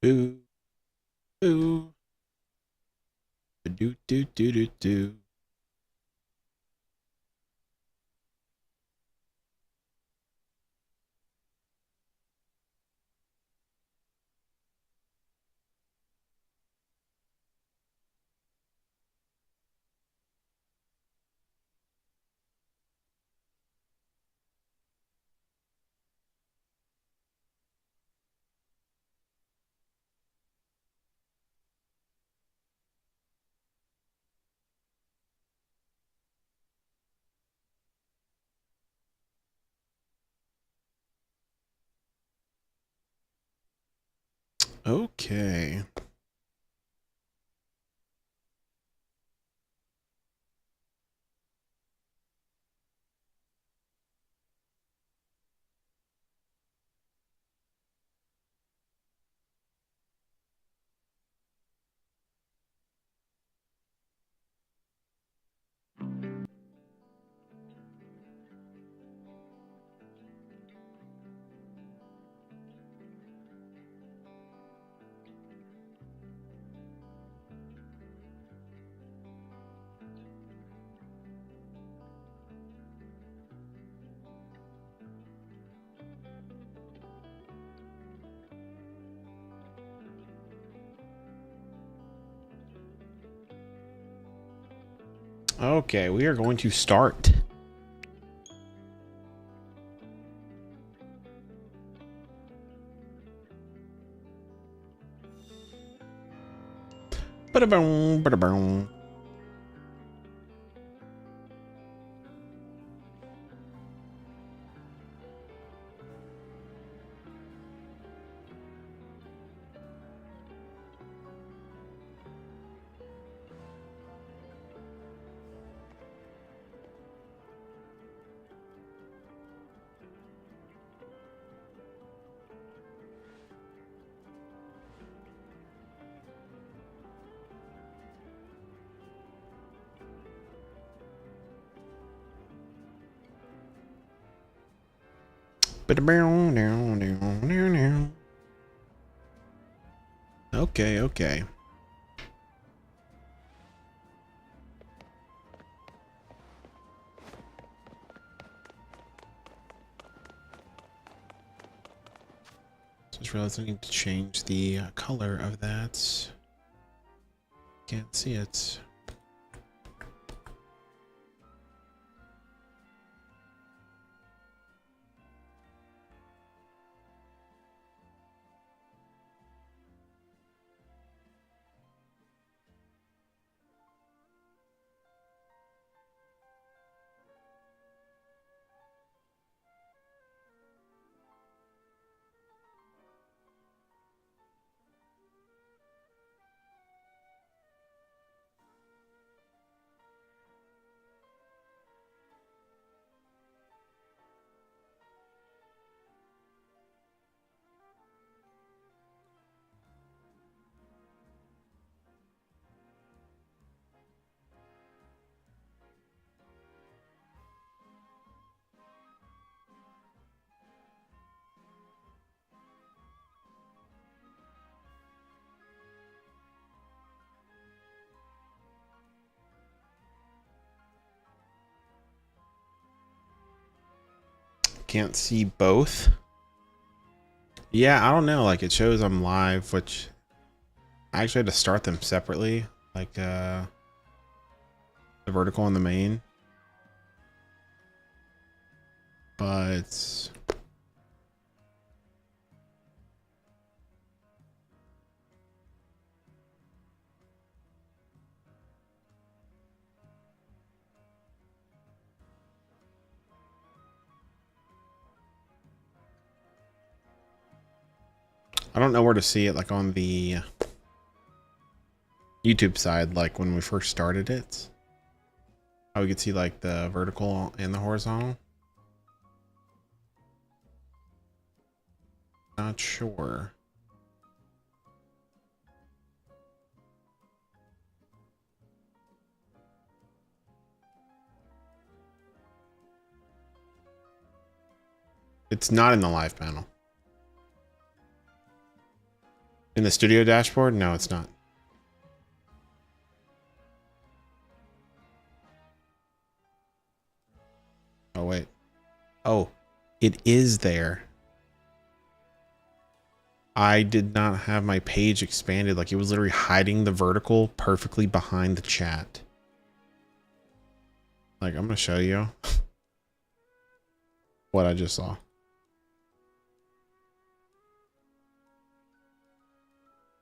Boo, boo, do do do do do. Okay. Okay, we are going to start. Ba-da-boom, ba-da-boom. Ba-da-boom, down, down, down, down. Okay, okay. Just realized I need to change the color of that. Can't see it. Can't see both. Yeah, I don't know. Like it shows I'm live, which I actually had to start them separately. Like the vertical and the main. But I don't know where to see it like on the YouTube side, like when we first started it. How we could see like the vertical and the horizontal. Not sure. It's not in the live panel. In the studio dashboard? No, it's not. Oh, wait. Oh, it is there. I did not have my page expanded. Like, it was literally hiding the vertical perfectly behind the chat. Like, I'm going to show you what I just saw.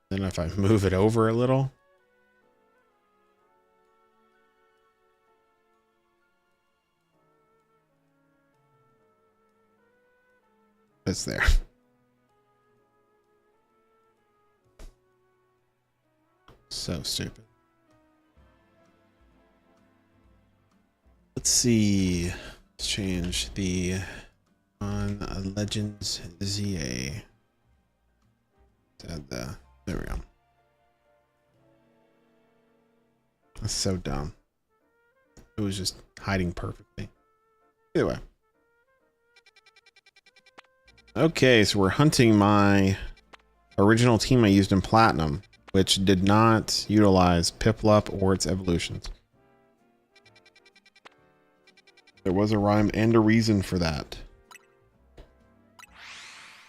Then if I move it over a little. It's there. So stupid. Let's see. Let's change the on Legends ZA. Add the, there we go. That's so dumb. It was just hiding perfectly. Either way. Okay, so we're hunting my original team I used in Platinum, which did not utilize Piplup or its evolutions. There was a rhyme and a reason for that.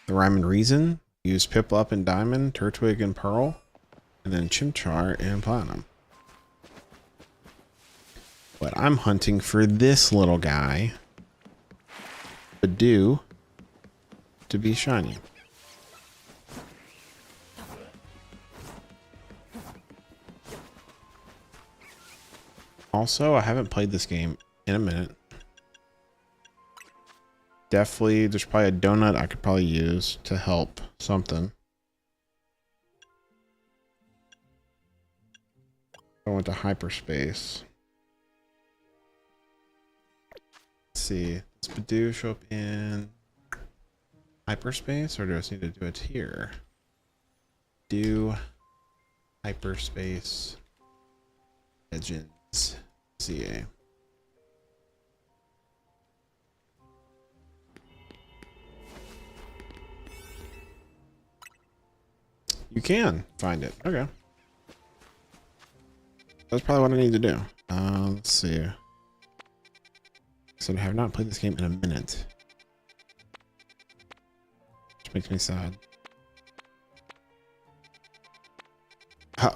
The rhyme and reason: use Piplup in Diamond, Turtwig in Pearl, and then Chimchar in Platinum. But I'm hunting for this little guy, Badoo, to be shiny. Also, I haven't played this game in a minute. Definitely, there's probably a donut I could probably use to help something. I went to hyperspace. Let's see. Does Badoo show up in hyperspace, or do I just need to do it here? Do hyperspace legends CA. You can find it. Okay. That's probably what I need to do. Let's see. So I have not played this game in a minute. Which makes me sad.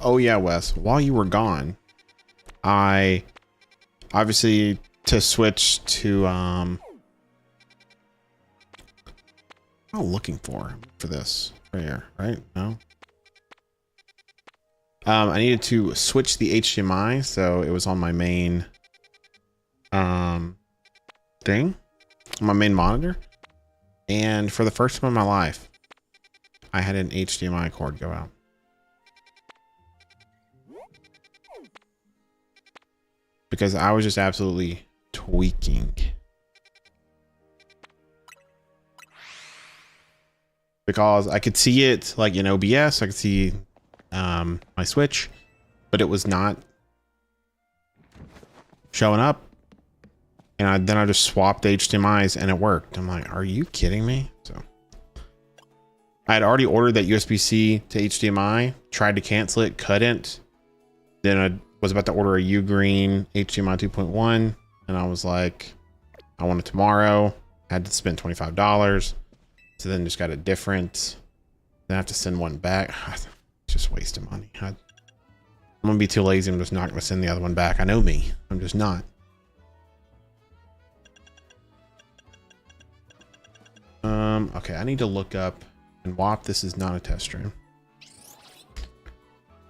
Oh yeah, Wes. While you were gone, I obviously to switch to what am I looking for this right here, right? No. I needed to switch the HDMI, so it was on my main thing, my main monitor, and for the first time in my life, I had an HDMI cord go out. Because I was just absolutely tweaking. Because I could see it like in OBS, I could see my Switch, but it was not showing up. And then I just swapped HDMIs and it worked. I'm like, are you kidding me? So I had already ordered that USB-C to HDMI, tried to cancel it, couldn't. Then I was about to order a Ugreen HDMI 2.1, and I was like, I want it tomorrow. I had to spend $25. So then just got a different. Then I have to send one back. It's just wasting money. I'm gonna be too lazy. I'm just not gonna send the other one back. I know me. I'm just not. Okay, I need to look up and WAP. This is not a test stream.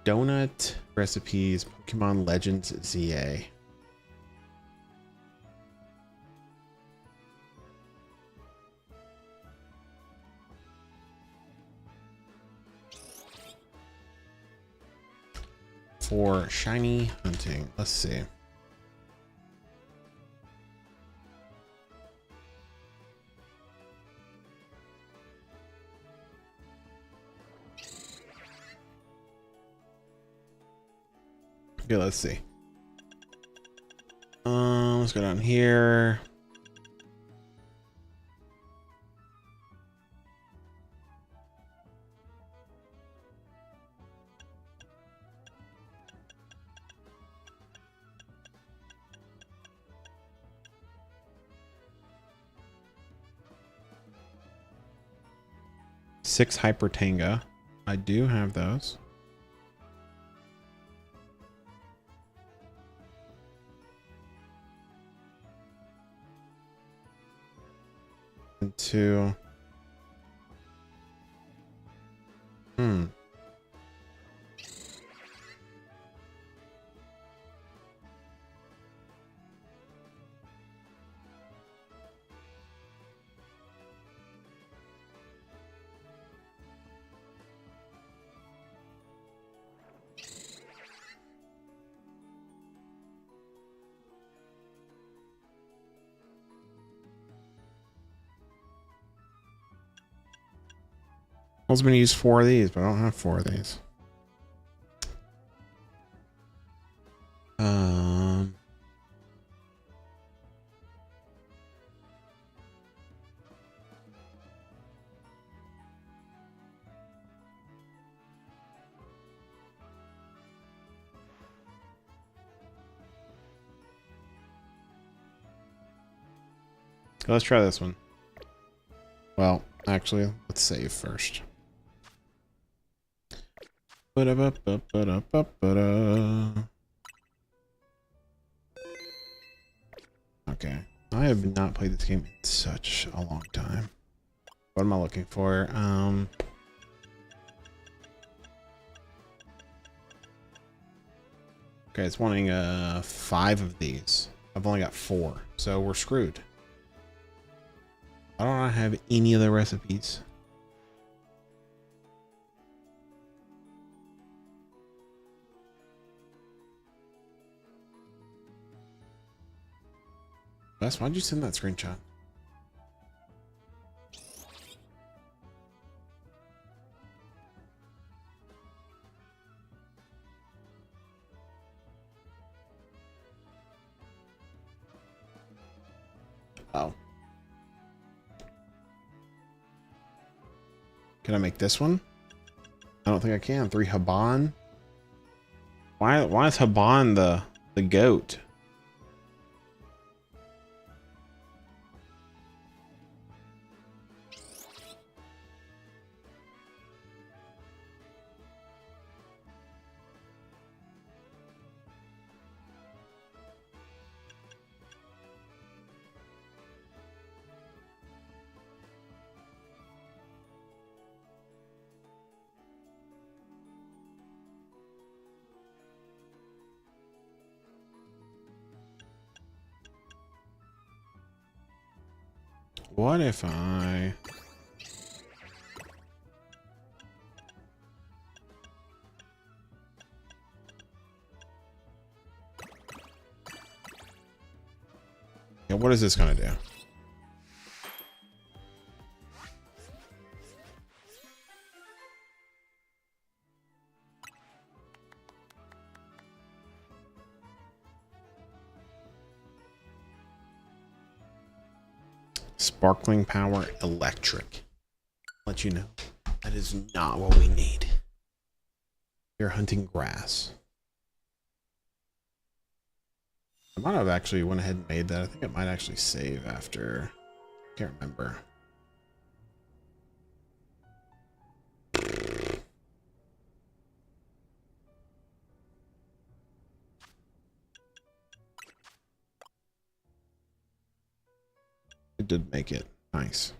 Donut recipes, Pokemon Legends ZA. For shiny hunting, let's see. Okay, let's see. Let's go down here. 6 Hyper Tanga. I do have those. And 2. I was going to use 4 of these, but I don't have 4 of these. Let's try this one. Well, actually, let's save first. Okay. I have not played this game in such a long time. What am I looking for? Okay, it's wanting 5 of these. I've only got 4, so we're screwed. I don't have any of the recipes. Wes, why'd you send that screenshot? Oh. Can I make this one? I don't think I can. 3 Haban. Why is Haban the goat? What if I... Yeah, what is this gonna do? Sparkling power electric. Let you know. That is not what we need. You're hunting grass. I might have actually went ahead and made that. I think it might actually save after. Can't remember. It did make it. Nice.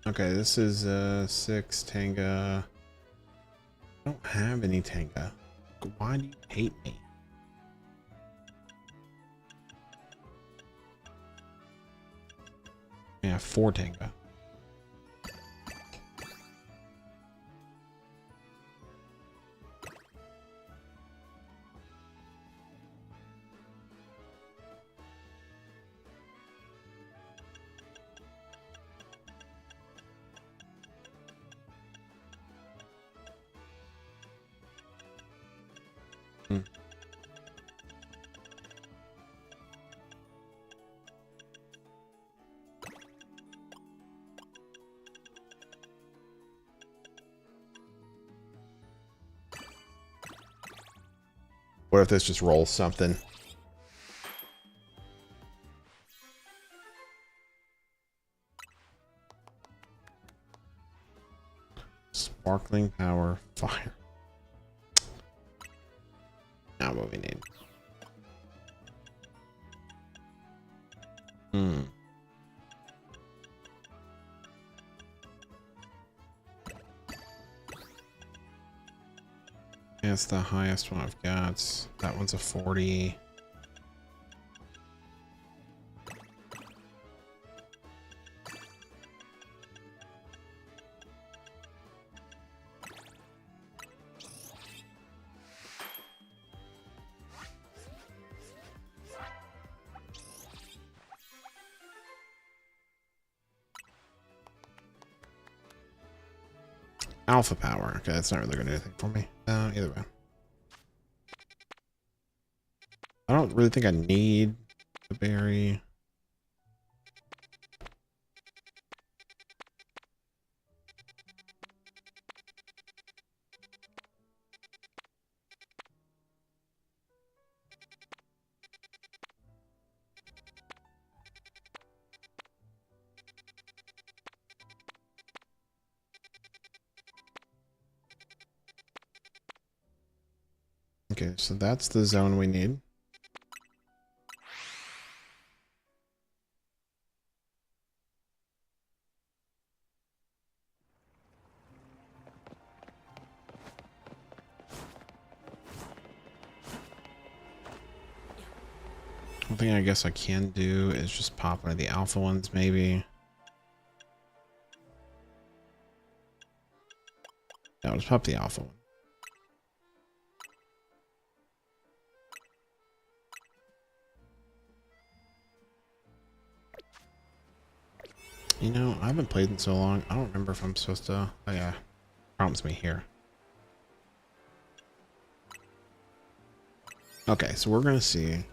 Okay, this is 6 Tanga. I don't have any Tanga. Why do you hate me? I have 4 Tanga. Hmm. What if this just rolls something? Sparkling power fire. Not what we need. Hmm. That's the highest one I've got. That one's a 40. Alpha power. Okay, that's not really going to do anything for me. Either way. I don't really think I need the berry. Okay, so that's the zone we need. One thing I guess I can do is just pop one of the alpha ones, maybe. No, just pop the alpha one. You know, I haven't played in so long. I don't remember if I'm supposed to. Oh yeah, prompts me here. Okay, so we're gonna see.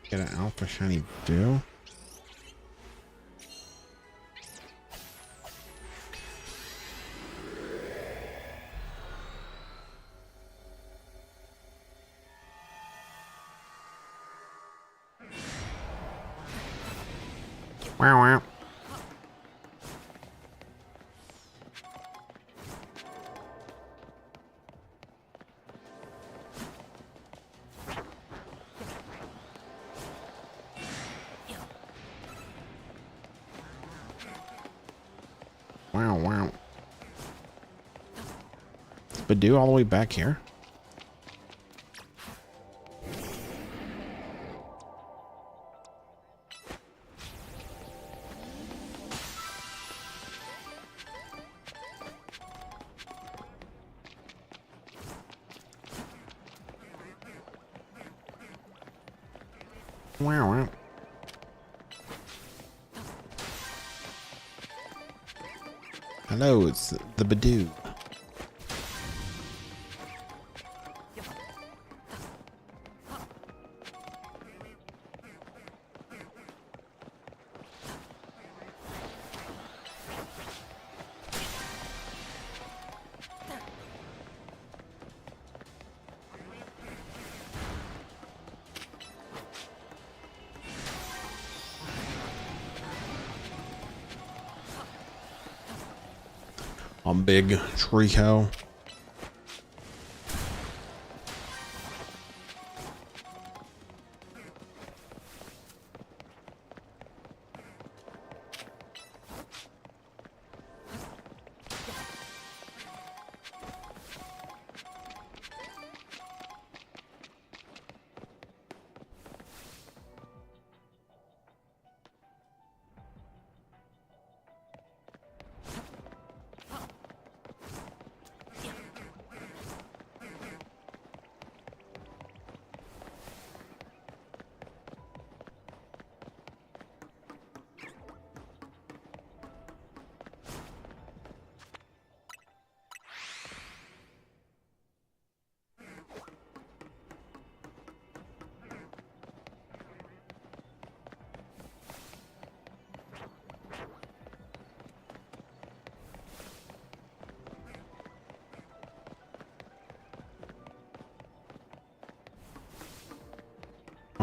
Get an alpha shiny do. Wow, wow. Wow, wow. But do all the way back here? Wow, wow. Hello, it's the Badoo. A big Trico.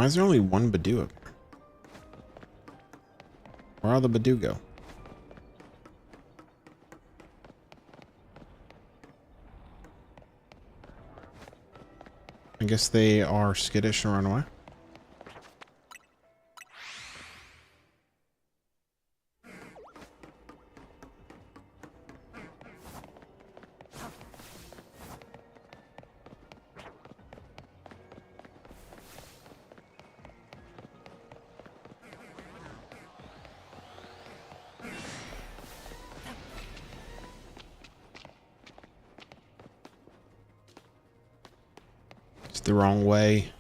Why is there only one Badoo up here? Where all the Badoo go? I guess they are skittish and run away. It's the wrong way.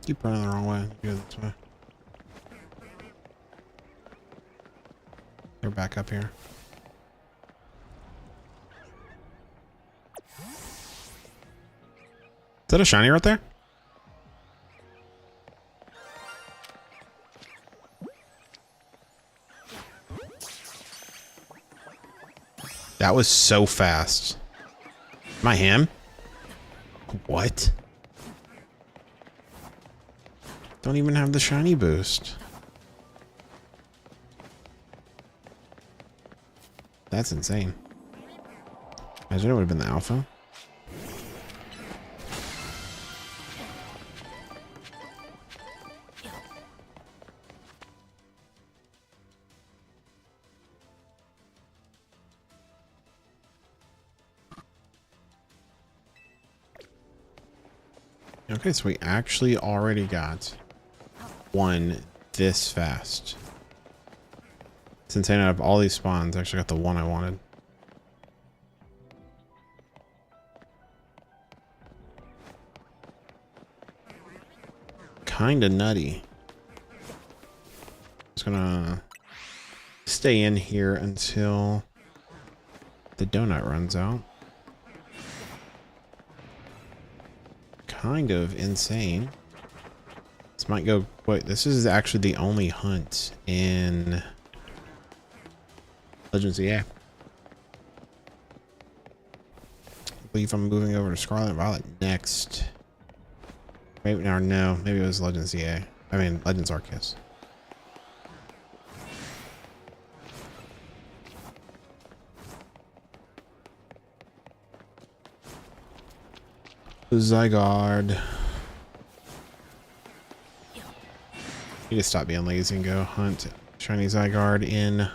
Keep running the wrong way. Go this way. They're back up here. Is that a shiny right there? That was so fast. Am I him? What? Don't even have the shiny boost. That's insane. Imagine it would have been the alpha. Okay, so we actually already got one this fast. It's insane. Out of all these spawns, I actually got the one I wanted. Kinda nutty. Just gonna stay in here until the donut runs out. Kind of insane. This might go. Wait, this is actually the only hunt in Legends EA. I believe I'm moving over to Scarlet Violet next. Maybe no, maybe it was Legends EA. I mean Legends Arceus. Zygarde. You just stop being lazy and go hunt shiny Zygarde in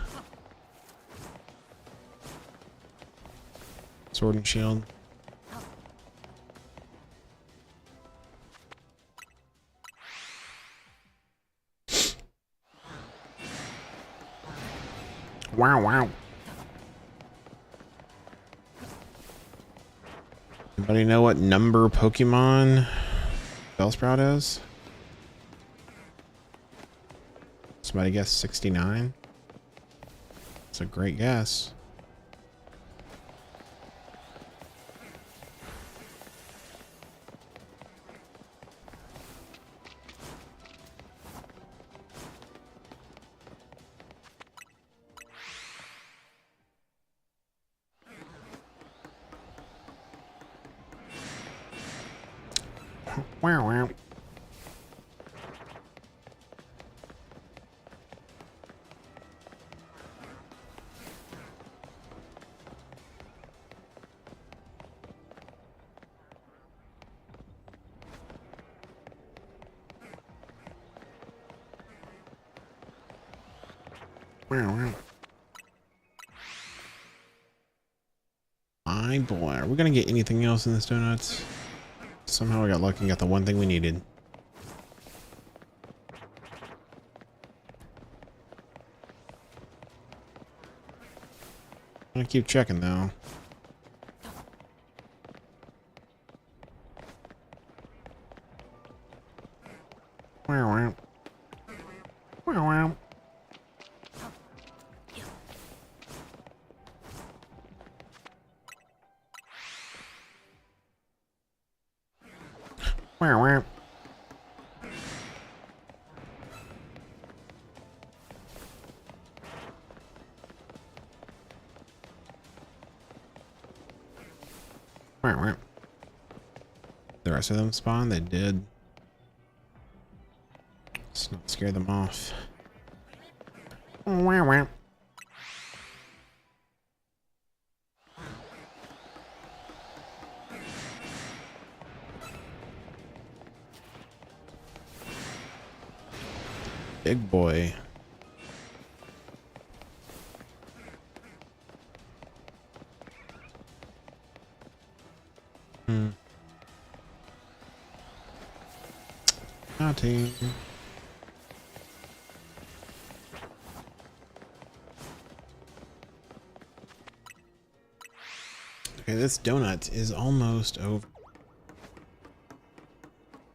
Sword and Shield. Wow, wow. Anybody know what number Pokemon Bellsprout is? Somebody guess 69? It's a great guess. Wow, wow. My boy, are we gonna get anything else in this donuts? Somehow we got lucky and got the one thing we needed. I'm gonna keep checking though. Wow, wow. Wow. Wow, wow. Wow, wow. The rest of them spawn? They did. Let's not scare them off. Wow, wow. Big boy. Naughty. Okay, this donut is almost over.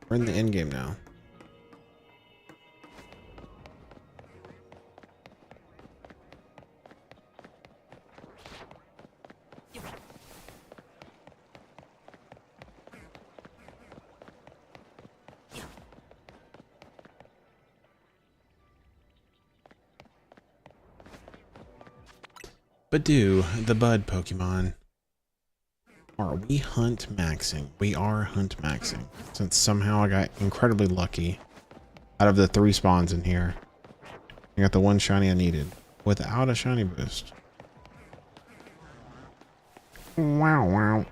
We're in the end game now. Badoo, the bud Pokemon. Are we hunt maxing? We are hunt maxing. Since somehow I got incredibly lucky out of the 3 spawns in here. I got the 1 shiny I needed without a shiny boost. Wow, wow.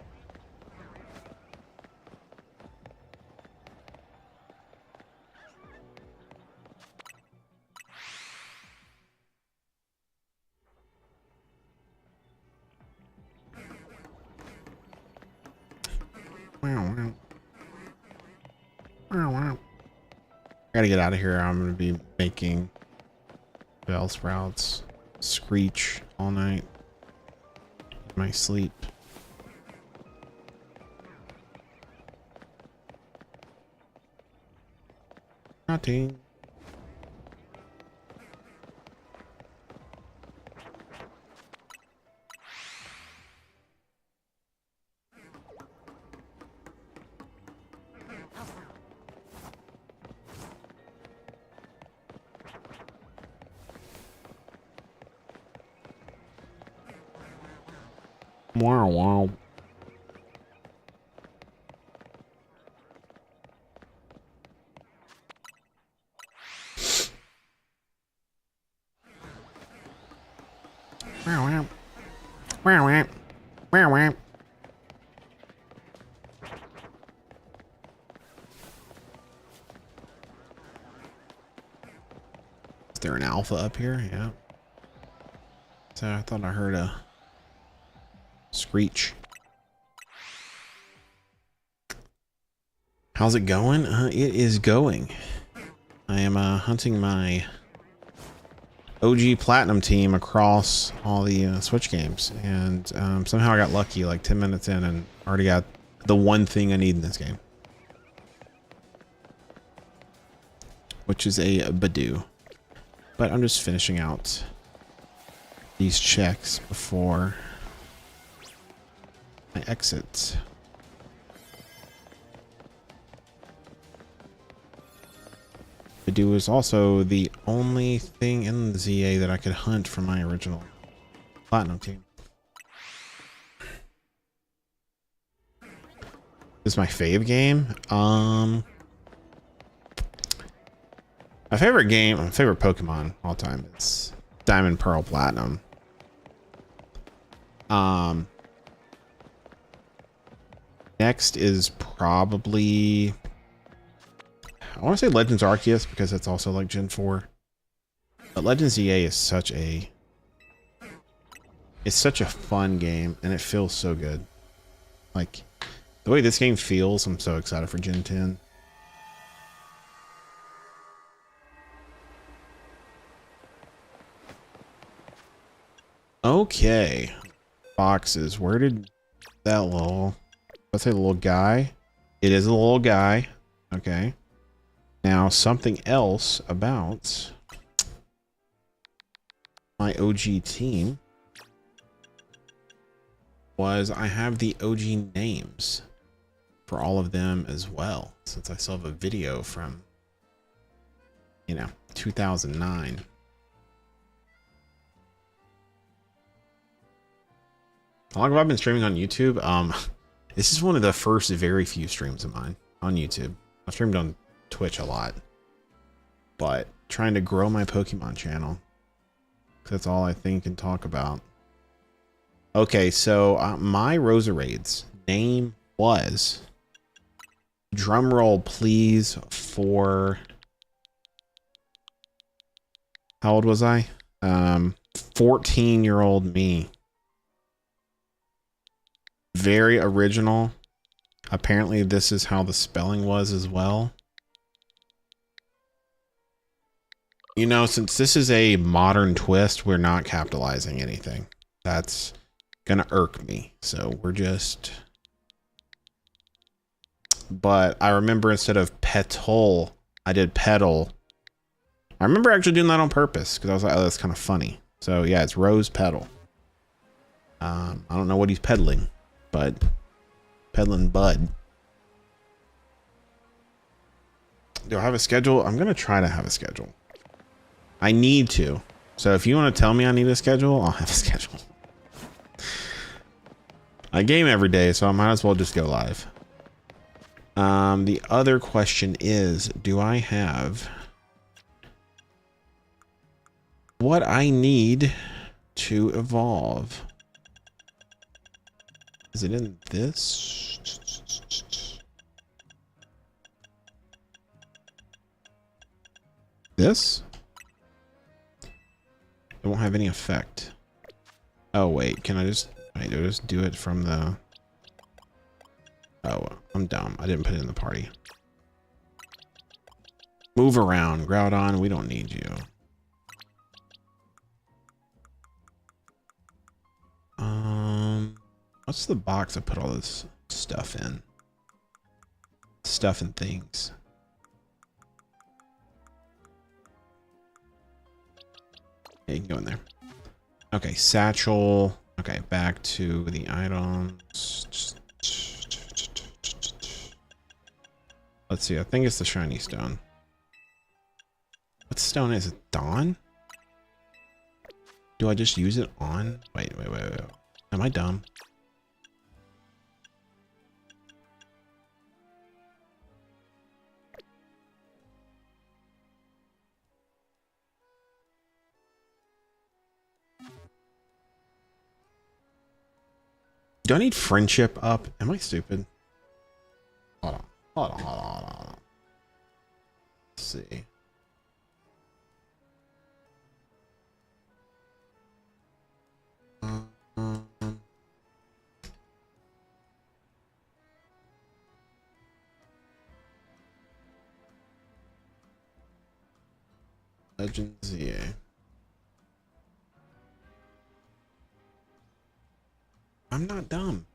Wow, wow. Wow, wow. I gotta get out of here. I'm gonna be making bell sprouts screech all night in my sleep. Nothing. Wow, wow. Wow, wow. Wow, wow. Wow, wow. Is there an alpha up here? Yeah. So I thought I heard a screech. How's it going? It is going. I am hunting my OG Platinum team across all the Switch games, and somehow I got lucky like 10 minutes in and already got the one thing I need in this game, which is a Badoo. But I'm just finishing out these checks before I exit. Badoo is also the only thing in the ZA that I could hunt from my original Platinum team. This is my fave game. My favorite game, my favorite Pokemon all time is Diamond, Pearl, Platinum. Next is probably, I want to say Legends Arceus because it's also like Gen 4. But Legends EA is such a... It's such a fun game, and it feels so good. Like, the way this game feels, I'm so excited for Gen 10. Okay. Boxes. Where did that little... Let's say the little guy. It is a little guy. Okay. Now, something else about my OG team was I have the OG names for all of them as well, since I still have a video from, you know, 2009. How long have I been streaming on YouTube? This is one of the first very few streams of mine on YouTube. I've streamed on Twitch a lot, but trying to grow my Pokemon channel. That's all I think and talk about. Okay, so my Roserade's name was, drum roll please, for, how old was I? 14-year-old me. Very original. Apparently this is how the spelling was as well. You know, since this is a modern twist, we're not capitalizing anything. That's gonna irk me. So we're just... But I remember instead of petal, I did pedal. I remember actually doing that on purpose because I was like, oh, that's kind of funny. So yeah, it's Rose Petal. I don't know what he's peddling, but peddling bud. Do I have a schedule? I'm gonna try to have a schedule. I need to. So if you want to tell me I need a schedule, I'll have a schedule. I game every day, so I might as well just go live. The other question is, do I have what I need to evolve? Is it in this? This? It won't have any effect. Oh wait, can I just wait, do I just do it from the... Oh, I'm dumb. I didn't put it in the party. Move around, Groudon, we don't need you. What's the box I put all this stuff in? Stuff and things. Yeah, you can go in there. Okay, satchel. Okay, back to the items. Let's see, I think it's the shiny stone. What stone is it? Dawn? Do I just use it on? Wait. Am I dumb? Do I need friendship up? Am I stupid? Hold on. Let's see. Legends, yeah. I'm not dumb.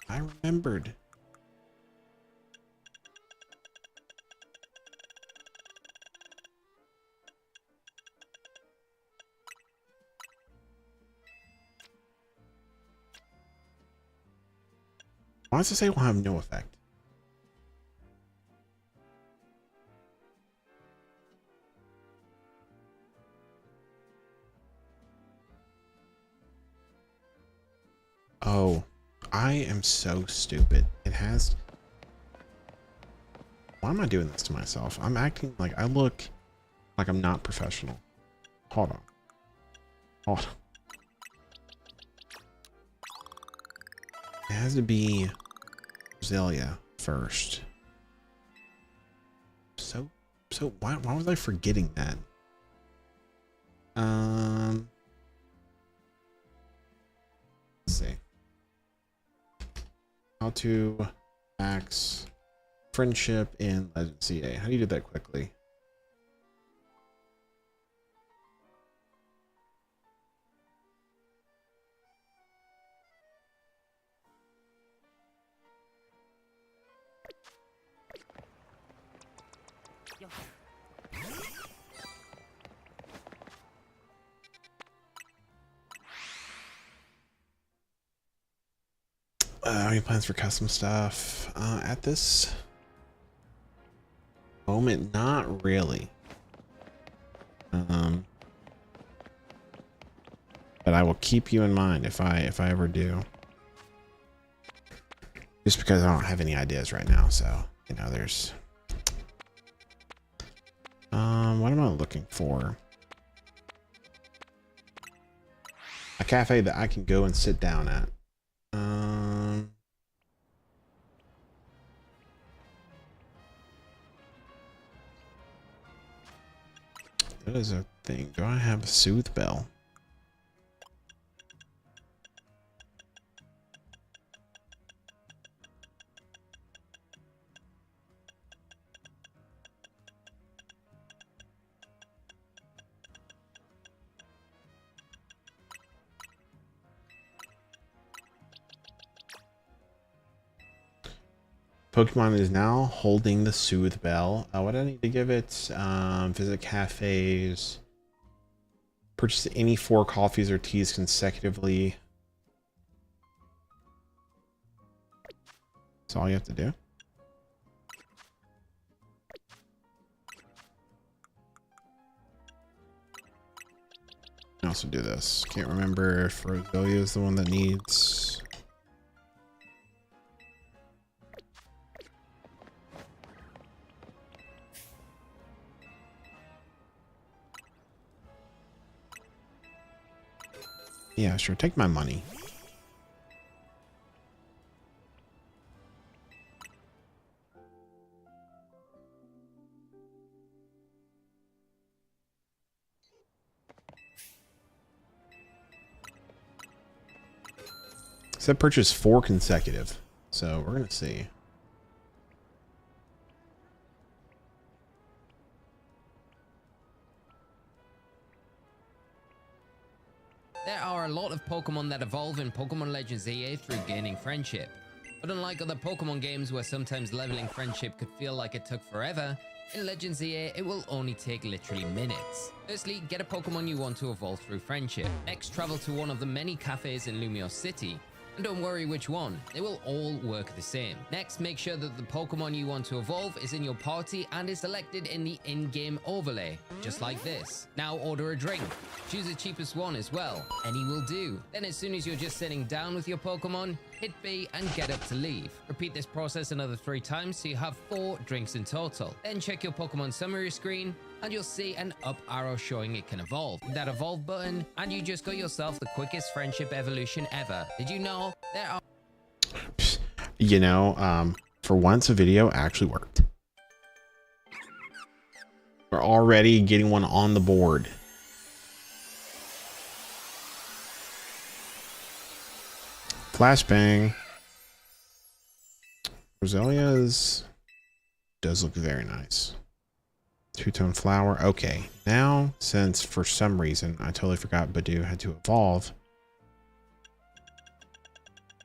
I remembered. Why does it say it will have no effect? Oh, I am so stupid. It has... Why am I doing this to myself? I'm acting like I look like I'm not professional. Hold on. It has to be Zelia first. So why was I forgetting that? Let's see. How to max friendship in Legend CA. How do you do that quickly? Any plans for custom stuff? At this moment, not really. But I will keep you in mind if I ever do. Just because I don't have any ideas right now, so you know, there's. What am I looking for? A cafe that I can go and sit down at. That is a thing. Do I have a soothe bell? Pokemon is now holding the soothe bell. What do I need to give it? Visit cafes. Purchase any 4 coffees or teas consecutively. That's all you have to do. I also do this. Can't remember if Roselia is the one that needs. Yeah, sure. Take my money. Said purchase 4 consecutive. So we're gonna see. There are a lot of Pokemon that evolve in Pokemon Legends EA through gaining friendship. But unlike other Pokemon games where sometimes leveling friendship could feel like it took forever, in Legends EA it will only take literally minutes. Firstly, get a Pokemon you want to evolve through friendship. Next, travel to one of the many cafes in Lumiose City. And don't worry which one, they will all work the same. Next, make sure that the Pokemon you want to evolve is in your party and is selected in the in-game overlay, just like this. Now order a drink. Choose the cheapest one as well, any will do. Then as soon as you're just sitting down with your Pokemon, hit B and get up to leave. Repeat this process another 3 times so you have 4 drinks in total. Then check your Pokemon summary screen and you'll see an up arrow showing it can evolve. Hit that evolve button and you just got yourself the quickest friendship evolution ever. Did you know there are... You know, for once a video actually worked. We're already getting one on the board. Flashbang. Roselia's does look very nice. 2-tone flower. Okay, now since for some reason I totally forgot Badoo had to evolve.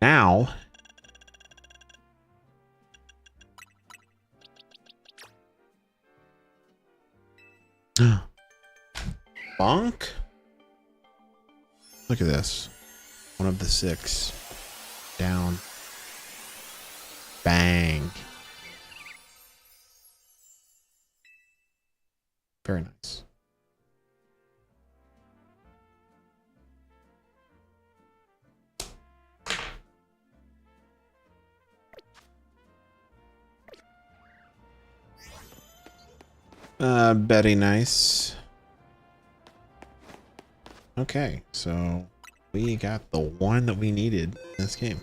Now Bonk. Look at this. One of the 6 down. Bang. Very nice. Very nice. Okay, so we got the one that we needed in this game.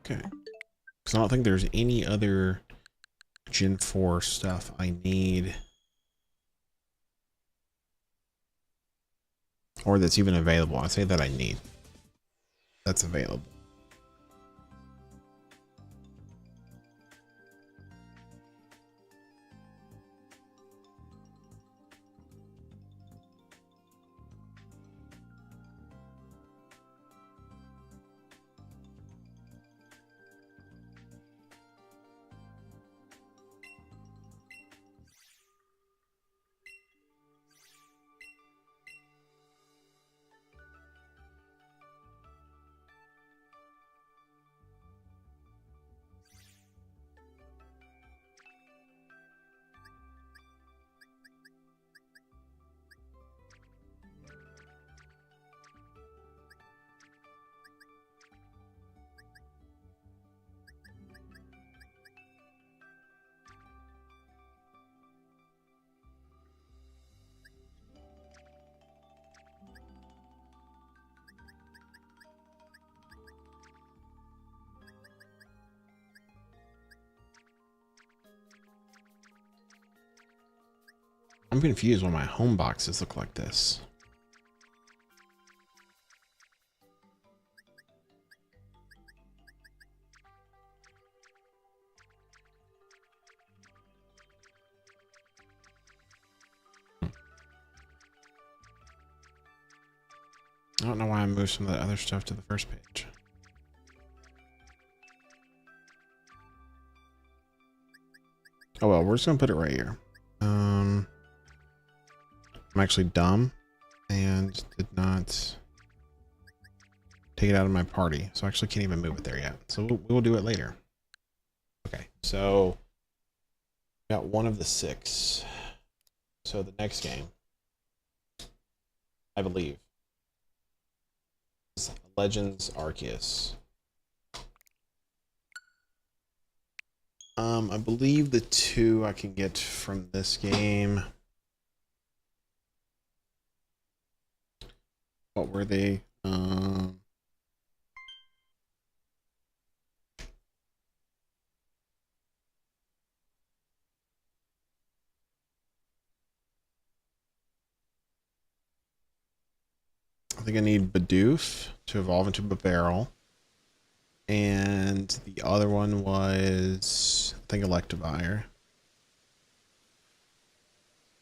Okay. Because I don't think there's any other Gen 4 stuff I need. Or that's even available. I say that I need. That's available. I'm confused why my home boxes look like this. I don't know why I moved some of the other stuff to the first page. Oh well, we're just gonna put it right here. I'm actually dumb and did not take it out of my party, so I actually can't even move it there yet. So we'll do it later. Okay, so got one of the 6. So the next game, I believe, is Legends Arceus. I believe the 2 I can get from this game. What were they? I think I need Bidoof to evolve into a barrel. And the other one was, I think, Electivire.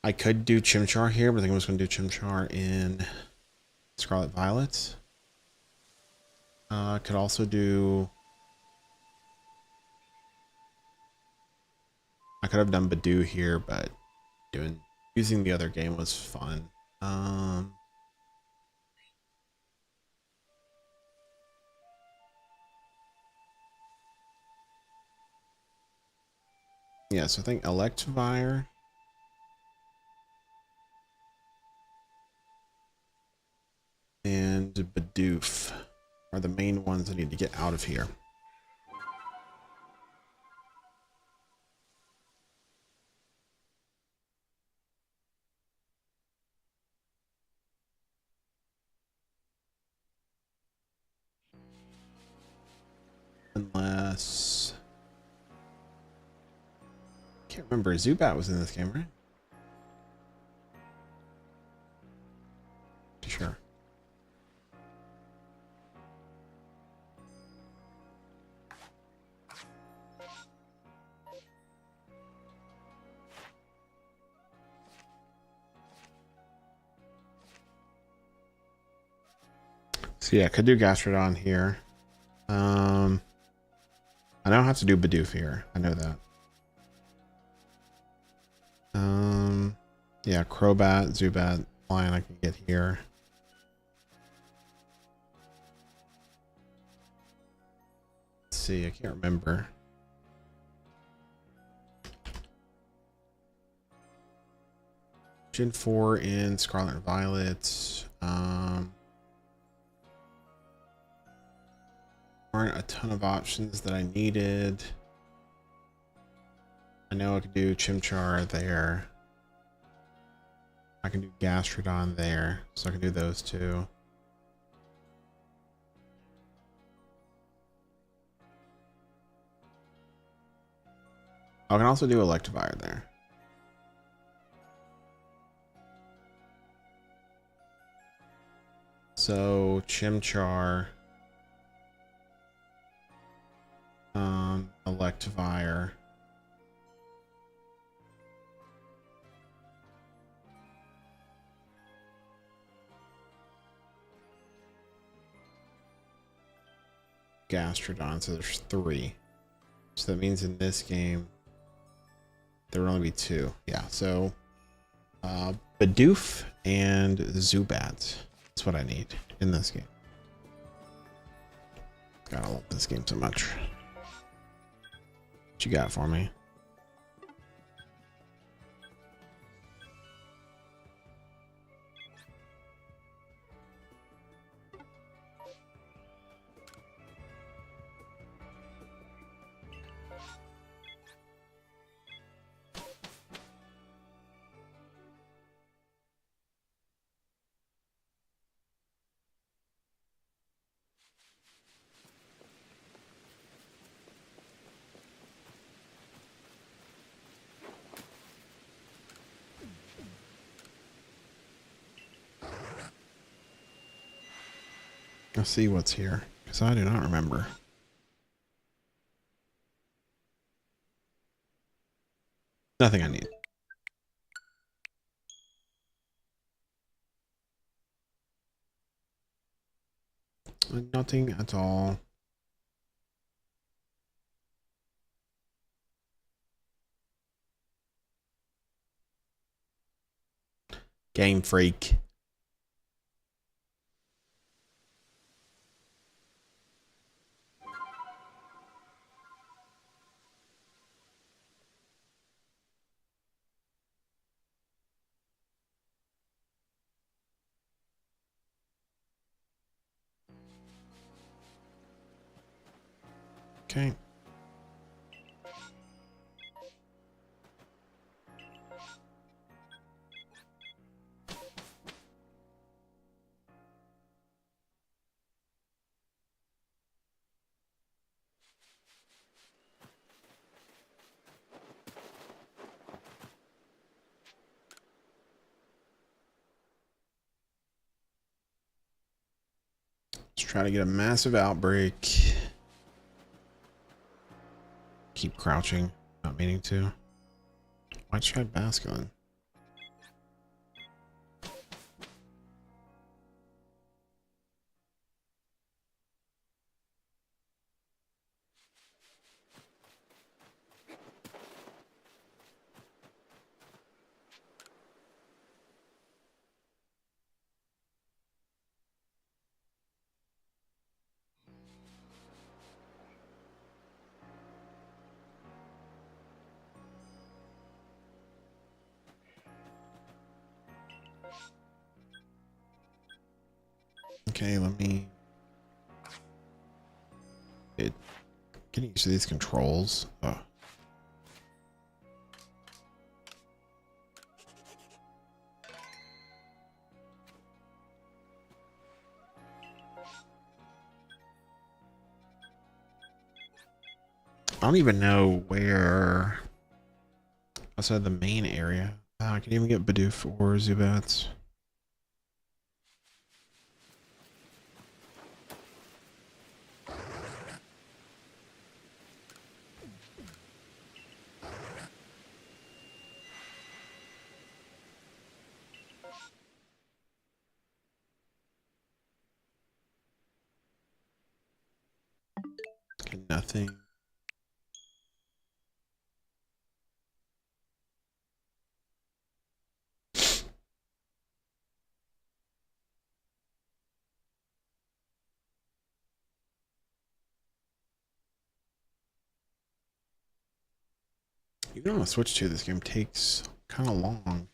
I could do Chimchar here, but I think I'm just going to do Chimchar in Scarlet Violet. I could also do... I could have done Bidoof here, but using the other game was fun. Yeah, so I think Electivire and Bidoof are the main ones I need to get out of here. Unless... Can't remember. Zubat was in this game, right? Sure. So yeah, I could do Gastrodon here. I don't have to do Bidoof here. I know that. Yeah, Crobat, Zubat, Lion I can get here. Let's see, I can't remember. Gen 4 in Scarlet and Violet. Aren't a ton of options that I needed. I know I could do Chimchar there. I can do Gastrodon there, so I can do those 2. I can also do Electivire there. So Chimchar, Electivire. Gastrodon, so there's 3. So that means in this game there will only be 2. Yeah, so Bidoof and Zubat. That's what I need in this game. God, I love this game so much. What you got for me? Let's see what's here, because I do not remember. Nothing I need. Nothing at all. Game Freak. Okay. Let's try to get a massive outbreak. Keep crouching, not meaning to. Why'd you try Basculin? Okay, let me getting used to these controls. Oh. I don't even know where outside the main area I can even get Bidoof or Zubats. Okay, nothing. Even on a Switch 2, this game takes kind of long.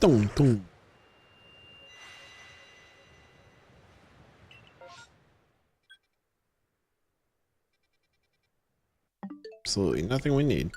Dum, dum. Absolutely nothing we need.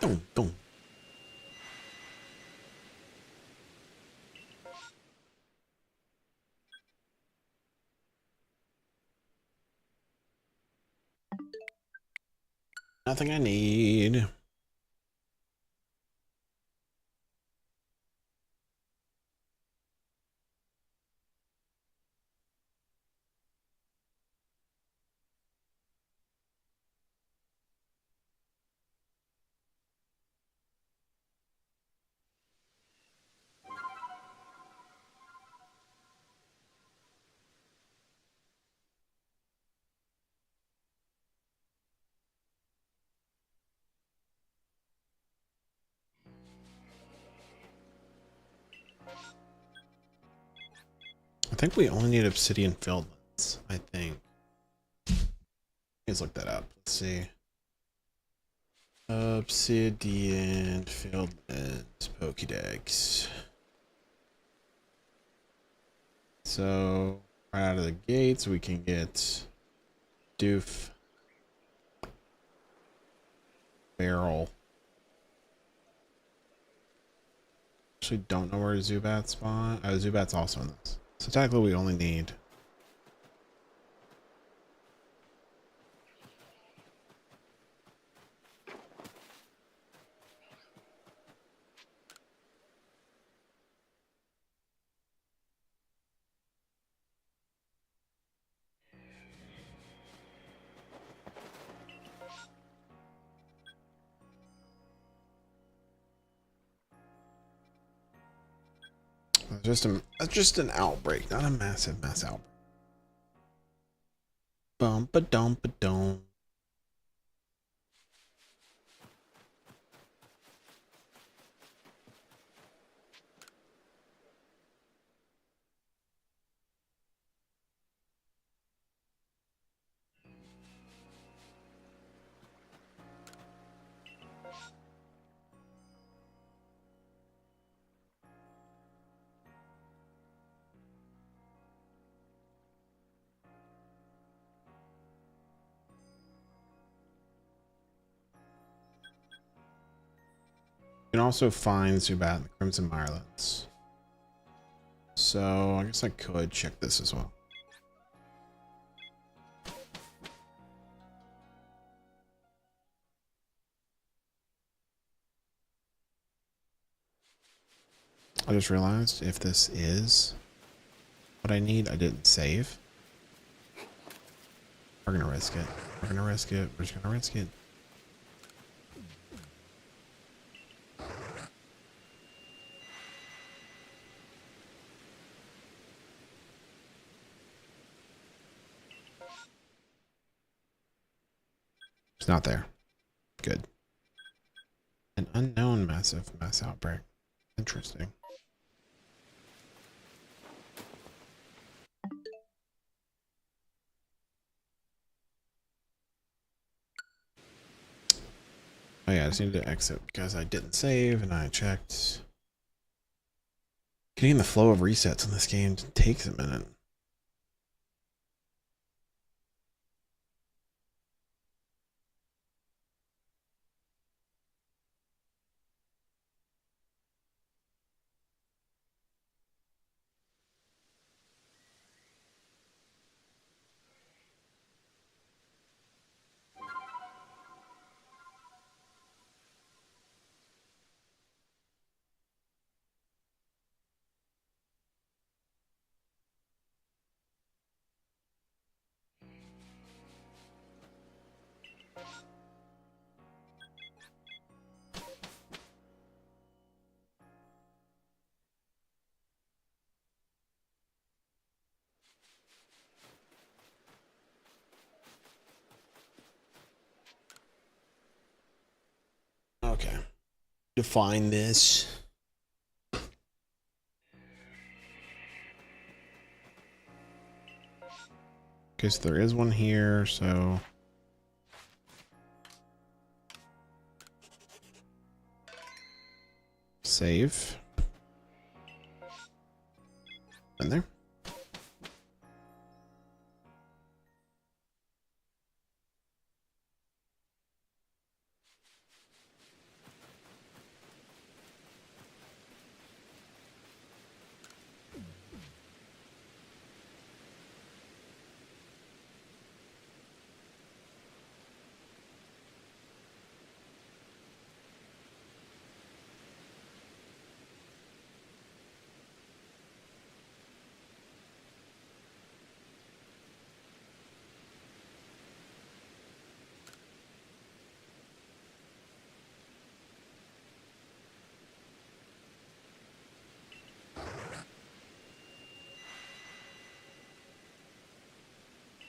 Dum, dum. Nothing I need. I think we only need obsidian filaments. I think. Let's look that up. Let's see. Obsidian filaments Pokédex. So right out of the gates we can get doof barrel. Actually don't know where Zubat spawn. Oh, Zubat's also in this. So technically we only need just an outbreak, not a massive mass outbreak. Bump a dump a dome. You can also find Zubat in the Crimson Mirelands. So I guess I could check this as well. I just realized if this is what I need, I didn't save. We're gonna risk it. We're gonna risk it. We're just gonna risk it. It's not there. Good. An unknown massive mass outbreak. Interesting. Oh yeah, I just needed to exit because I didn't save and I checked. Getting the flow of resets in this game takes a minute. define this. Okay, so there is one here, so save. In there.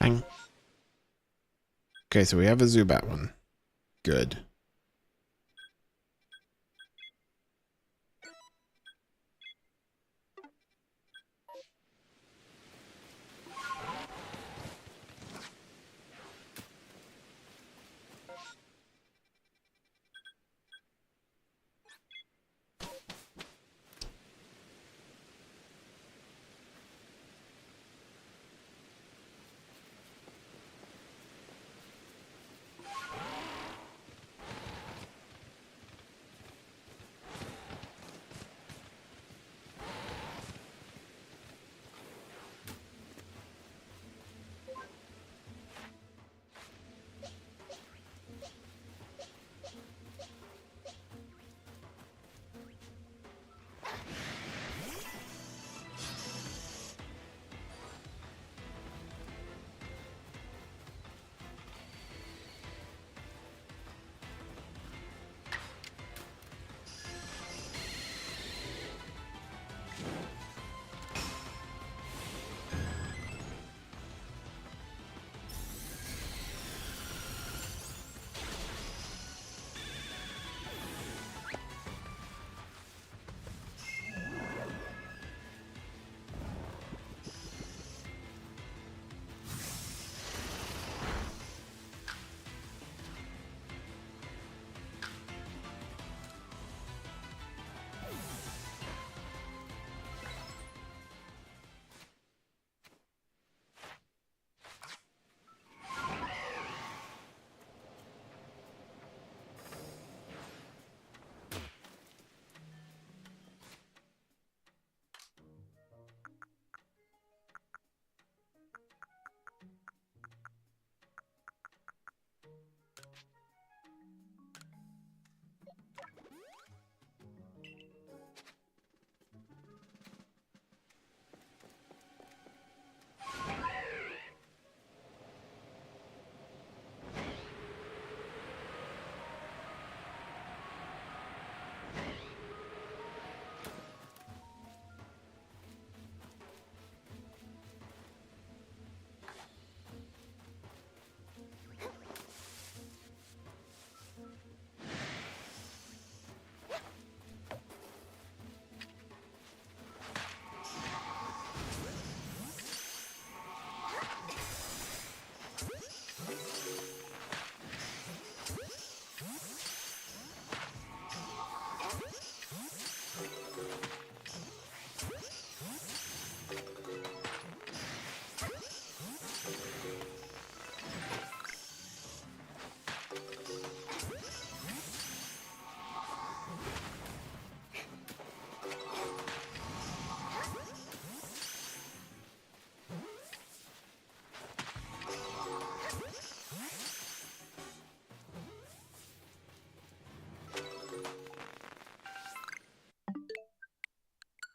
Bang. Okay, so we have a Zubat one. Good.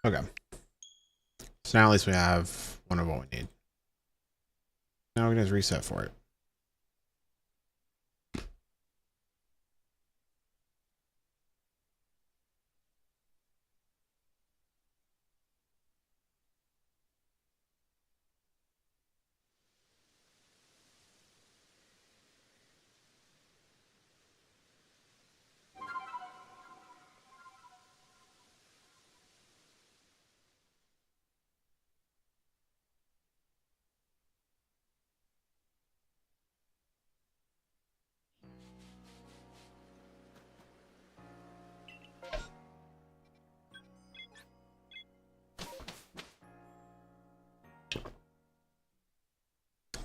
Okay. So now at least we have one of what we need. Now we can just reset for it.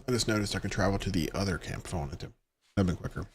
I just noticed I could travel to the other camp if I wanted to. That'd been quicker.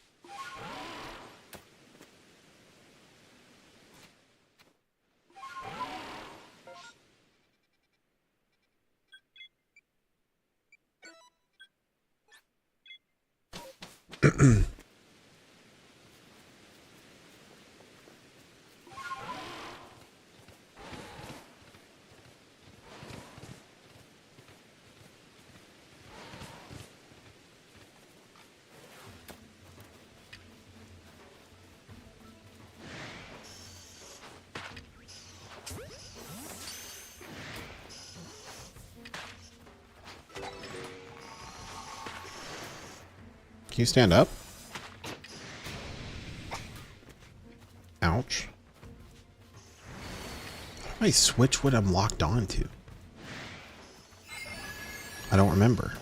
Can you stand up? Ouch. How do I switch what I'm locked on to? I don't remember.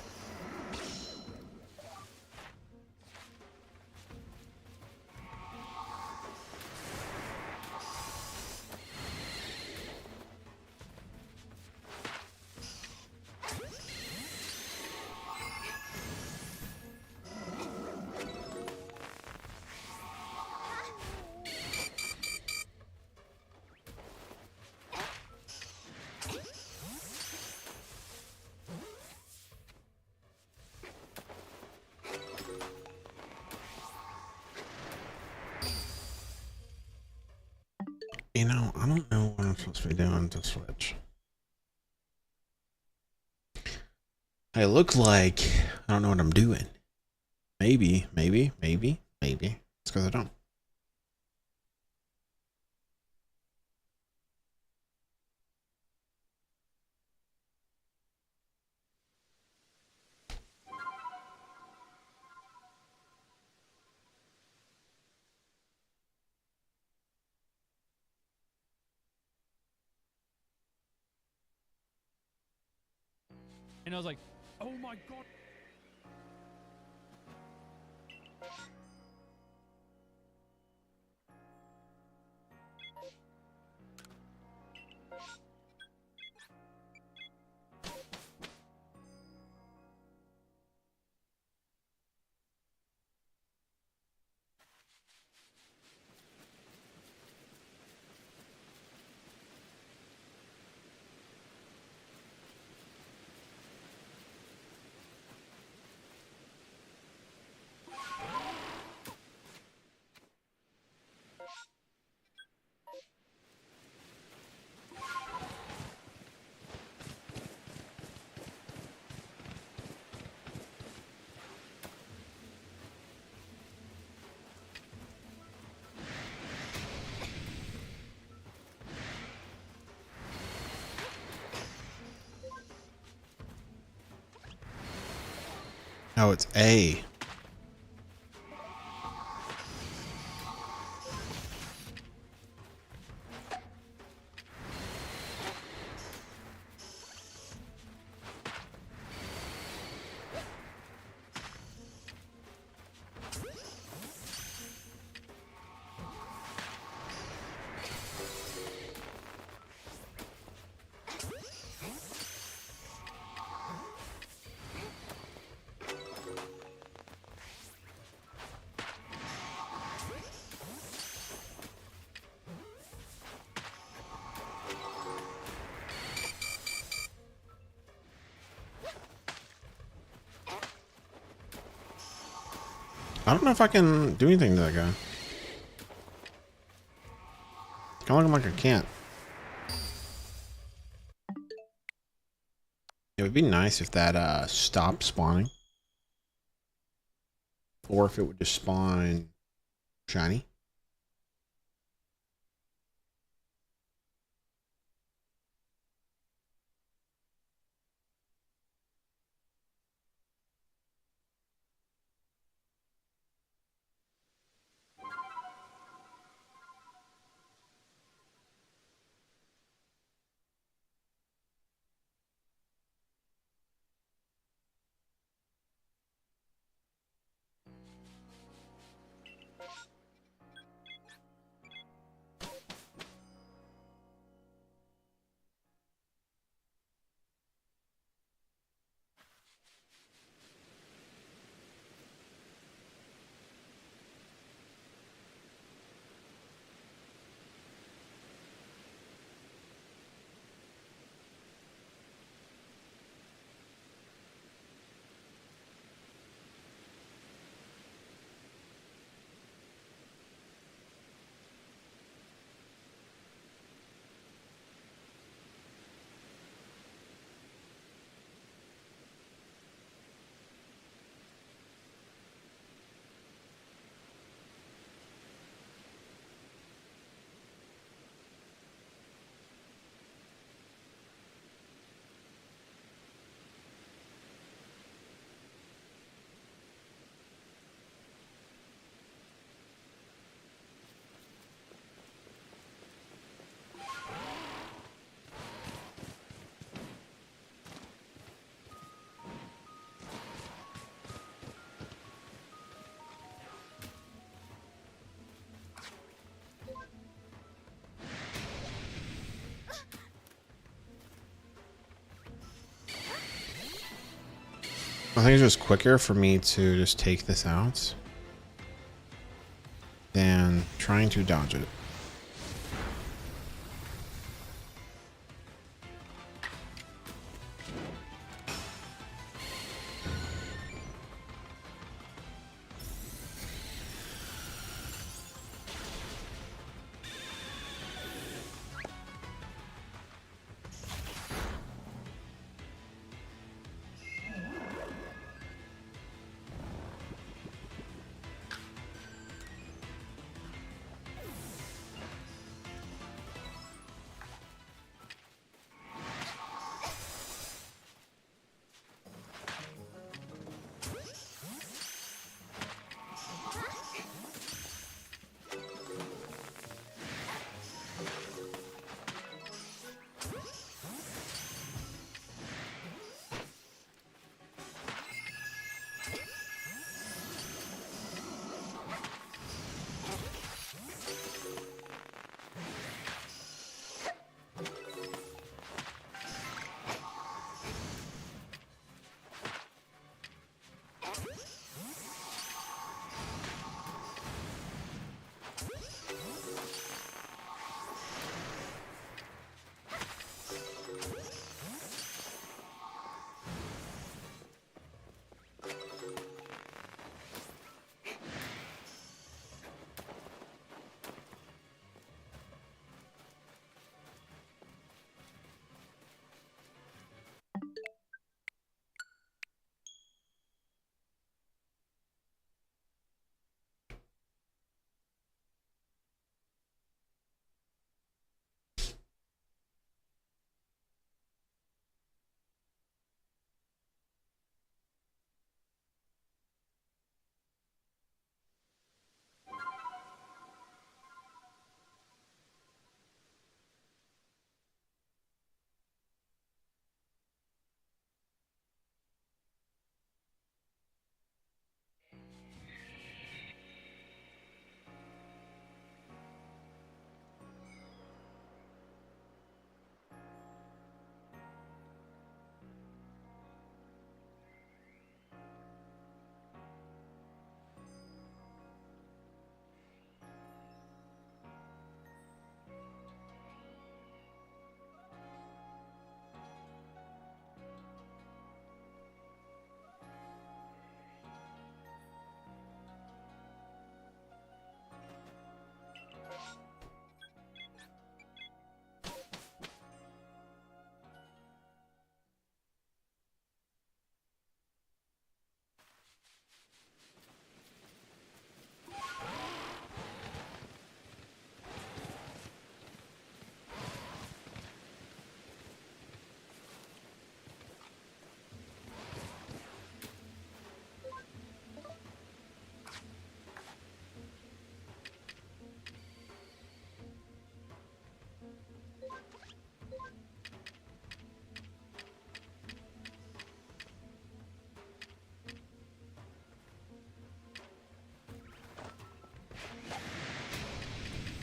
You know, I don't know what I'm supposed to be doing to switch. I look like I don't know what I'm doing. Maybe. It's because I don't. And I was like, oh my god. Oh, it's A. I don't know if I can do anything to that guy. Kind of looking like I can't. It would be nice if that stopped spawning. Or if it would just spawn shiny. I think it's just quicker for me to just take this out than trying to dodge it.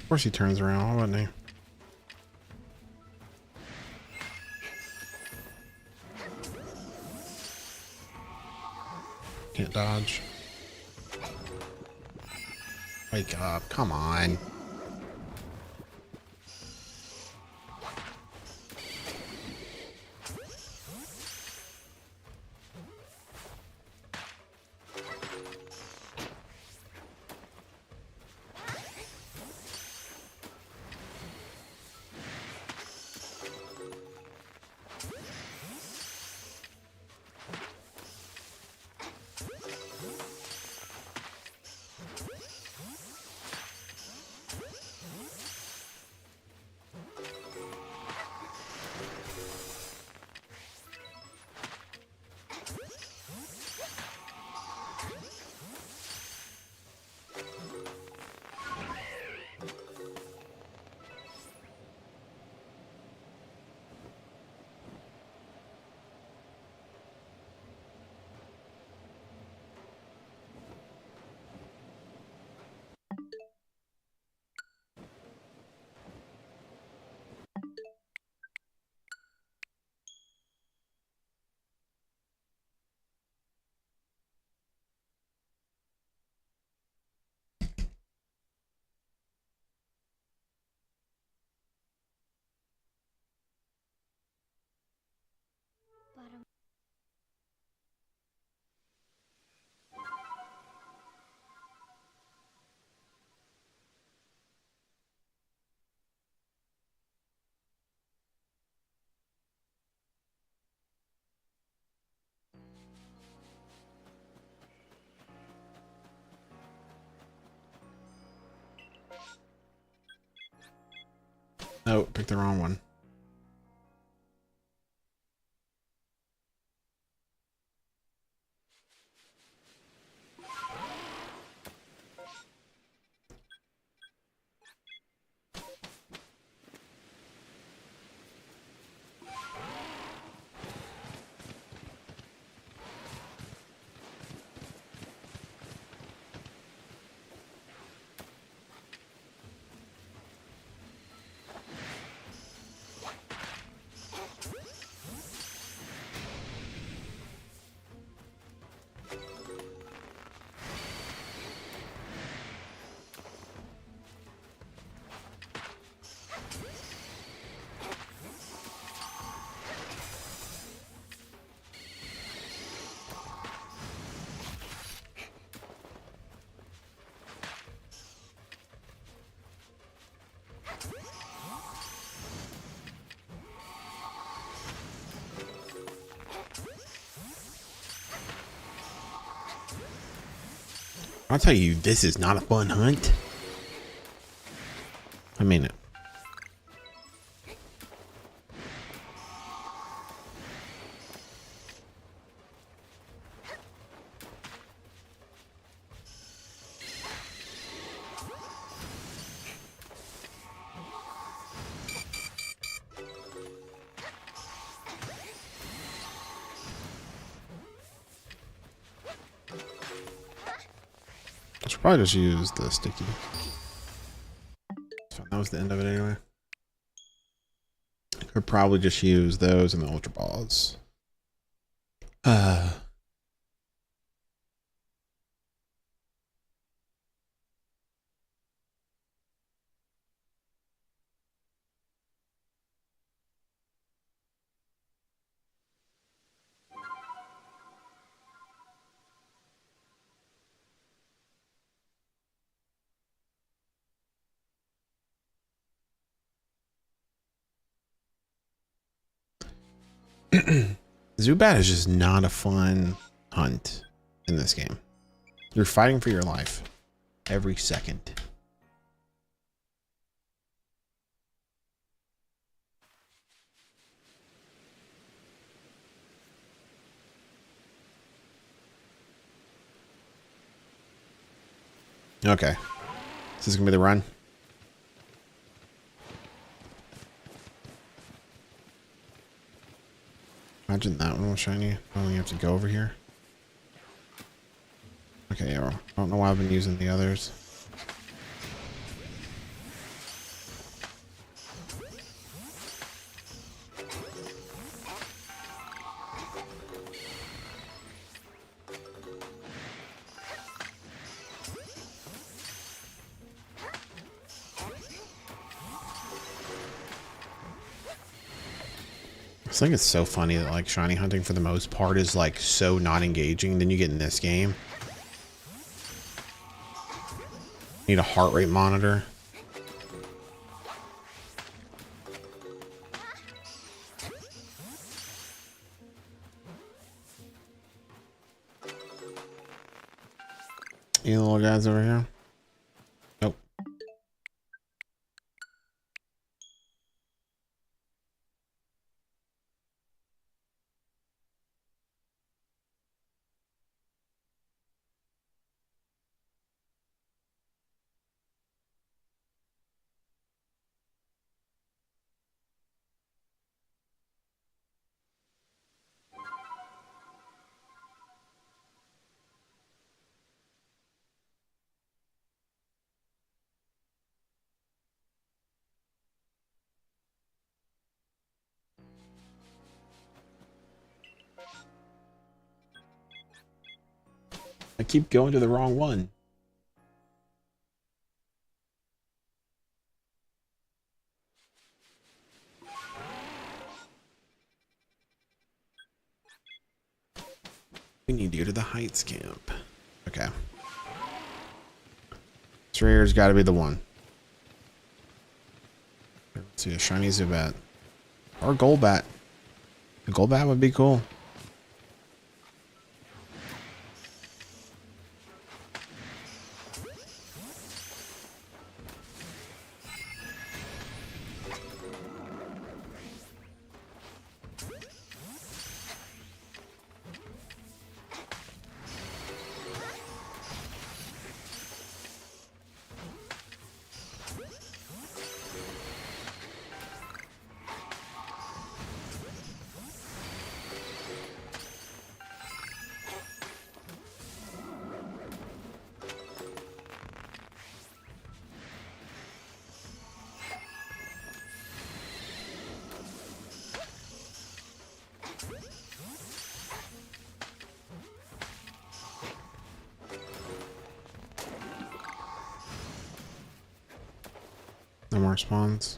Of course he turns around, why wouldn't he? Can't dodge. Wake up, come on. Oh, picked the wrong one. I'll tell you, this is not a fun hunt. I mean it. I should probably just use the sticky. So that was the end of it anyway. I could probably just use those and the ultra balls. Zubat is just not a fun hunt in this game. You're fighting for your life every second. Okay. This is gonna be the run. Imagine that one was shiny. Oh, you have to go over here. Okay, I don't know why I've been using the others. I think it's so funny that like shiny hunting for the most part is like so not engaging. Then you get in this game. Need a heart rate monitor. Any little guys over here? Nope. I keep going to the wrong one. We need you to the Heights camp. Okay. This got to be the one. Let's see, a shiny Zubat. Or Golbat. A Golbat would be cool. No more spawns.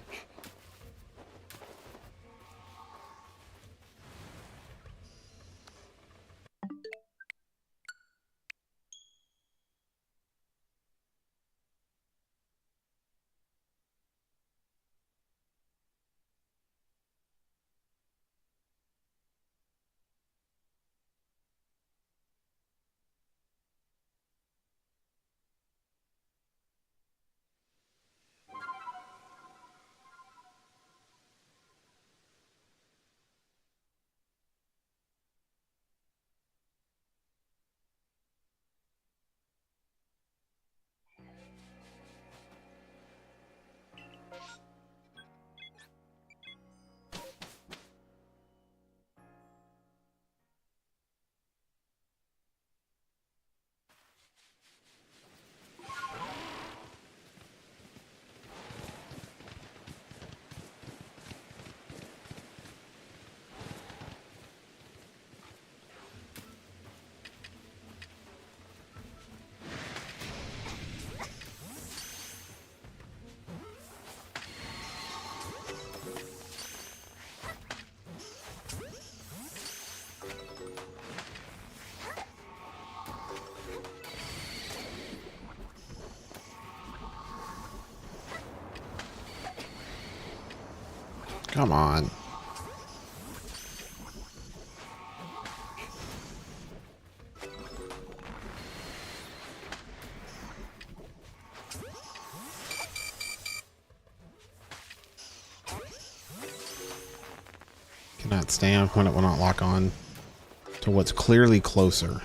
Come on. Cannot stand when it will not lock on to what's clearly closer.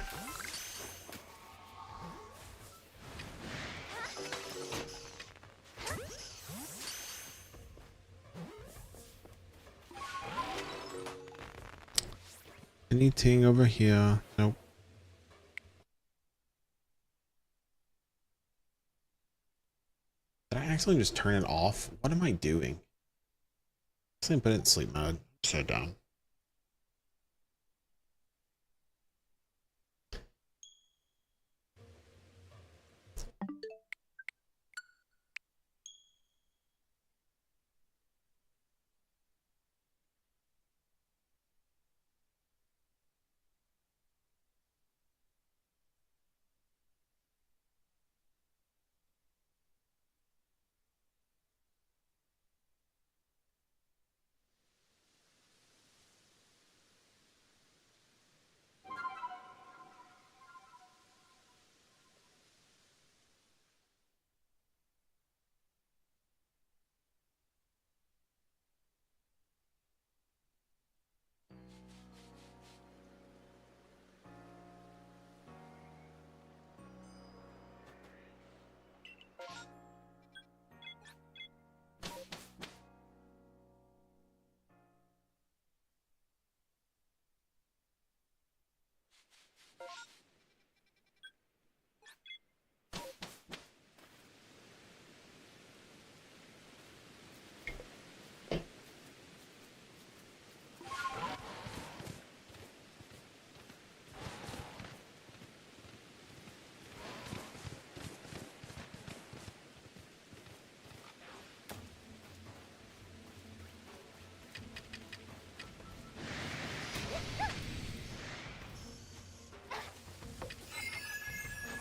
Anything over here? Nope. Did I actually just turn it off? What am I doing? I put it in sleep mode. So dumb.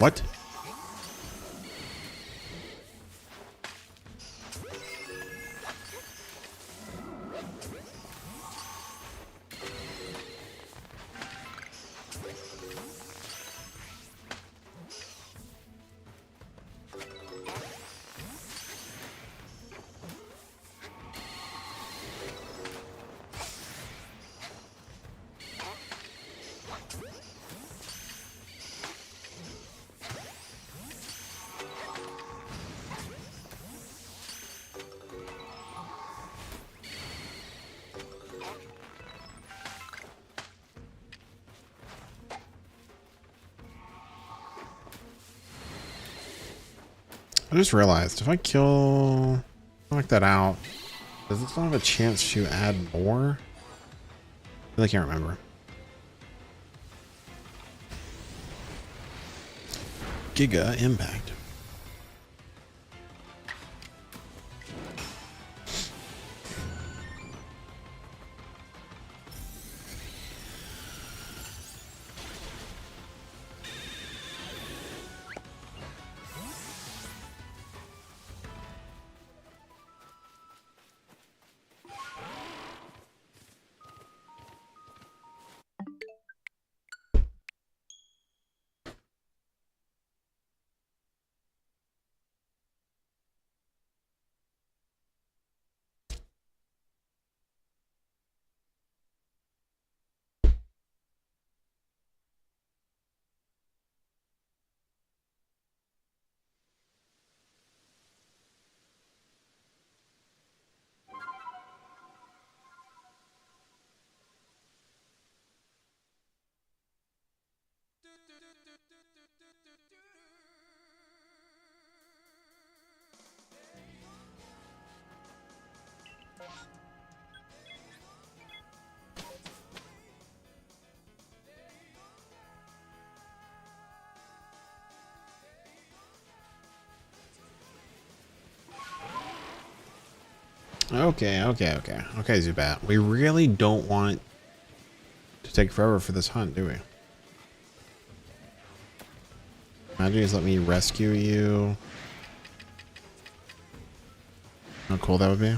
What? I just realized if I knock that out, does it still have a chance to add more? I really can't remember. Giga Impact. Okay, Zubat. We really don't want to take forever for this hunt, do we? Imagine just let me rescue you. How cool that would be.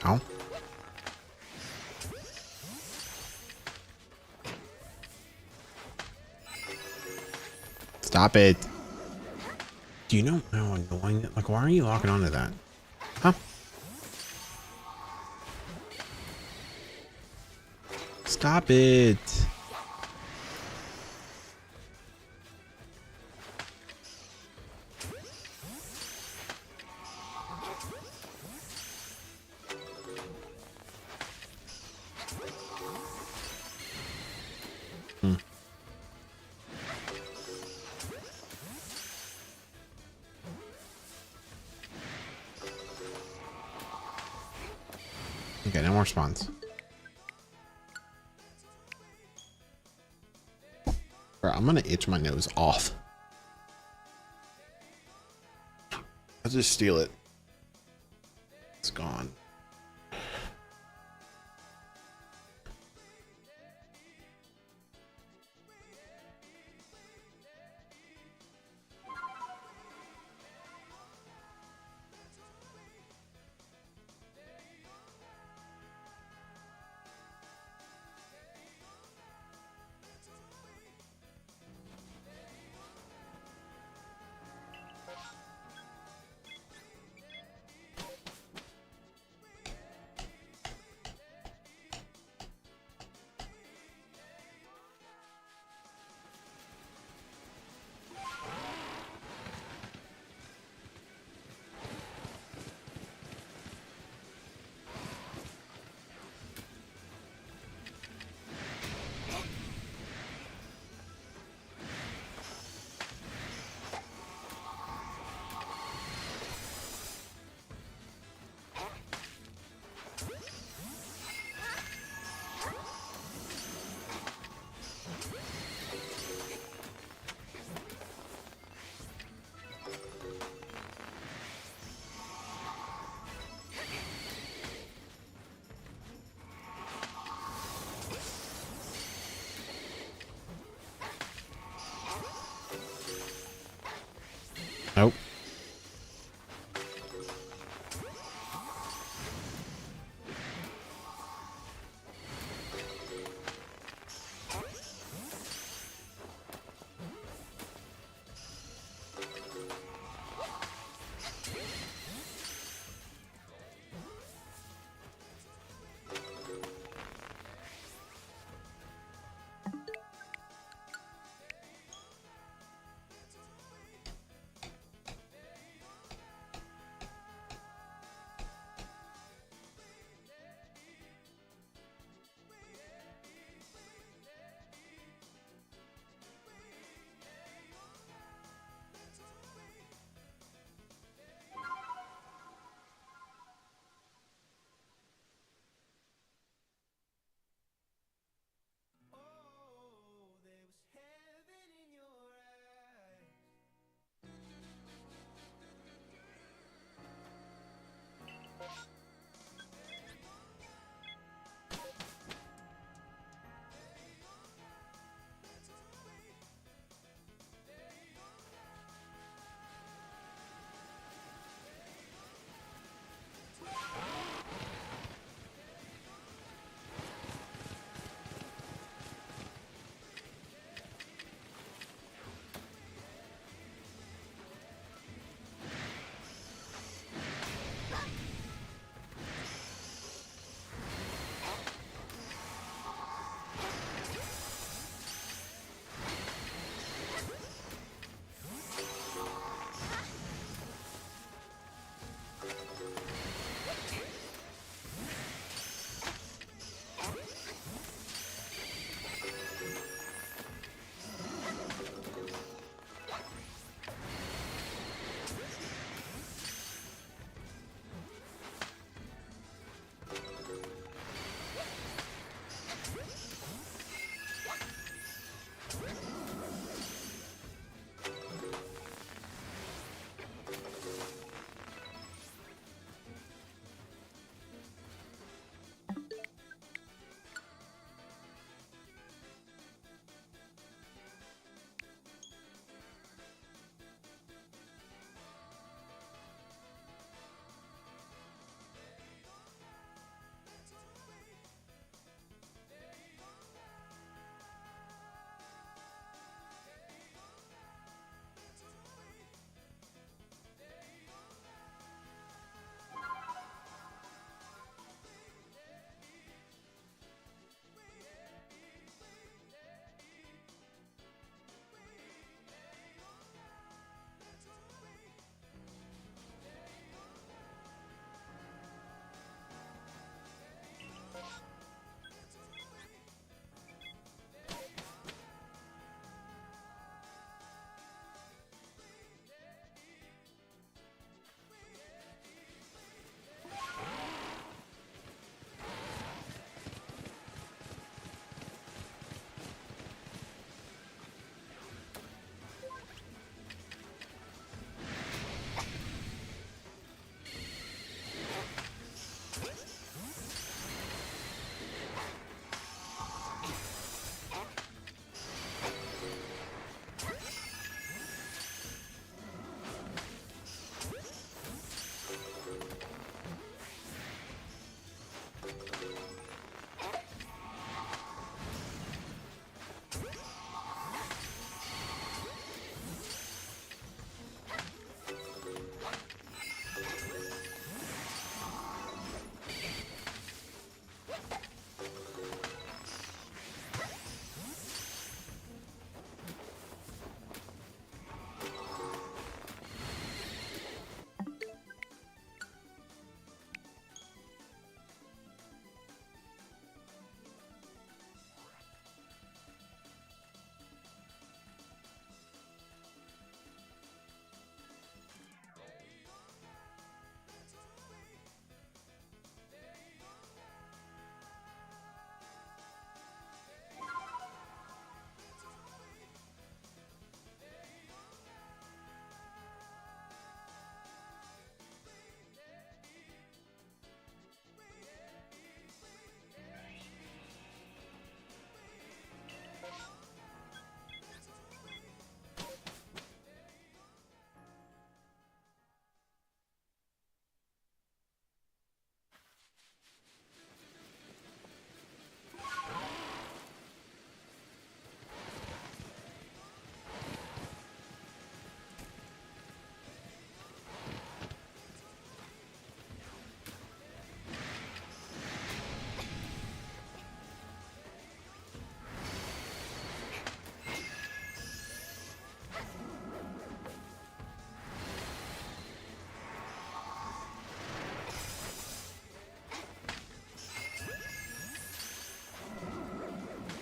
Ow. Stop it. Do you know how annoying? Like, why are you locking onto that? Huh? Stop it. Okay, no more spawns. Bro, I'm gonna itch my nose off. I'll just steal it. It's gone.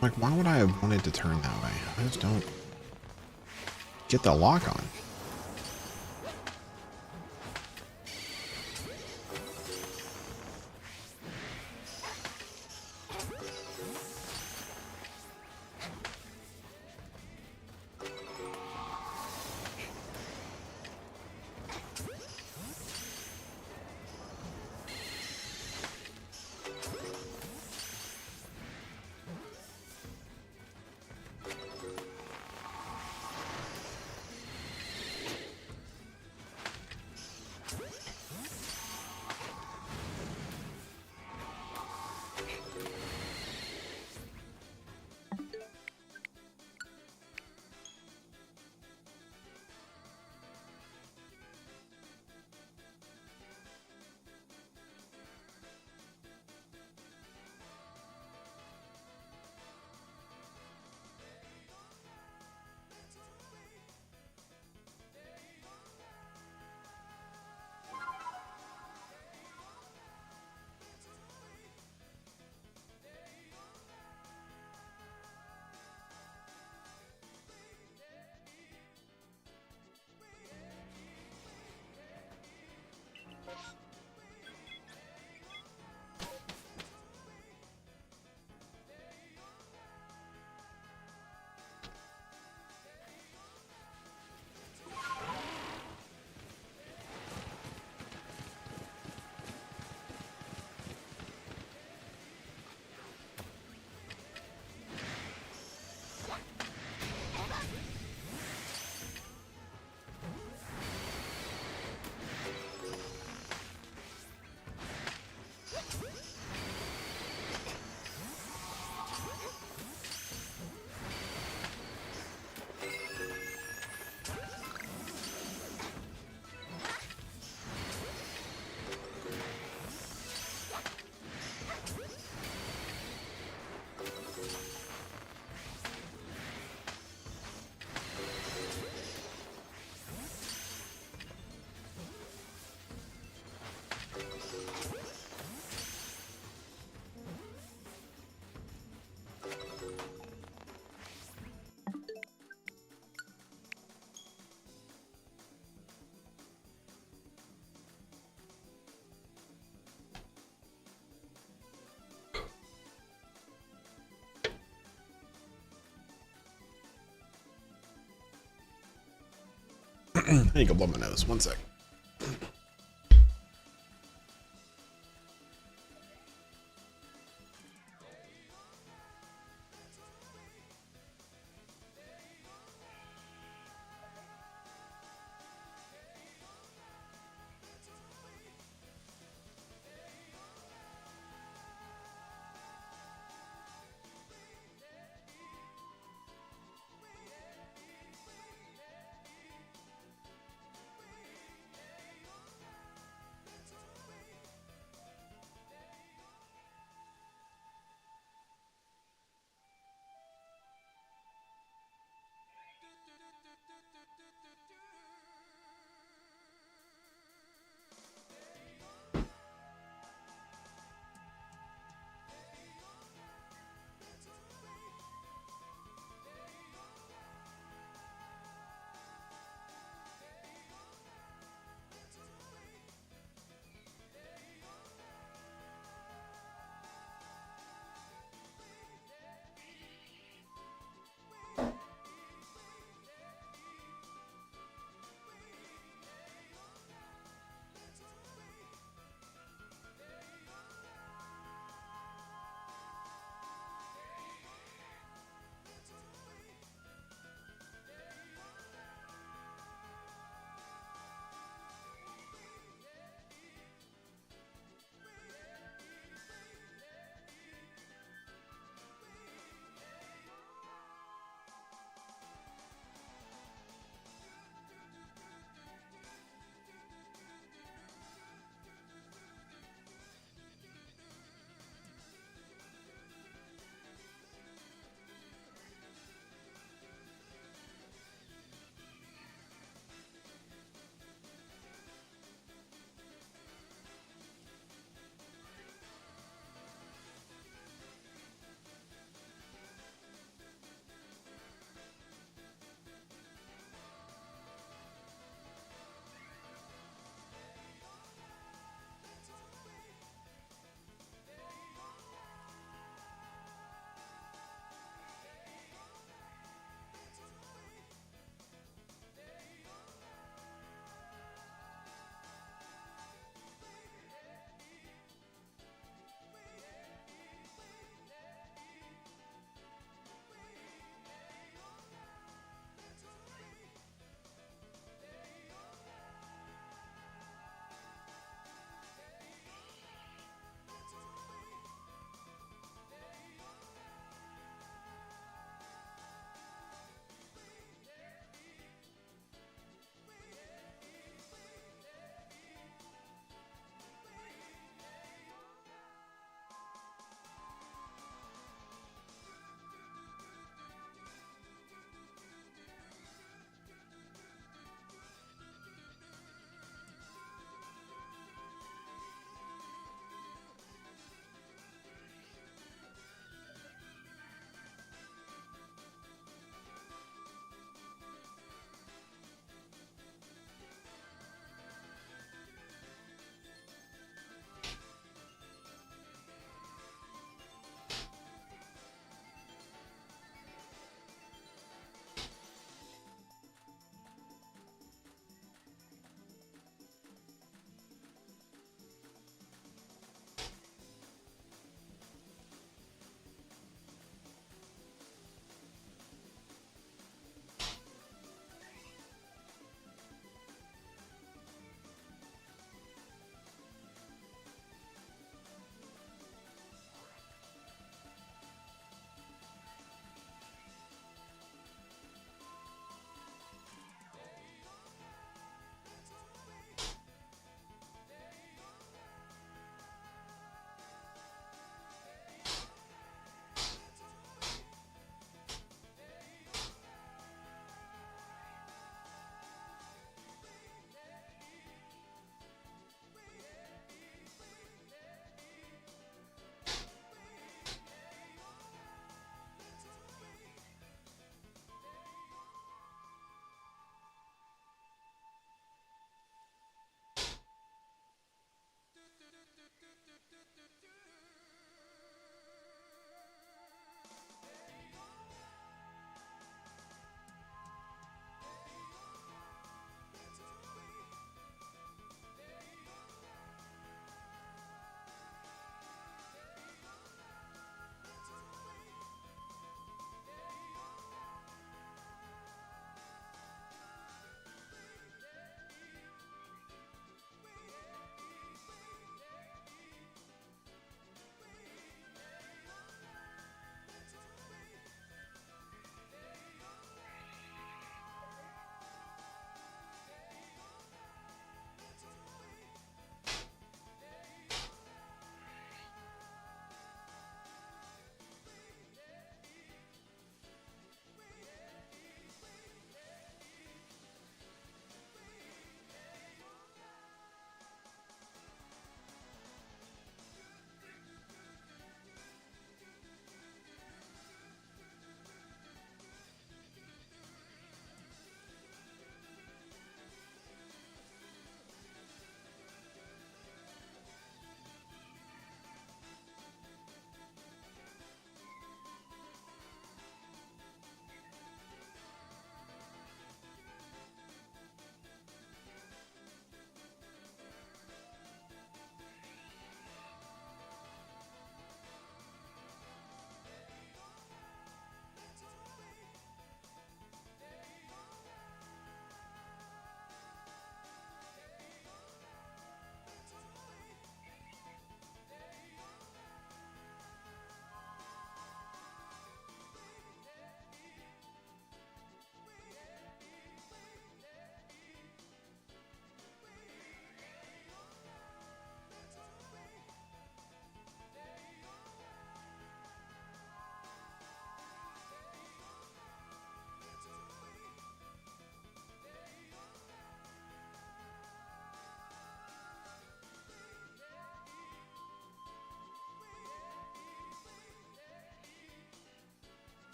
Like, why would I have wanted to turn that way? I just don't get the lock on. I need to go blow my nose. One sec.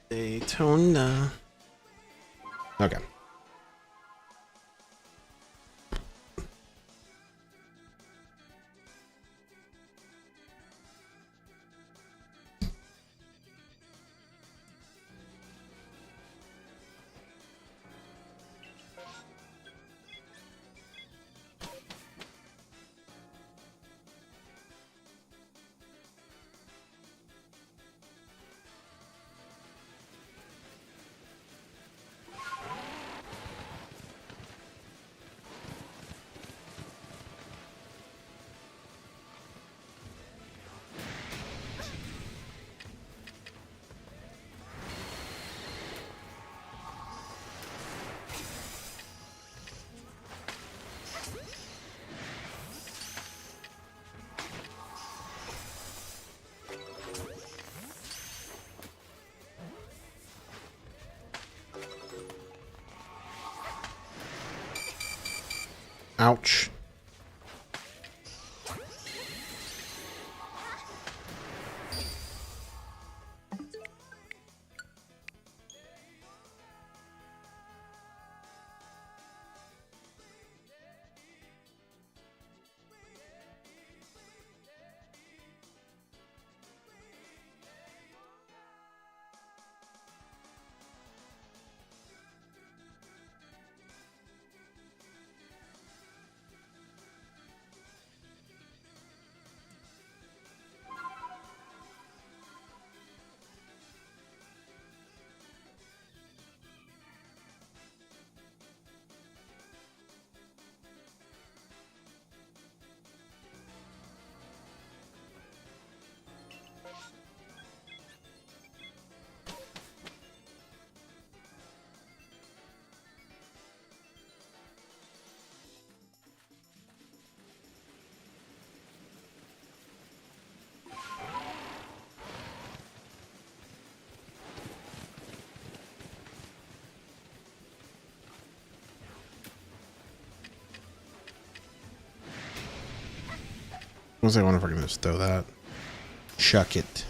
Daytona. Okay. Ouch. I wonder if I can just throw that. Chuck it.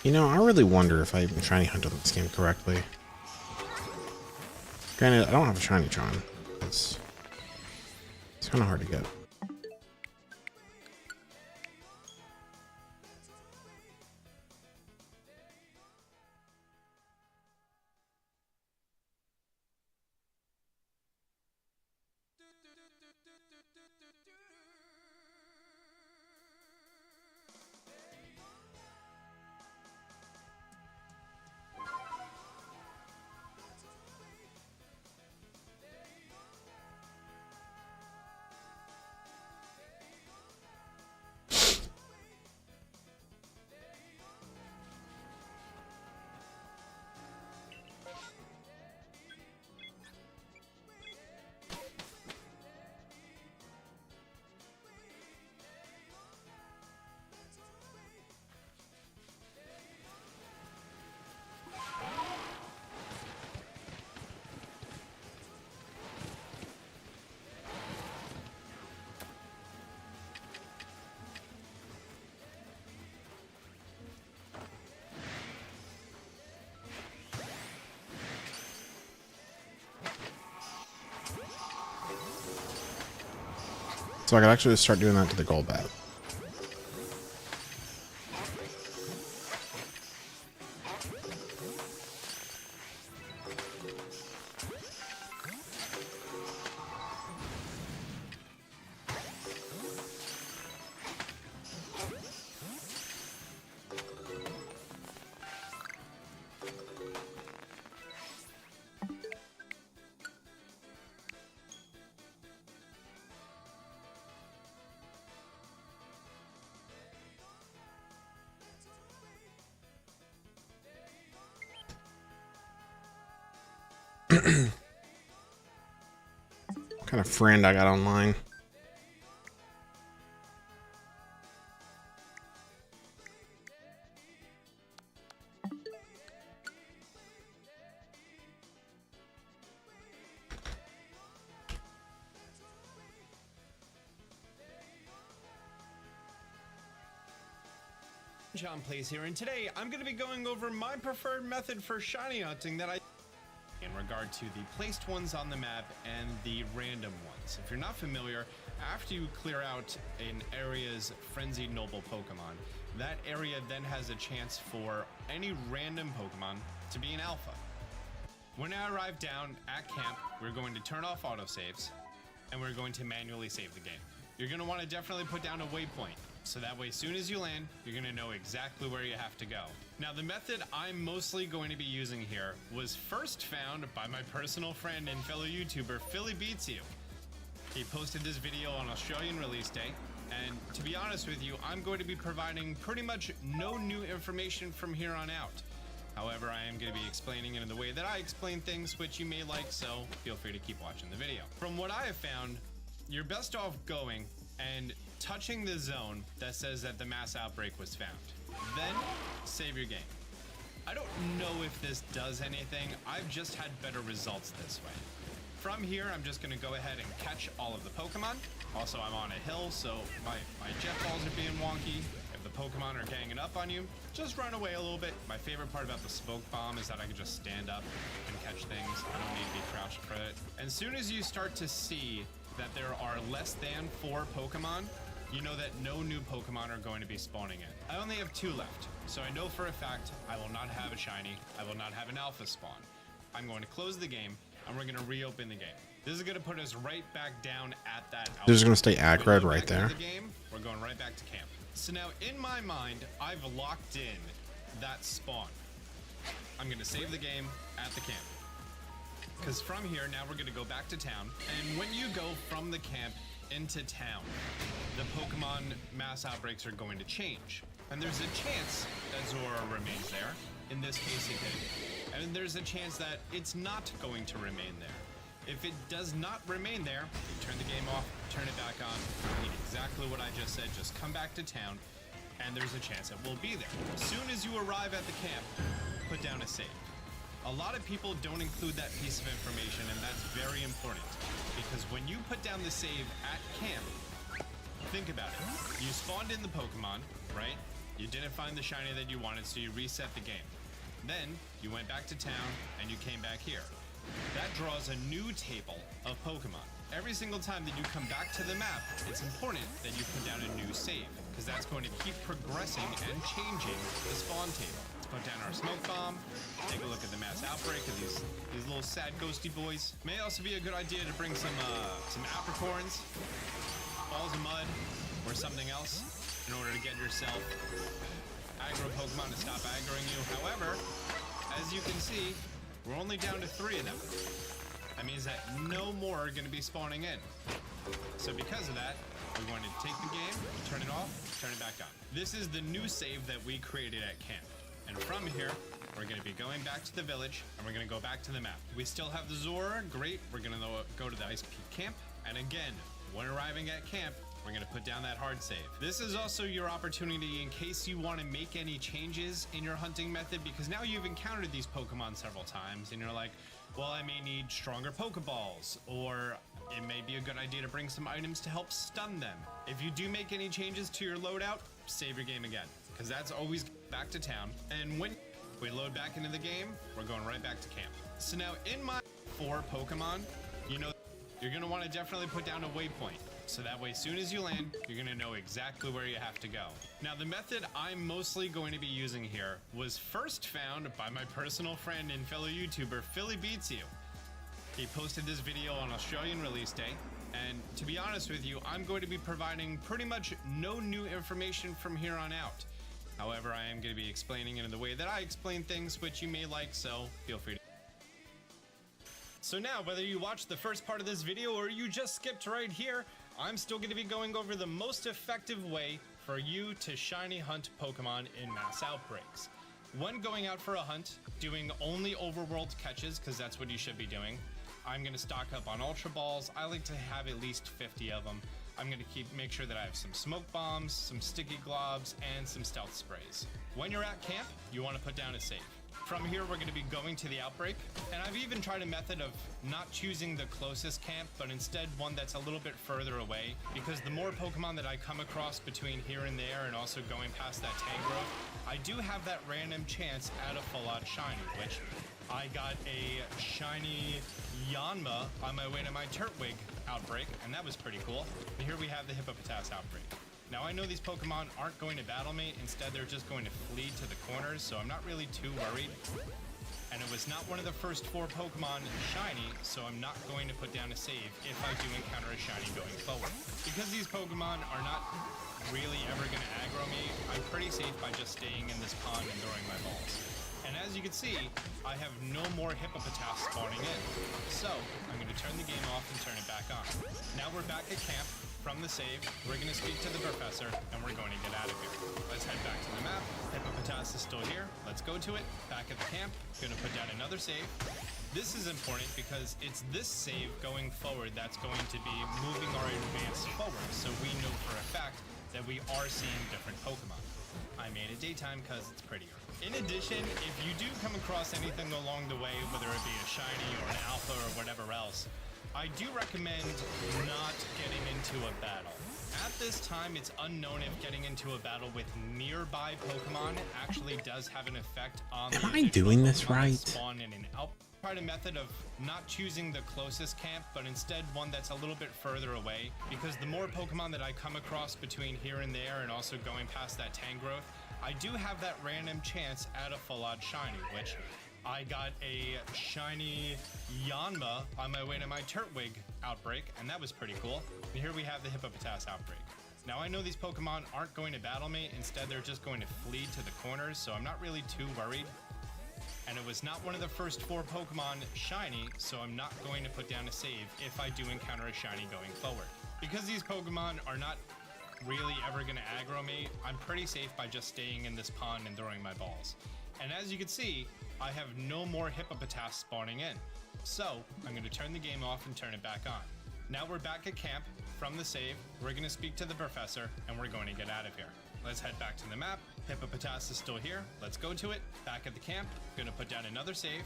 You know, I really wonder if I'm shiny hunt on this game correctly. Granted, I don't have a shiny Tron. It's kind of hard to get. So I could actually start doing that to the gold bat. What kind of friend I got online? John Plays here, and today I'm going to be going over my preferred method for shiny hunting that I in regard to the placed ones on the map and the random ones. If you're not familiar, after you clear out an area's frenzied noble Pokemon, that area then has a chance for any random Pokemon to be an alpha. When I arrive down at camp, we're going to turn off autosaves and we're going to manually save the game. You're going to want to definitely put down a waypoint, so that way as soon as you land, you're going to know exactly where you have to go. Now the method I'm mostly going to be using here was first found by my personal friend and fellow YouTuber, Philly Beats You. He posted this video on Australian release day, and to be honest with you, I'm going to be providing pretty much no new information from here on out. However, I am going to be explaining it in the way that I explain things, which you may like, so feel free to keep watching the video. From what I have found, you're best off going and touching the zone that says that the mass outbreak was found. Then save your game. I don't know if this does anything. I've just had better results this way. From here, I'm just gonna go ahead and catch all of the Pokemon. Also, I'm on a hill, so my jet balls are being wonky. If the Pokemon are ganging up on you, just run away a little bit. My favorite part about the smoke bomb is that I can just stand up and catch things. I don't need to be crouched for it. And as soon as you start to see that there are less than 4 Pokemon, you know that no new Pokemon are going to be spawning in. I only have 2 left, so I know for a fact I will not have a shiny, I will not have an alpha spawn. I'm going to close the game, and we're going to reopen the game. This is going to put us right back down at that alpha. This is going to stay aggro right there. The game, we're going right back to camp. So now, in my mind, I've locked in that spawn. I'm going to save the game at the camp. Because from here, now we're going to go back to town. And when you go from the camp into town, the Pokemon mass outbreaks are going to change. And there's a chance that Zora remains there. In this case, it did. And there's a chance that it's not going to remain there. If it does not remain there, you turn the game off, turn it back on, repeat exactly what I just said, just come back to town, and there's a chance it will be there. As soon as you arrive at the camp, put down a save. A lot of people don't include that piece of information, and that's very important, because when you put down the save at camp, think about it. You spawned in the Pokemon, right? You didn't find the shiny that you wanted, so you reset the game. Then you went back to town and you came back here. That draws a new table of Pokemon. Every single time that you come back to the map, it's important that you put down a new save, because that's going to keep progressing and changing the spawn table. Let's put down our smoke bomb, take a look at the mass outbreak of these little sad ghosty boys. May also be a good idea to bring some apricorns, balls of mud, or something else in order to get yourself aggro Pokemon to stop aggroing you. However, as you can see, we're only down to 3 of them. That means that no more are going to be spawning in. So because of that, we're going to take the game, turn it off, turn it back on. This is the new save that we created at camp. And from here, we're going to be going back to the village, and we're going to go back to the map. We still have the Zora, great. We're going to go to the Ice Peak camp. And again, when arriving at camp, we're going to put down that hard save. This is also your opportunity in case you want to make any changes in your hunting method, because now you've encountered these Pokemon several times and you're like, well, I may need stronger Pokeballs, or it may be a good idea to bring some items to help stun them. If you do make any changes to your loadout, save your game again, because that's always back to town. And when we load back into the game, we're going right back to camp. So now in my 4 Pokemon, you know, you're going to want to definitely put down a waypoint. So that way, as soon as you land, you're going to know exactly where you have to go. Now, the method I'm mostly going to be using here was first found by my personal friend and fellow YouTuber, Philly Beats You. He posted this video on Australian release day, and to be honest with you, I'm going to be providing pretty much no new information from here on out. However, I am going to be explaining it in the way that I explain things, which you may like, so feel free to. So now, whether you watched the first part of this video or you just skipped right here, I'm still going to be going over the most effective way for you to shiny hunt Pokemon in mass outbreaks. When going out for a hunt, doing only overworld catches, because that's what you should be doing. I'm gonna stock up on Ultra Balls. I like to have at least 50 of them. I'm gonna make sure that I have some smoke bombs, some sticky globs, and some stealth sprays. When you're at camp, you wanna put down a save. From here, we're gonna be going to the outbreak, and I've even tried a method of not choosing the closest camp, but instead one that's a little bit further away, because the more Pokemon that I come across between here and there, and also going past that Tangrowth, I do have that random chance at a full-out shiny, which I got a shiny Yanma on my way to my Turtwig outbreak, and that was pretty cool. And here we have the Hippopotas outbreak. Now I know these Pokemon aren't going to battle me, instead they're just going to flee to the corners, so I'm not really too worried. And it was not one of the first 4 Pokemon shiny, so I'm not going to put down a save if I do encounter a shiny going forward. Because these Pokemon are not really ever going to aggro me, I'm pretty safe by just staying in this pond and throwing my balls. And as you can see, I have no more Hippopotas spawning in. So I'm going to turn the game off and turn it back on. Now we're back at camp. From the save, we're going to speak to the professor, and we're going to get out of here. Let's head back to the map. Hippopotas is still here. Let's go to it. Back at the camp. Going to put down another save. This is important because it's this save going forward that's going to be moving our advance forward, so we know for a fact that we are seeing different Pokemon. I made it daytime because it's prettier. In addition, if you do come across anything along the way, whether it be a shiny or an alpha or whatever else, I do recommend not getting into a battle. At this time, it's unknown if getting into a battle with nearby Pokemon actually does have an effect on the Am I doing this Pokemon right? that spawn in and out. Tried a method of not choosing the closest camp, but instead one that's a little bit further away, because the more Pokemon that I come across between here and there, and also going past that Tangrowth, I do have that random chance at a full-out shiny, which I got a shiny Yanma on my way to my Turtwig outbreak, and that was pretty cool. And here we have the Hippopotas outbreak. Now I know these Pokemon aren't going to battle me, instead they're just going to flee to the corners, so I'm not really too worried. And it was not one of the first 4 Pokemon shiny, so I'm not going to put down a save if I do encounter a shiny going forward. Because these Pokemon are not really ever going to aggro me, I'm pretty safe by just staying in this pond and throwing my balls. And as you can see, I have no more Hippopotas spawning in. So I'm going to turn the game off and turn it back on. Now we're back at camp. From the save, we're going to speak to the professor, and we're going to get out of here. Let's head back to the map. Hippopotas is still here. Let's go to it. Back at the camp. Going to put down another save.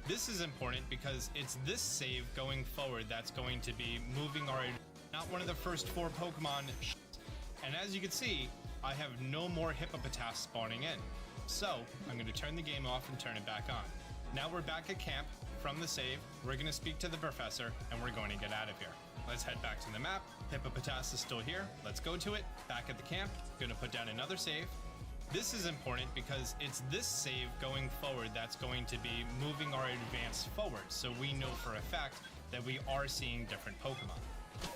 This is important because it's this save going forward that's going to be moving our... not one of the first 4 Pokemon. And as you can see, I have no more Hippopotas spawning in. So I'm going to turn the game off and turn it back on. Now we're back at camp. From the save, we're going to speak to the professor, and we're going to get out of here. Let's head back to the map. Hippopotas is still here. Let's go to it. Back at the camp. Going to put down another save. This is important because it's this save going forward that's going to be moving our advance forward, so we know for a fact that we are seeing different Pokemon.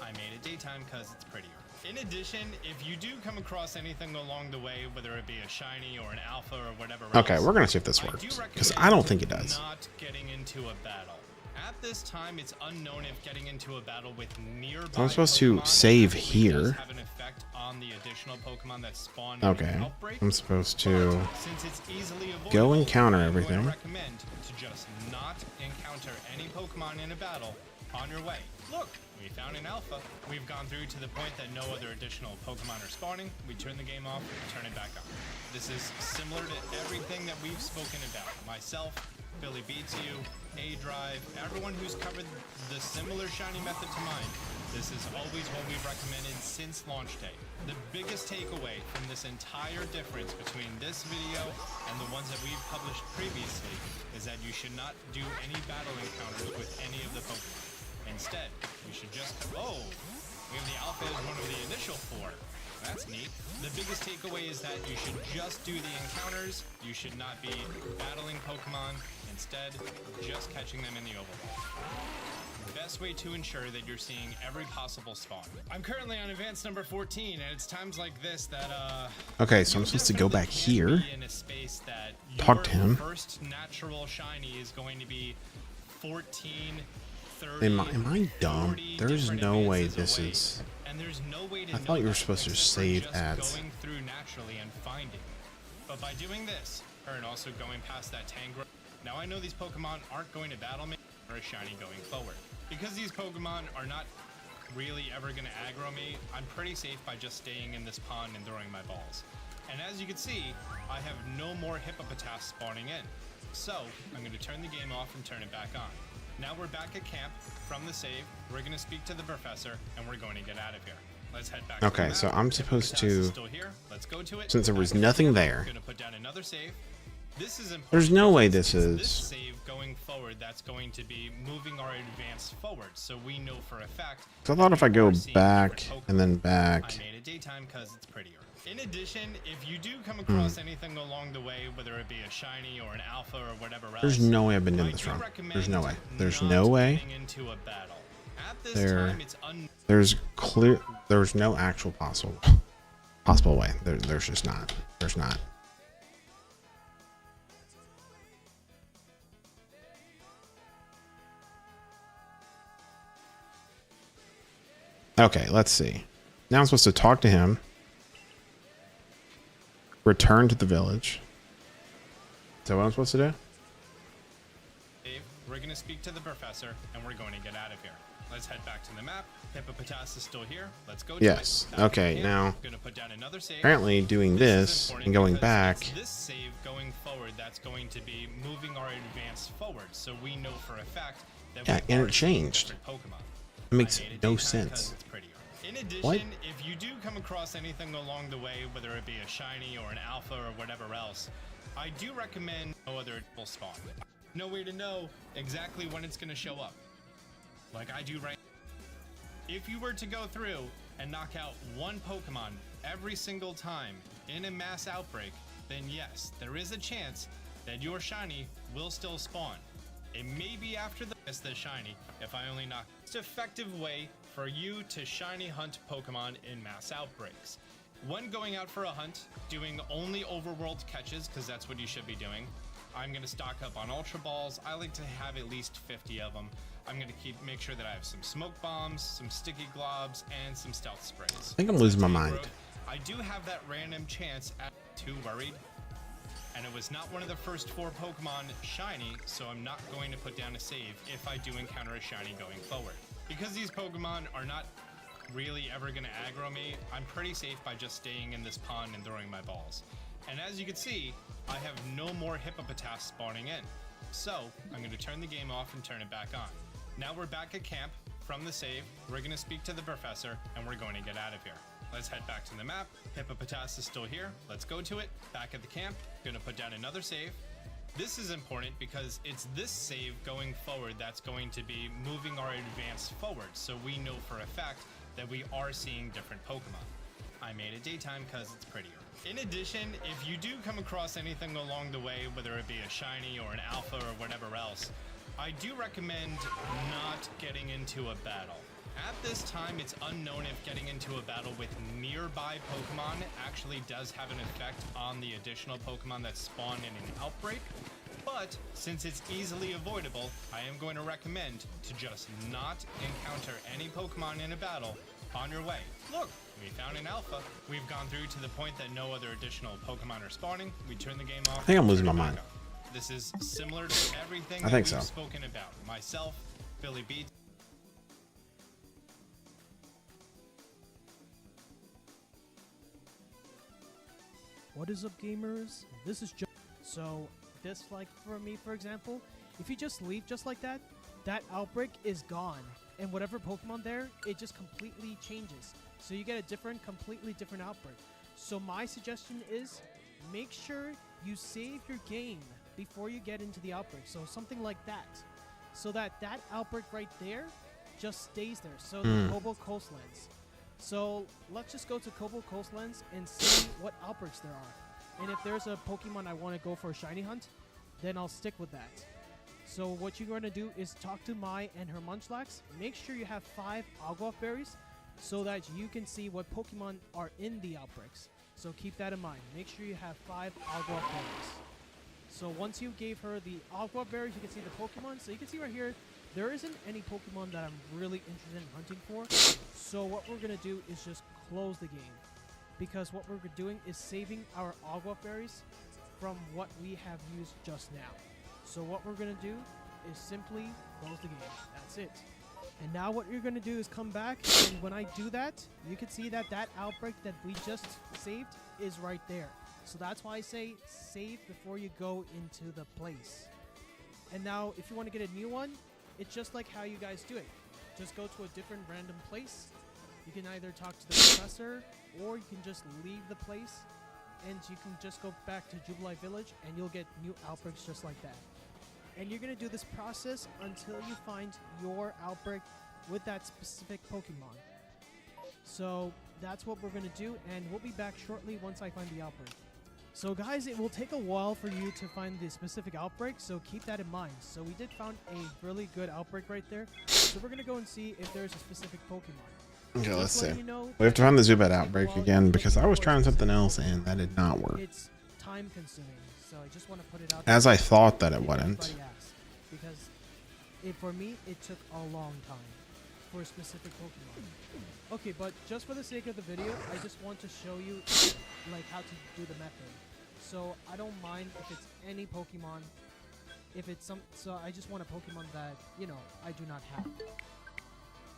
I made it daytime because it's prettier. In addition, if you do come across anything along the way, whether it be a shiny or an alpha or whatever Okay, else, we're gonna see if this works, because I don't think it does. Not getting into a battle. At this time, it's unknown if getting into a battle with nearby I'm supposed to save actually here. does have an effect on the additional Pokemon that spawn in Okay, an outbreak. I'm supposed to Since it's easily go avoidable, encounter I'm going to everything. recommend to just not encounter any Pokemon in a battle on your way. Look, we found an alpha. We've gone through to the point that no other additional Pokemon are spawning. We turn the game off and turn it back on. This is similar to everything that we've spoken about. Myself, Billy Beats You, A-Drive, everyone who's covered the similar shiny method to mine. This is always what we've recommended since launch day. The biggest takeaway from this entire difference between this video and the ones that we've published previously is that you should not do any battle encounters with any of the Pokemon. Instead, you should just... Oh, we have the alpha as one of the initial 4. That's neat. The biggest takeaway is that you should just do the encounters. You should not be battling Pokemon. Instead, just catching them in the overworld. The best way to ensure that you're seeing every possible spawn. I'm currently on advance number 14, and it's times like this that Okay, so I'm supposed to go back here, in a space that talk to your him. First natural shiny is going to be 14, 30, Am I dumb? 40 There's different no way advances this away. is... And there's no way to I know thought you were that supposed to except for save just ads. going through naturally and finding. But by doing this, and also going past that Tangrowth, now I know these Pokemon aren't going to battle me. or a shiny going forward. Because these Pokemon are not really ever going to aggro me, I'm pretty safe by just staying in this pond and throwing my balls. And as you can see, I have no more Hippopotas spawning in. So I'm going to turn the game off and turn it back on. Now we're back at camp from the save. We're going to speak to the professor and we're going to get out of here. Let's head back. Okay, so I'm supposed to, still here. Let's go to it. since there was nothing there, Going to put down another save. This is important. there's no way because this it's is. this save going forward that's going to be moving our advance forward, so we know for a fact. So I thought if I go are seeing back different and then Pokemon. back. I made it daytime because it's prettier. In addition, if you do come across anything along the way, whether it be a shiny or an alpha or whatever else, There's no way I've been doing I this do wrong. recommend There's no way. There's not no way. getting into a battle. At this There- time, it's There's no actual possible way. There's just not. There's not. Okay, let's see. Now I'm supposed to talk to him. Return to the village. Is that what I'm supposed to do? Dave, we're going to speak to the professor and we're going to get out of here. Let's head back to the map. Hippopotas is still here. Let's go to Yes. it. Back Okay, to now, Gonna put down another save. apparently doing This this is important and going because back. it's this save going forward that's going to be moving our advance forward, so we know for a fact that Yeah, we and are it seeing changed. different Pokemon. It makes I made it no daytime 'cause sense. it's prettier. In addition, What? if you do come across anything along the way, whether it be a shiny or an alpha or whatever else, I do recommend no other will spawn. No way to know exactly when it's going to show up. Like I do right. If you were to go through and knock out one Pokemon every single time in a mass outbreak, then yes, there is a chance that your shiny will still spawn. It may be after the shiny if I only knock. It's an effective way for you to shiny hunt Pokemon in mass outbreaks. When going out for a hunt, doing only overworld catches, because that's what you should be doing. I'm going to stock up on Ultra Balls. I like to have at least 50 of them. I'm going to make sure that I have some smoke bombs, some sticky globs, and some stealth sprays. I think I'm losing my mind. I do have that random chance at Too Worried, and it was not one of the first 4 Pokemon shiny, so I'm not going to put down a save if I do encounter a shiny going forward. Because these Pokemon are not really ever going to aggro me, I'm pretty safe by just staying in this pond and throwing my balls. And as you can see, I have no more Hippopotas spawning in. So I'm going to turn the game off and turn it back on. Now we're back at camp from the save. We're going to speak to the professor and we're going to get out of here. Let's head back to the map. Hippopotas is still here. Let's go to it. Back at the camp. Going to put down another save. This is important because it's this save going forward that's going to be moving our advance forward, so we know for a fact that we are seeing different Pokemon. I made it daytime because it's prettier. In addition, if you do come across anything along the way, whether it be a shiny or an alpha or whatever else, I do recommend not getting into a battle. At this time, it's unknown if getting into a battle with nearby Pokemon actually does have an effect on the additional Pokemon that spawn in an outbreak. But since it's easily avoidable, I am going to recommend to just not encounter any Pokemon in a battle on your way. Look, we found an alpha. We've gone through to the point that no other additional Pokemon are spawning. We turn the game off. I think I'm losing my turn it mind. back on. This is similar to everything I that think we've so. spoken about. Myself, Billy B. What is up, gamers? This is Joe. So, this, like, for me, for example, if you just leave just like that, that outbreak is gone. And whatever Pokemon there, it just completely changes. So you get a completely different outbreak. So my suggestion is, make sure you save your game before you get into the outbreak. So something like that. So that outbreak right there just stays there. So the Kobo Coastlands. So let's just go to Kobo Coastlands and see what outbreaks there are. And if there's a Pokemon I want to go for a shiny hunt, then I'll stick with that. So what you're going to do is talk to Mai and her Munchlax. Make sure you have 5 Algoth berries so that you can see what Pokemon are in the outbreaks. So keep that in mind. Make sure you have 5 Algoth berries. So once you gave her the Algoth berries, you can see the Pokemon. So you can see right here, there isn't any Pokemon that I'm really interested in hunting for. So what we're going to do is just close the game. Because what we're doing is saving our Algoth berries from what we have used just now. So what we're going to do is simply close the game. That's it. And now what you're going to do is come back, and when I do that, you can see that that outbreak that we just saved is right there. So that's why I say save before you go into the place. And now if you want to get a new one, it's just like how you guys do it. Just go to a different random place. You can either talk to the professor, or you can just leave the place, and you can just go back to Jubilee Village, and you'll get new outbreaks just like that. And you're going to do this process until you find your outbreak with that specific Pokemon. So that's what we're going to do, and we'll be back shortly once I find the outbreak. So guys, it will take a while for you to find the specific outbreak, so keep that in mind. So we did found a really good outbreak right there. So we're going to go and see if there's a specific Pokemon. Okay, let's Just see. letting you know We have to that find the it might Zubat take a outbreak while again to because I look was for a trying something specific else Pokemon. and that did not work. It's time consuming, so I just want to put it out As there I thought that it if wouldn't. anybody asks, because for me, it took a long time for a specific Pokemon. Okay, but just for the sake of the video, I just want to show you like how to do the method. So I don't mind if it's any Pokemon, if it's some. So I just want a Pokemon that I do not have.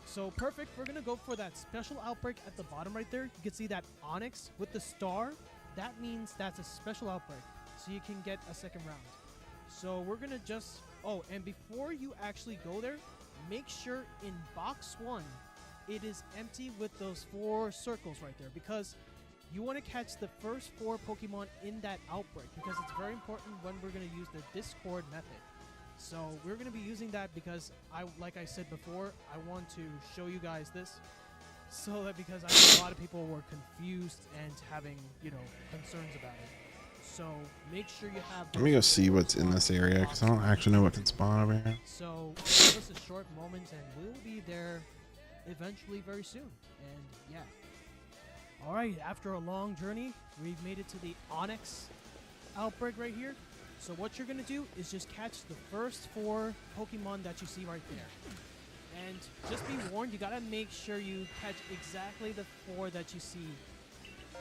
So perfect. We're gonna go for that special outbreak at the bottom right there. You can see that Onyx with the star. That means that's a special outbreak, so you can get a second round. So we're gonna just. Oh, and before you actually go there, make sure in box 1 it is empty with those 4 circles right there, because you want to catch the first 4 Pokemon in that outbreak, because it's very important when we're going to use the Discord method. So we're going to be using that because like I said before, I want to show you guys this, so that because I know a lot of people were confused and having concerns about it. So make sure you have. Let me go see what's in this area because I don't actually know what can spawn over here. So give us a short moment and we'll be there eventually very soon. And yeah. Alright, after a long journey, we've made it to the Onyx outbreak right here. So what you're going to do is just catch the first 4 Pokemon that you see right there. And just be warned, you got to make sure you catch exactly the 4 that you see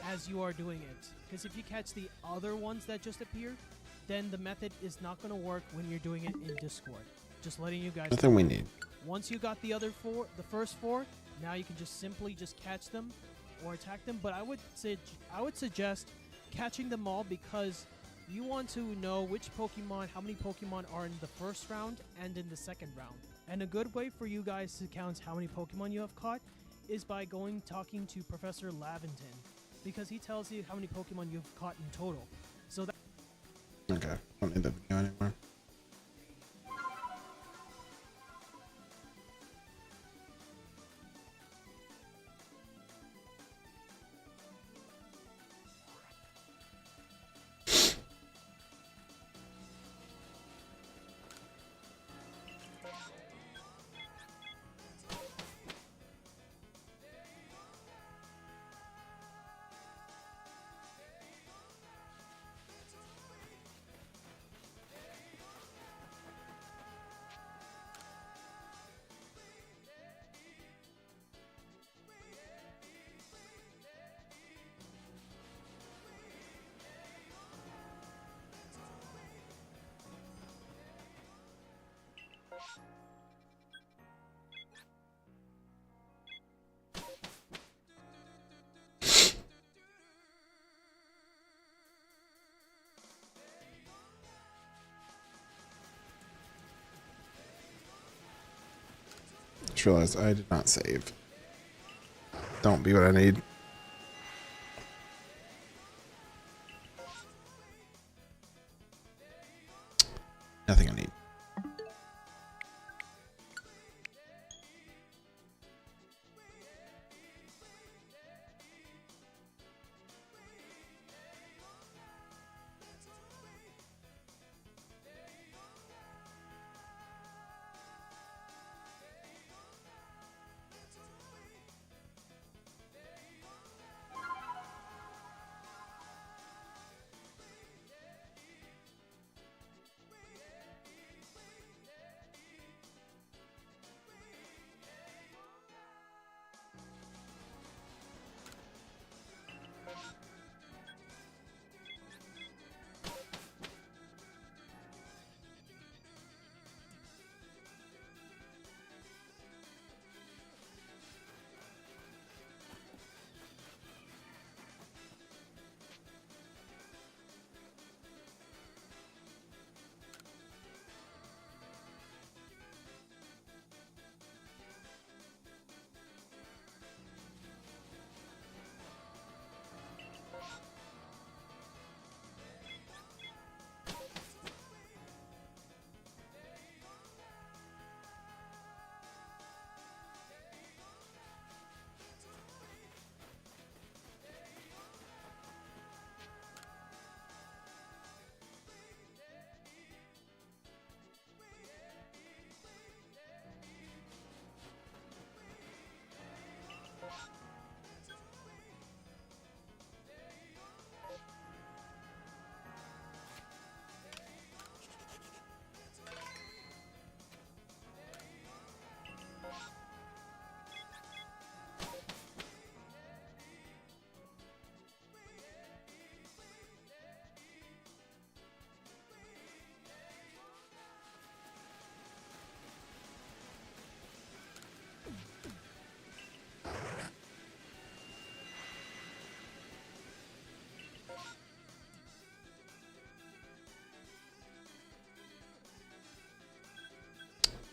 as you are doing it. Because if you catch the other ones that just appeared, then the method is not going to work when you're doing it in Discord. Just letting you guys Nothing know. we need. Once you got the first 4, now you can just simply catch them or attack them. But I would suggest catching them all, because you want to know which Pokemon, how many Pokemon are in the first round and in the second round. And a good way for you guys to count how many Pokemon you have caught is by talking to Professor Laventon, because he tells you how many Pokemon you've caught in total. So that. Okay, don't need that video anymore. Just realized I did not save. Don't be what I need. Nothing I need.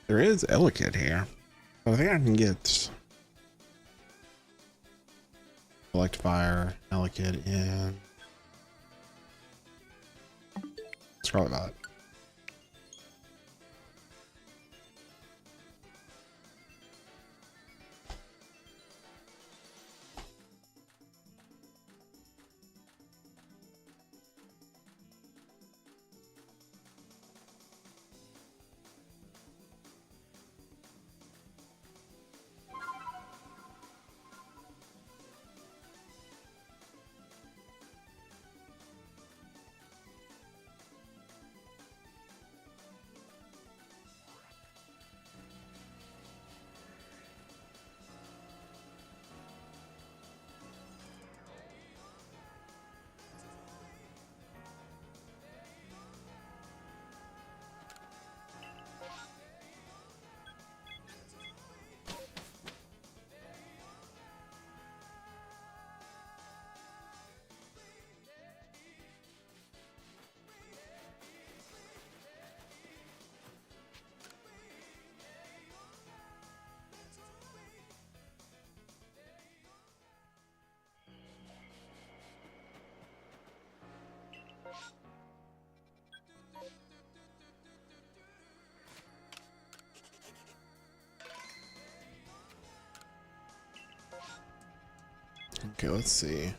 There is Ellicott here. But I think I can get Select Fire, Ellicott in Scarlet Violet. Okay, let's see.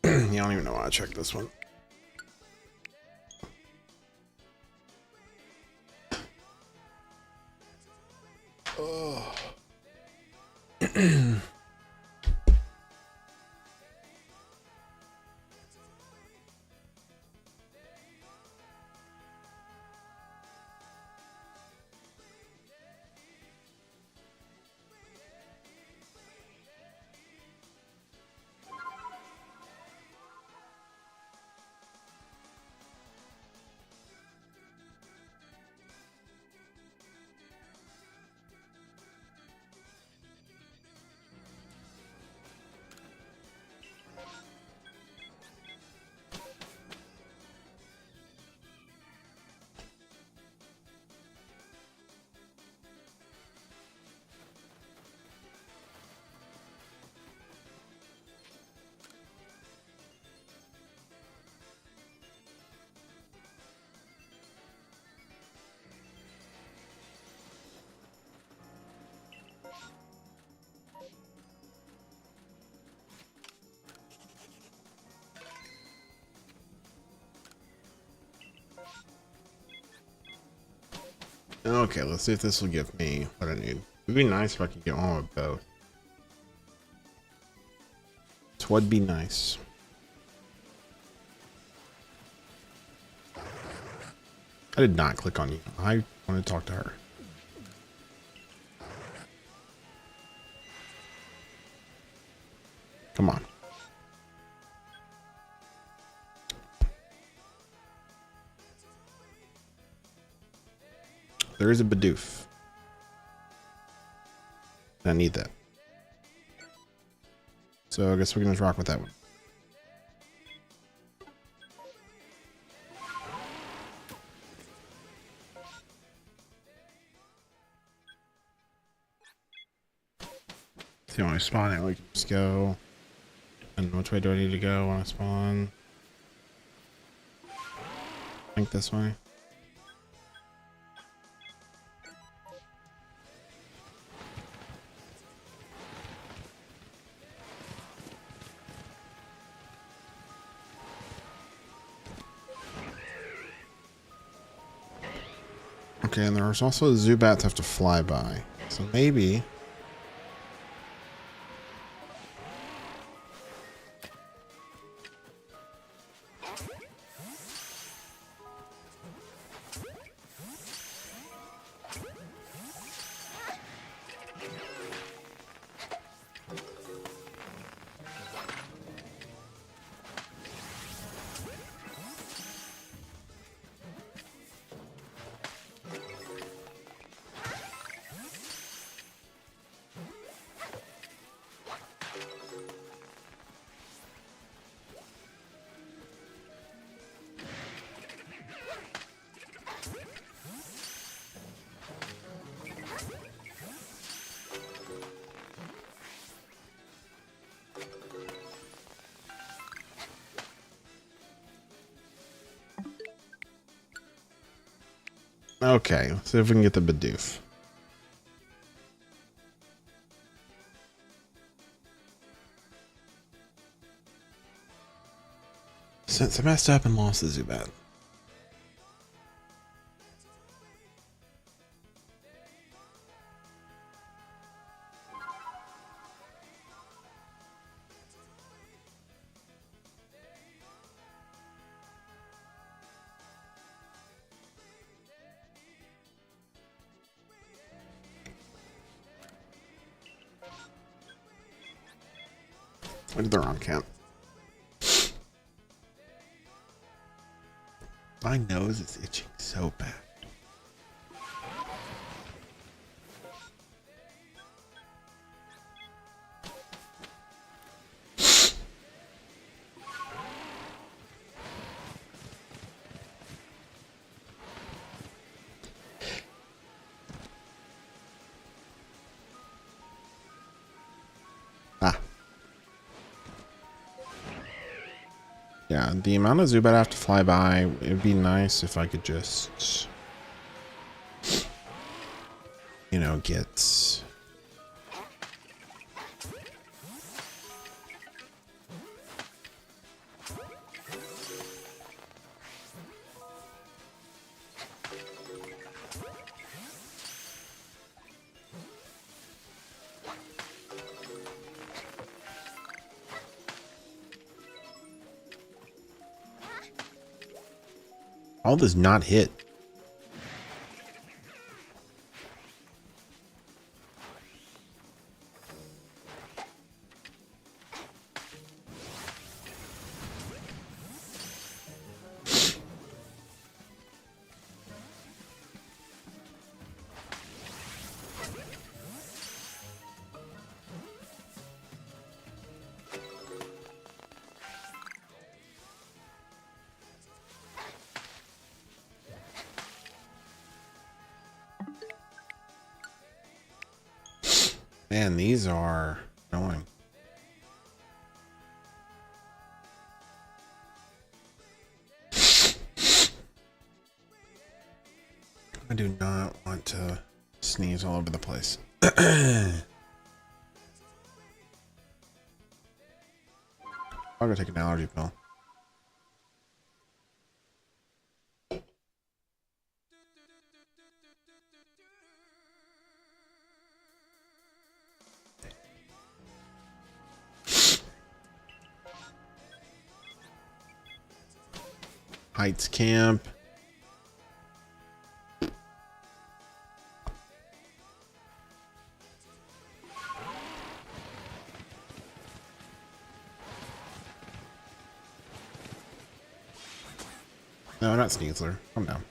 Yeah, I don't even know why I checked this one. Oh. Okay, let's see if this will give me what I need. It'd be nice if I could get one with both. It would be nice. I did not click on you. I want to talk to her. Come on. There is a Bidoof. I need that. So I guess we're gonna rock with that one. See, when I spawn it, we can just go. And which way do I need to go when I spawn? I think this way. Okay, and there's also Zubats have to fly by. So maybe... Okay, let's see if we can get the Bidoof. Since I messed up and lost the Zubat. I did the wrong count. My nose is itching so bad. Ah. Yeah, the amount of Zubat I have to fly by, it'd be nice if I could just, you know, get... All does not hit. Man, these are annoying. I do not want to sneeze all over the place. I'll go take an allergy pill. Heights Camp. No, not Sneasler. Calm down.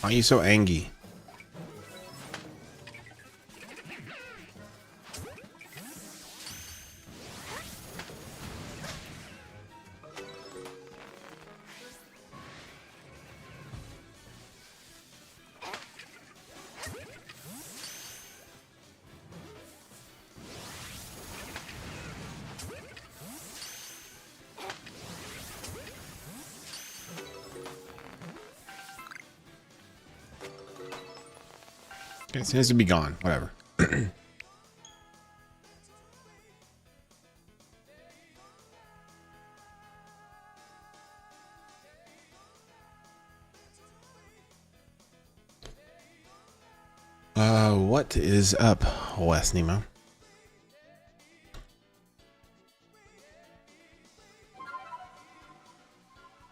Why are you so angry? It seems to be gone. Whatever. What is up, West Nemo?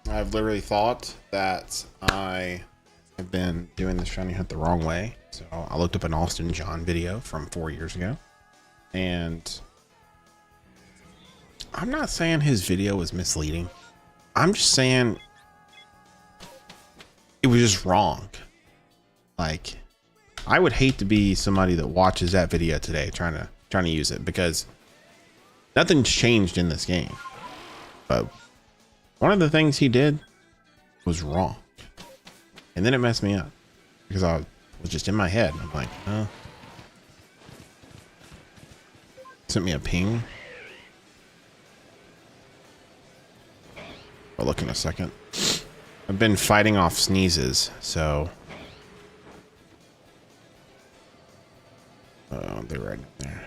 I've literally thought that I have been doing this shiny hunt the wrong way. So I looked up an Austin John video from 4 years ago, and I'm not saying his video was misleading. I'm just saying it was just wrong. Like, I would hate to be somebody that watches that video today trying to use it, because nothing's changed in this game. But one of the things he did was wrong, and then it messed me up because I was just in my head. I'm like, oh. Sent me a ping. I'll look in a second. I've been fighting off sneezes, so they're right there.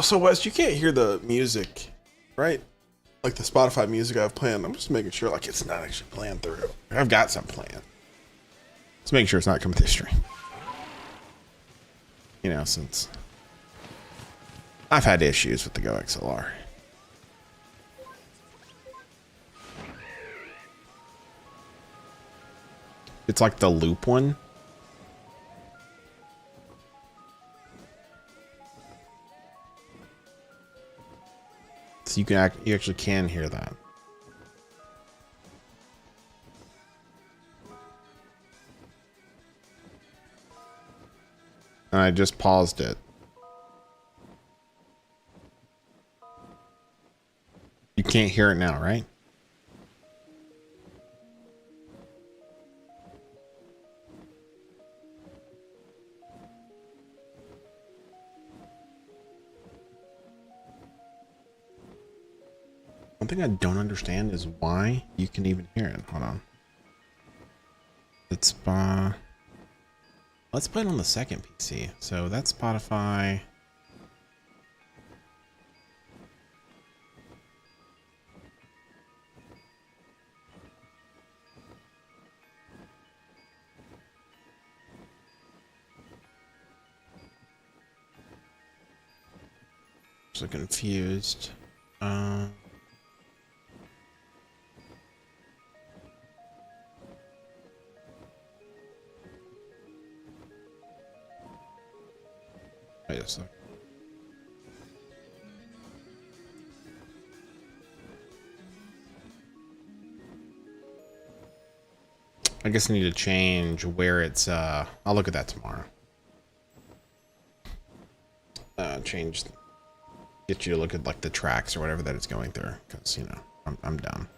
So Wes, you can't hear the music, right? Like the Spotify music I've planned. I'm just making sure like it's not actually playing through. I've got some planned. Just making sure it's not coming through stream. You know, since I've had issues with the Go XLR. It's like the loop one. So you actually can hear that. And I just paused it. You can't hear it now, right? thing I don't understand is why you can even hear it. Hold on. Let's play it on the second PC. So that's Spotify. So confused. Wait a sec. I guess I need to change where it's I'll look at that tomorrow. Change, get you to look at like the tracks or whatever that it's going through, because you know I'm dumb.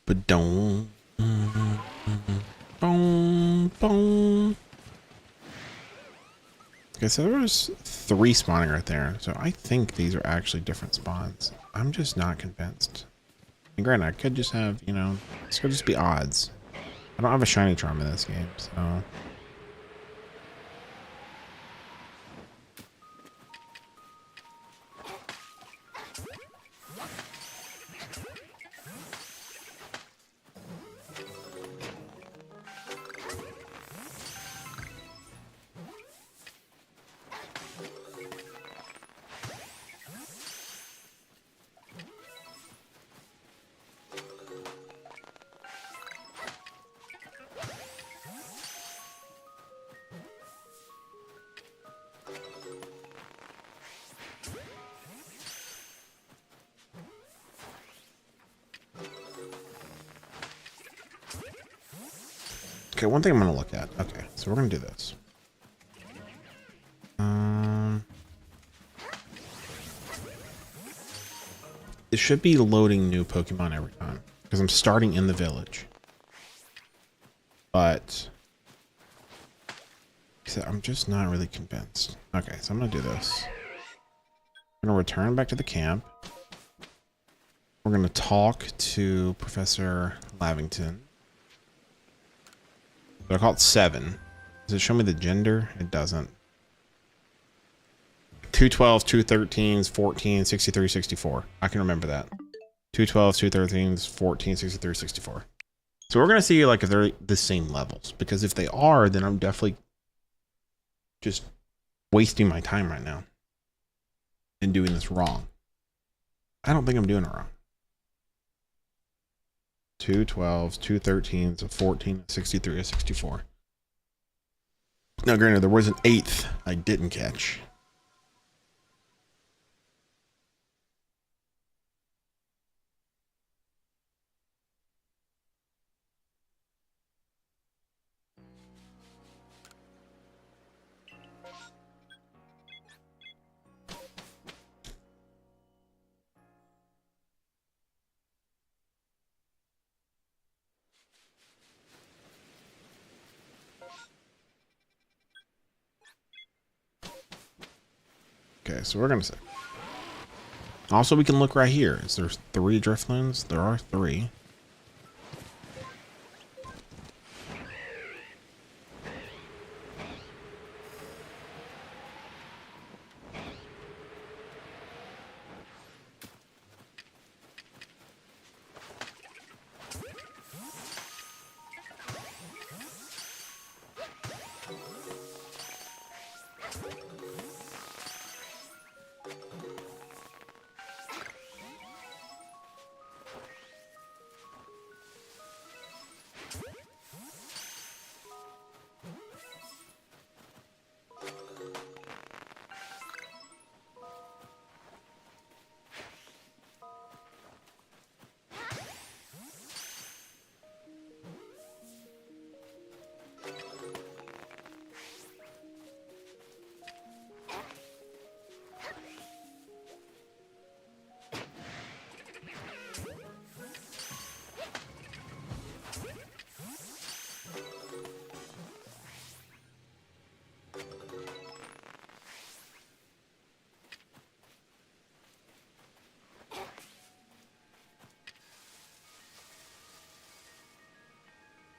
But don't. Boom, boom. Okay, so there was 3 spawning right there. So I think these are actually different spawns. I'm just not convinced. And granted, I could just have, you know, this could just be odds. I don't have a shiny charm in this game, so. Okay, one thing I'm going to look at. Okay, so we're going to do this. It should be loading new Pokemon every time because I'm starting in the village. But I'm just not really convinced. Okay, so I'm going to do this. I'm going to return back to the camp. We're going to talk to Professor Lavington. But I call it 7. Does it show me the gender? It doesn't. 212s, 213s, 14, 63, 64. I can remember that. 212s, 213s, 14, 63, 64. So we're going to see like if they're the same levels. Because if they are, then I'm definitely just wasting my time right now. in doing this wrong. I don't think I'm doing it wrong. 2 12s, 2 13s, a 14, a 63, a 64. Now, granted, there was an 8th I didn't catch. Okay, so we're gonna say. Also, we can look right here. Is there 3 Drifloons? There are 3.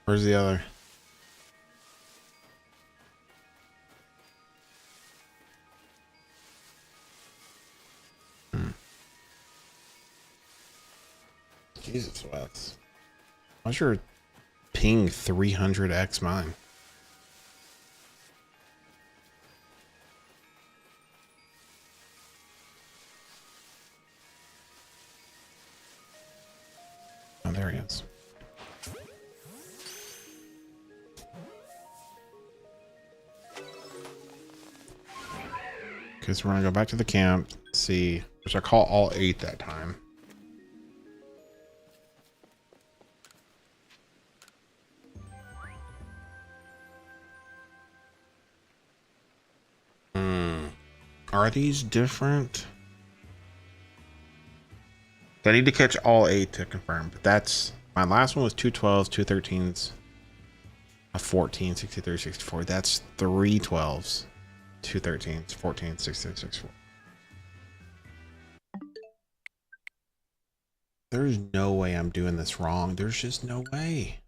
Where's the other? Jesus, Wes. Why's your ping 300x mine? Oh, there he is. Okay, so we're gonna go back to the camp, see, which I call all 8 that time. Are these different? I need to catch all 8 to confirm, but that's my last one was 2 12s, 2 13s, a 14, 63, 64. That's 3 12s, 2 13s, 14, 63, 64. There's no way I'm doing this wrong. There's just no way.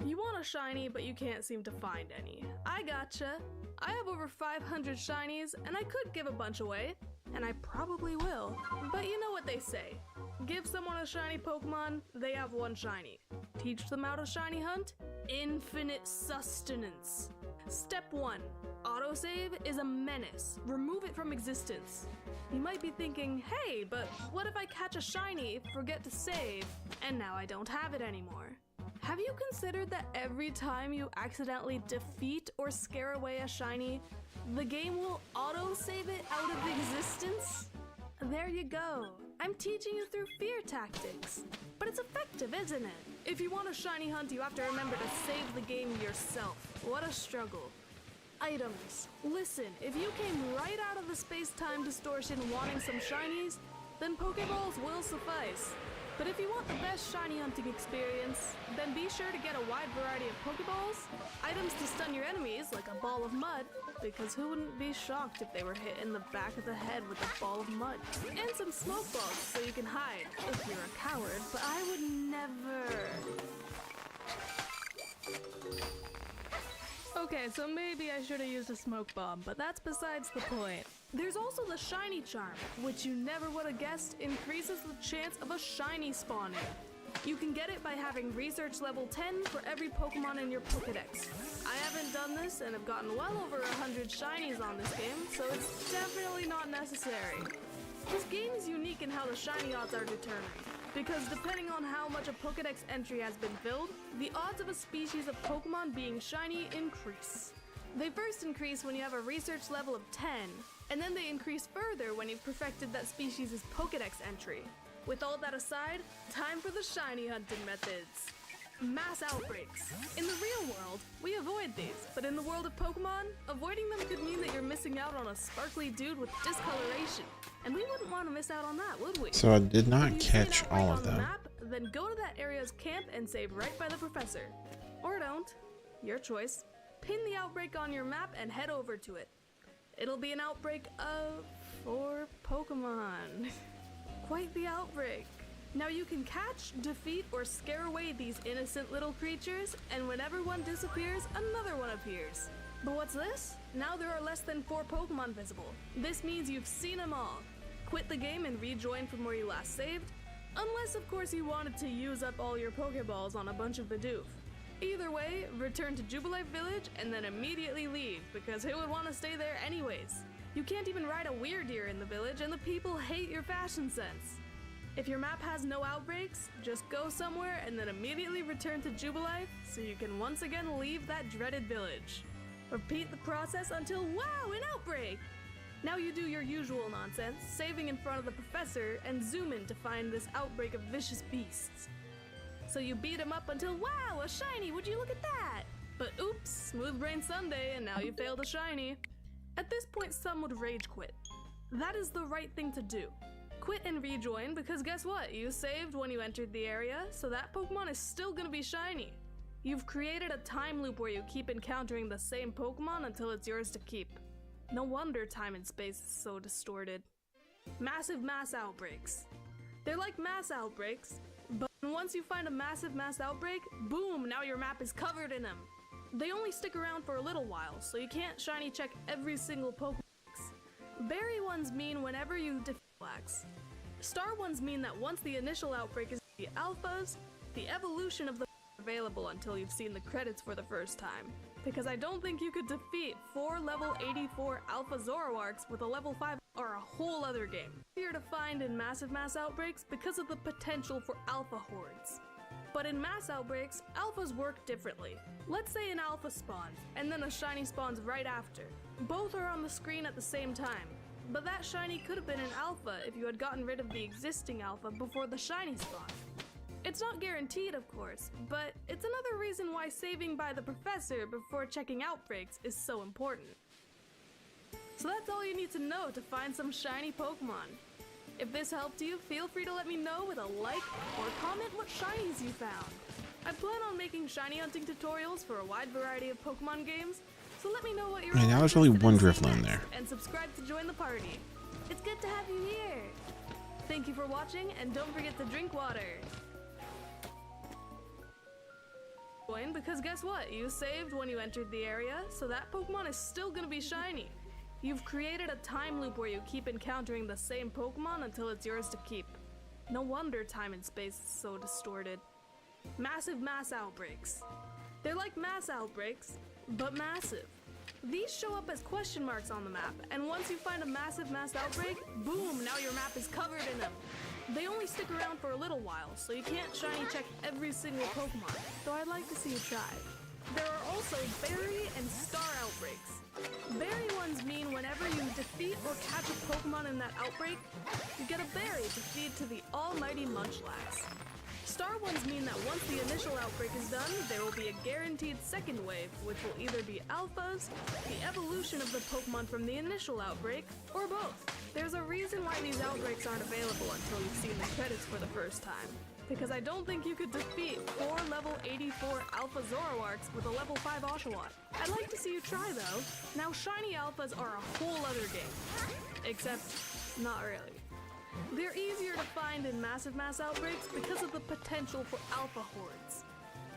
You want a shiny, but you can't seem to find any. I gotcha. I have over 500 shinies, and I could give a bunch away, and I probably will. But you know what they say. Give someone a shiny Pokemon, they have 1 shiny. Teach them how to shiny hunt, infinite sustenance. Step 1. Autosave is a menace. Remove it from existence. You might be thinking, hey, but what if I catch a shiny, forget to save, and now I don't have it anymore? Have you considered that every time you accidentally defeat or scare away a shiny, the game will auto-save it out of existence? There you go. I'm teaching you through fear tactics. But it's effective, isn't it? If you want a shiny hunt, you have to remember to save the game yourself. What a struggle. Items. Listen, if you came right out of the space-time distortion wanting some shinies, then Pokeballs will suffice. But if you want the best shiny hunting experience, then be sure to get a wide variety of Pokeballs, items to stun your enemies like a ball of mud, because who wouldn't be shocked if they were hit in the back of the head with a ball of mud, and some smoke balls so you can hide if you're a coward, but I would never. Okay, so maybe I should have used a smoke bomb, but that's besides the point. There's also the shiny charm, which you never would have guessed increases the chance of a shiny spawning. You can get it by having research level 10 for every Pokemon in your Pokedex. I haven't done this and have gotten well over 100 shinies on this game, so it's definitely not necessary. This game is unique in how the shiny odds are determined, because depending on how much a Pokedex entry has been filled, the odds of a species of Pokemon being shiny increase. They first increase when you have a research level of 10, and then they increase further when you've perfected that species' Pokedex entry. With all that aside, time for the shiny hunting methods. Mass outbreaks. In the real world, we avoid these, but in the world of Pokemon, avoiding them could mean that you're missing out on a sparkly dude with discoloration. And we wouldn't want to miss out on that, would we? So I did not If you see an catch outbreak all on of the them. map, then go to that area's camp and save right by the professor. Or don't. Your choice. Pin the outbreak on your map and head over to it. It'll be an outbreak of 4 Pokemon. Quite the outbreak. Now you can catch, defeat, or scare away these innocent little creatures, and whenever one disappears, another one appears. But what's this? Now there are less than 4 Pokemon visible. This means you've seen them all. Quit the game and rejoin from where you last saved, unless of course you wanted to use up all your Pokeballs on a bunch of Bidoof. Either way, return to Jubilife Village and then immediately leave, because who would want to stay there anyways? You can't even ride a Weirdeer in the village and the people hate your fashion sense. If your map has no outbreaks, just go somewhere and then immediately return to Jubilife so you can once again leave that dreaded village. Repeat the process until wow, an outbreak! Now you do your usual nonsense, saving in front of the professor and zoom in to find this outbreak of vicious beasts. So you beat him up until wow, a shiny, would you look at that? But oops, smooth brain Sunday and now you failed a shiny. At this point some would rage quit. That is the right thing to do. Quit and rejoin because guess what? You saved when you entered the area, so that Pokemon is still gonna be shiny. You've created a time loop where you keep encountering the same Pokemon until it's yours to keep. No wonder time and space is so distorted. Massive mass outbreaks. They're like mass outbreaks, but once you find a massive mass outbreak, boom, now your map is covered in them. They only stick around for a little while, so you can't shiny check every single Pokedex. Berry ones mean whenever you defeat Wax. Star ones mean that once the initial outbreak is the alphas, the evolution of the available until you've seen the credits for the first time. Because I don't think you could defeat 4 level 84 Alpha Zoroarks with a level 5 or a whole other game. Easier to find in massive mass outbreaks because of the potential for alpha hordes. But in mass outbreaks, alphas work differently. Let's say an alpha spawns, and then a shiny spawns right after. Both are on the screen at the same time. But that shiny could have been an alpha if you had gotten rid of the existing alpha before the shiny spawned. It's not guaranteed, of course, but it's another reason why saving by the professor before checking outbreaks is so important. So that's all you need to know to find some shiny Pokemon. If this helped you, feel free to let me know with a like or comment what shinies you found. I plan on making shiny hunting tutorials for a wide variety of Pokemon games, so let me know what you're Man, all now there's only interested one in seeing Drifloon next, there. and subscribe to join the party. It's good to have you here. Thank you for watching, and don't forget to drink water. Because guess what? You saved when you entered the area, so that Pokemon is still gonna be shiny. You've created a time loop where you keep encountering the same Pokemon until it's yours to keep. No wonder time and space is so distorted. Massive mass outbreaks. They're like mass outbreaks, but massive. These show up as question marks on the map, and once you find a massive mass outbreak, boom, now your map is covered in them. They only stick around for a little while, so you can't shiny check every single Pokemon, though I'd like to see you try. There are also berry and star outbreaks. Berry ones mean whenever you defeat or catch a Pokemon in that outbreak, you get a berry to feed to the almighty Munchlax. Star ones mean that once the initial outbreak is done, there will be a guaranteed second wave, which will either be alphas, the evolution of the Pokemon from the initial outbreak, or both. There's a reason why these outbreaks aren't available until you've seen the credits for the first time. Because I don't think you could defeat 4 level 84 Alpha Zoroarks with a level 5 Oshawott. I'd like to see you try though. Now shiny alphas are a whole other game. Except, not really. They're easier to find in massive mass outbreaks because of the potential for alpha hordes.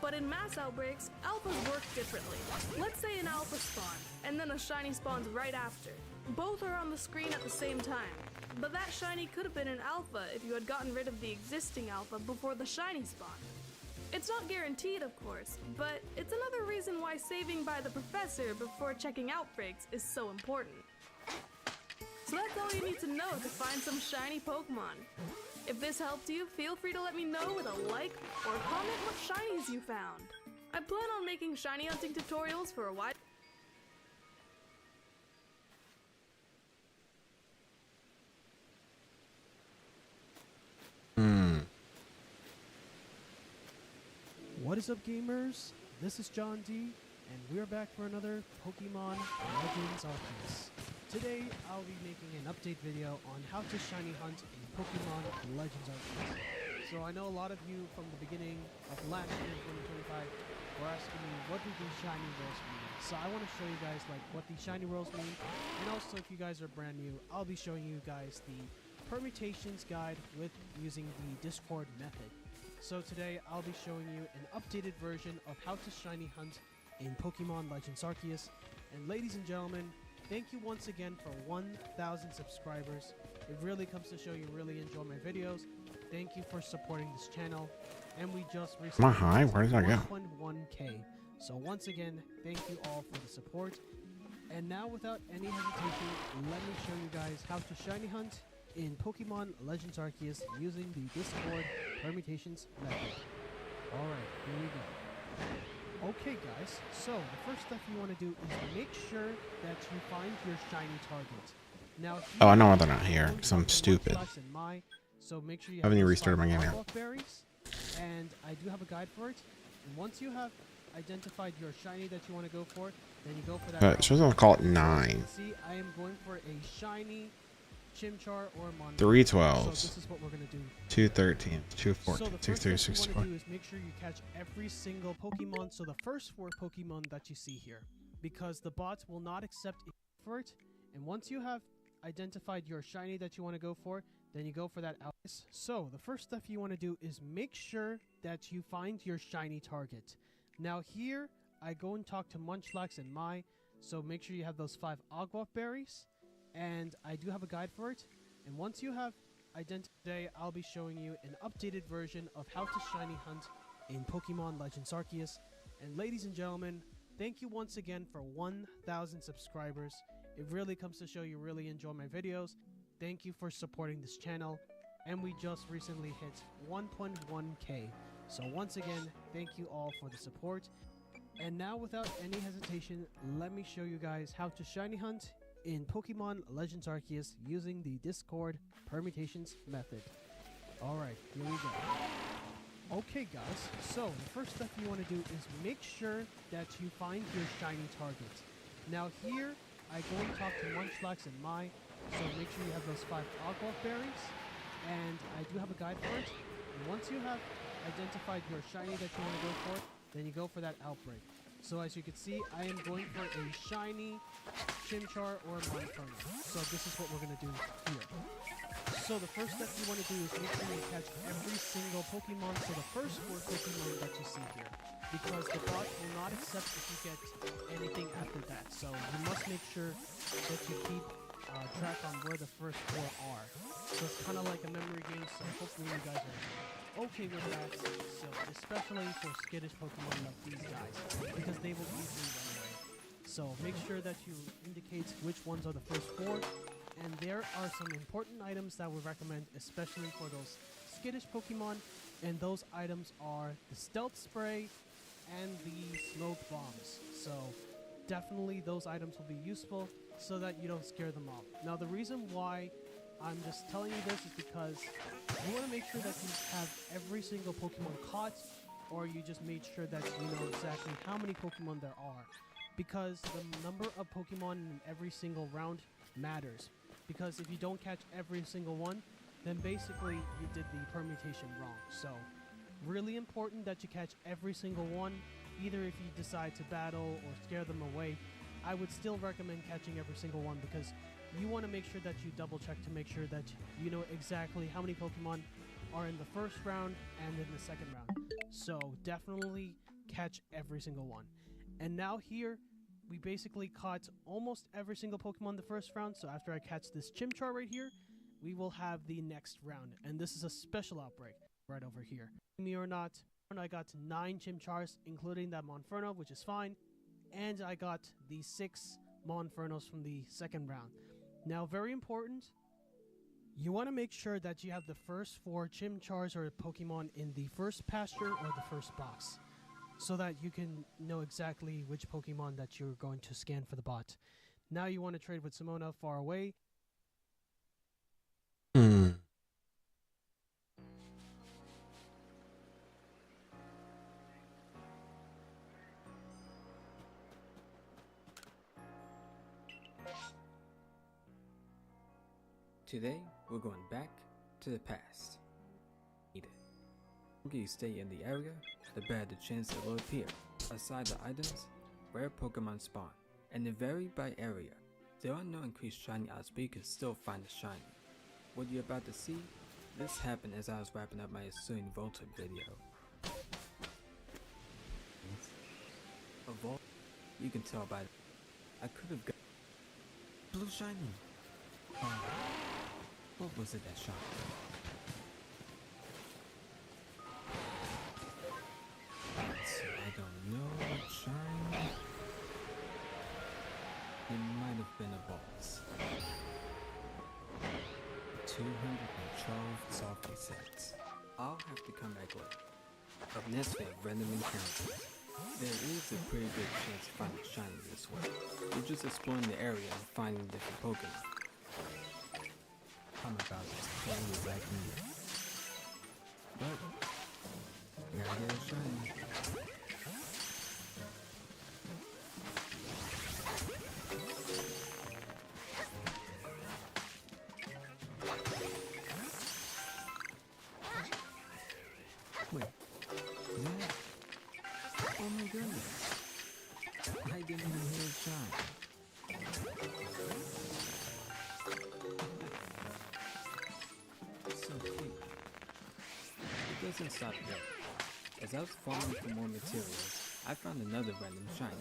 But in mass outbreaks, alphas work differently. Let's say an alpha spawns, and then a shiny spawns right after. Both are on the screen at the same time, but that shiny could have been an alpha if you had gotten rid of the existing alpha before the shiny spawned. It's not guaranteed, of course, but it's another reason why saving by the professor before checking outbreaks is so important. So that's all you need to know to find some shiny Pokemon. If this helped you, feel free to let me know with a like or comment what shinies you found. I plan on making shiny hunting tutorials for a while. What is up, gamers? This is John D, and we're back for another Pokemon Legends Arceus. Today, I'll be making an update video on how to shiny hunt in Pokemon Legends Arceus. So I know a lot of you from the beginning of last year, 2025, were asking me what do these shiny rolls mean. So I want to show you guys like what these shiny rolls mean, and also if you guys are brand new, I'll be showing you guys the permutations guide with using the Discord method. So today I'll be showing you an updated version of how to shiny hunt in Pokemon Legends Arceus. And ladies and gentlemen, thank you once again for 1,000 subscribers. It really comes to show you really enjoy my videos. Thank you for supporting this channel. And we just recently Am I high? Where did I go? 1.1K. So once again, thank you all for the support. And now without any hesitation, let me show you guys how to shiny hunt in Pokemon Legends Arceus using the Discord permutations method. Alright, here we go. Okay guys, so the first stuff you want to do is make sure that you find your shiny target. Now, Oh, I know why they're not here, because I'm stupid. So make sure you Haven't you those restarted my 5 game here? Knockoff berries, and I do have a guide for it. And once you have identified your shiny that you want to go for, then you go for that. But supposed to call it 9. See, I am going for a shiny Chimchar or Mon. 3 So 12s, this is what we're gonna do. 2 13s, 2 So 14, the 6 first 3 step 6 you 4. want to do is make sure you catch every single Pokemon. So the first 4 Pokemon that you see here, because the bots will not accept for it. And once you have identified your shiny that you want to go for, then you go for that out. So the first stuff you want to do is make sure that you find your shiny target. Now here, I go and talk to Munchlax and Mai. So make sure you have those 5 Agwa berries. And I do have a guide for it. And once you have identified, today I'll be showing you an updated version of how to shiny hunt in Pokemon Legends Arceus. And ladies and gentlemen, thank you once again for 1,000 subscribers. It really comes to show you really enjoy my videos. Thank you for supporting this channel. And we just recently hit 1.1K. So once again, thank you all for the support. And now without any hesitation, let me show you guys how to shiny hunt in Pokemon Legends Arceus using the Discord permutations method. Alright, here we go. Okay guys, so the first step you want to do is make sure that you find your shiny target. Now here, I go and talk to Munchlax and Mai, so make sure you have those 5 Agwa berries, and I do have a guide for it. And once you have identified your shiny that you want to go for, then you go for that outbreak. So as you can see, I am going for a shiny Chimchar or Monferno. So this is what we're going to do here. So the first step you want to do is make sure you catch every single Pokemon. So the first 4 Pokemon that you see here. Because the bot will not accept if you get anything after that. So you must make sure that you keep track on where the first 4 are. So it's kind of like a memory game, so hopefully you guys are okay with that. So especially for skittish Pokemon like these guys, because they will easily run away. So make sure that you indicate which ones are the first 4. And there are some important items that we recommend, especially for those skittish Pokemon. And those items are the Stealth Spray and the Smoke Bombs. So definitely those items will be useful so that you don't scare them off. Now the reason why I'm just telling you this is because you want to make sure that you have every single Pokemon caught, or you just made sure that you know exactly how many Pokemon there are. Because the number of Pokemon in every single round matters. Because if you don't catch every single one, then basically you did the permutation wrong. So really important that you catch every single one. Either if you decide to battle or scare them away, I would still recommend catching every single one, because you want to make sure that you double check to make sure that you know exactly how many Pokemon are in the first round and in the second round. So definitely catch every single one. And now here, we basically caught almost every single Pokemon the first round. So after I catch this Chimchar right here, we will have the next round. And this is a special outbreak right over here. Me or not, I got 9 Chimchars, including that Monferno, which is fine. And I got the 6 Monfernos from the second round. Now, very important, you want to make sure that you have the first 4 Chimchars or Pokemon in the first pasture or the first box, so that you can know exactly which Pokemon that you're going to scan for the bot. Now you want to trade with Simona far away. Today, we're going back to the past. The longer you stay in the area, the better the chance it will appear. Aside the items, rare Pokemon spawn, and they vary by area. There are no increased shiny odds, but you can still find a shiny. What you're about to see, this happened as I was wrapping up my Assuing Volta video. A Volta, you can tell by I could have got blue shiny. What was it that shot? So I don't know what shine. It might have been a boss. 212 soft resets. I'll have to come back later. Up next we have random encounters. There is a pretty good chance to find a shiny this way. You're just exploring the area and finding different Pokemon. I'm about as plain as I can get. But we gotta get it shiny. Wait, is that? Oh my goodness! I didn't even hear it shine. So cute. It doesn't stop there. As I was farming for more materials, I found another random shiny.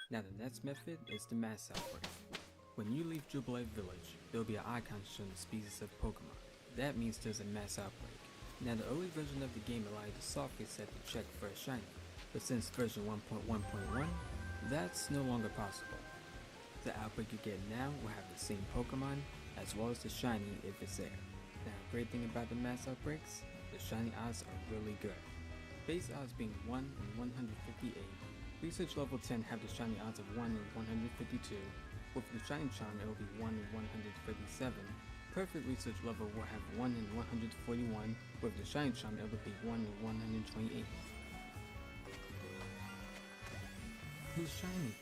Now the next method is the mass outbreak. When you leave Jubilee Village, there will be an icon showing the species of Pokemon. That means there's a mass outbreak. Now the early version of the game allowed the soft reset to check for a shiny, but since version 1.1.1, that's no longer possible. The outbreak you get now will have the same Pokemon, as well as the shiny if it's there. Now the great thing about the mass outbreaks, the shiny odds are really good. Base odds being 1 in 158, Research level 10 have the shiny odds of 1 in 152, with the shiny charm it will be 1 in 137, perfect research level will have 1 in 141, with the shiny charm it will be 1 in 128. Who's shiny?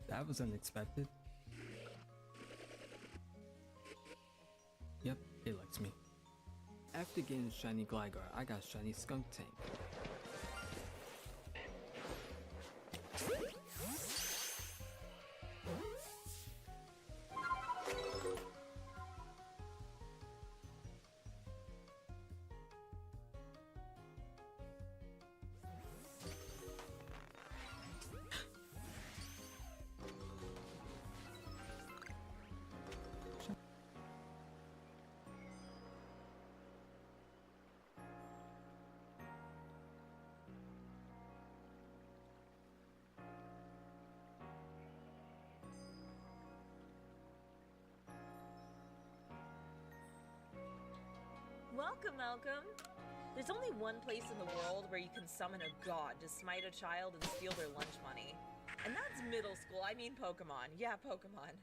That was unexpected. Yep, it likes me. After getting shiny Gligar, I got shiny Skunk Tank. Welcome. There's only one place in the world where you can summon a god to smite a child and steal their lunch money. And that's middle school, I mean Pokemon. Yeah, Pokemon.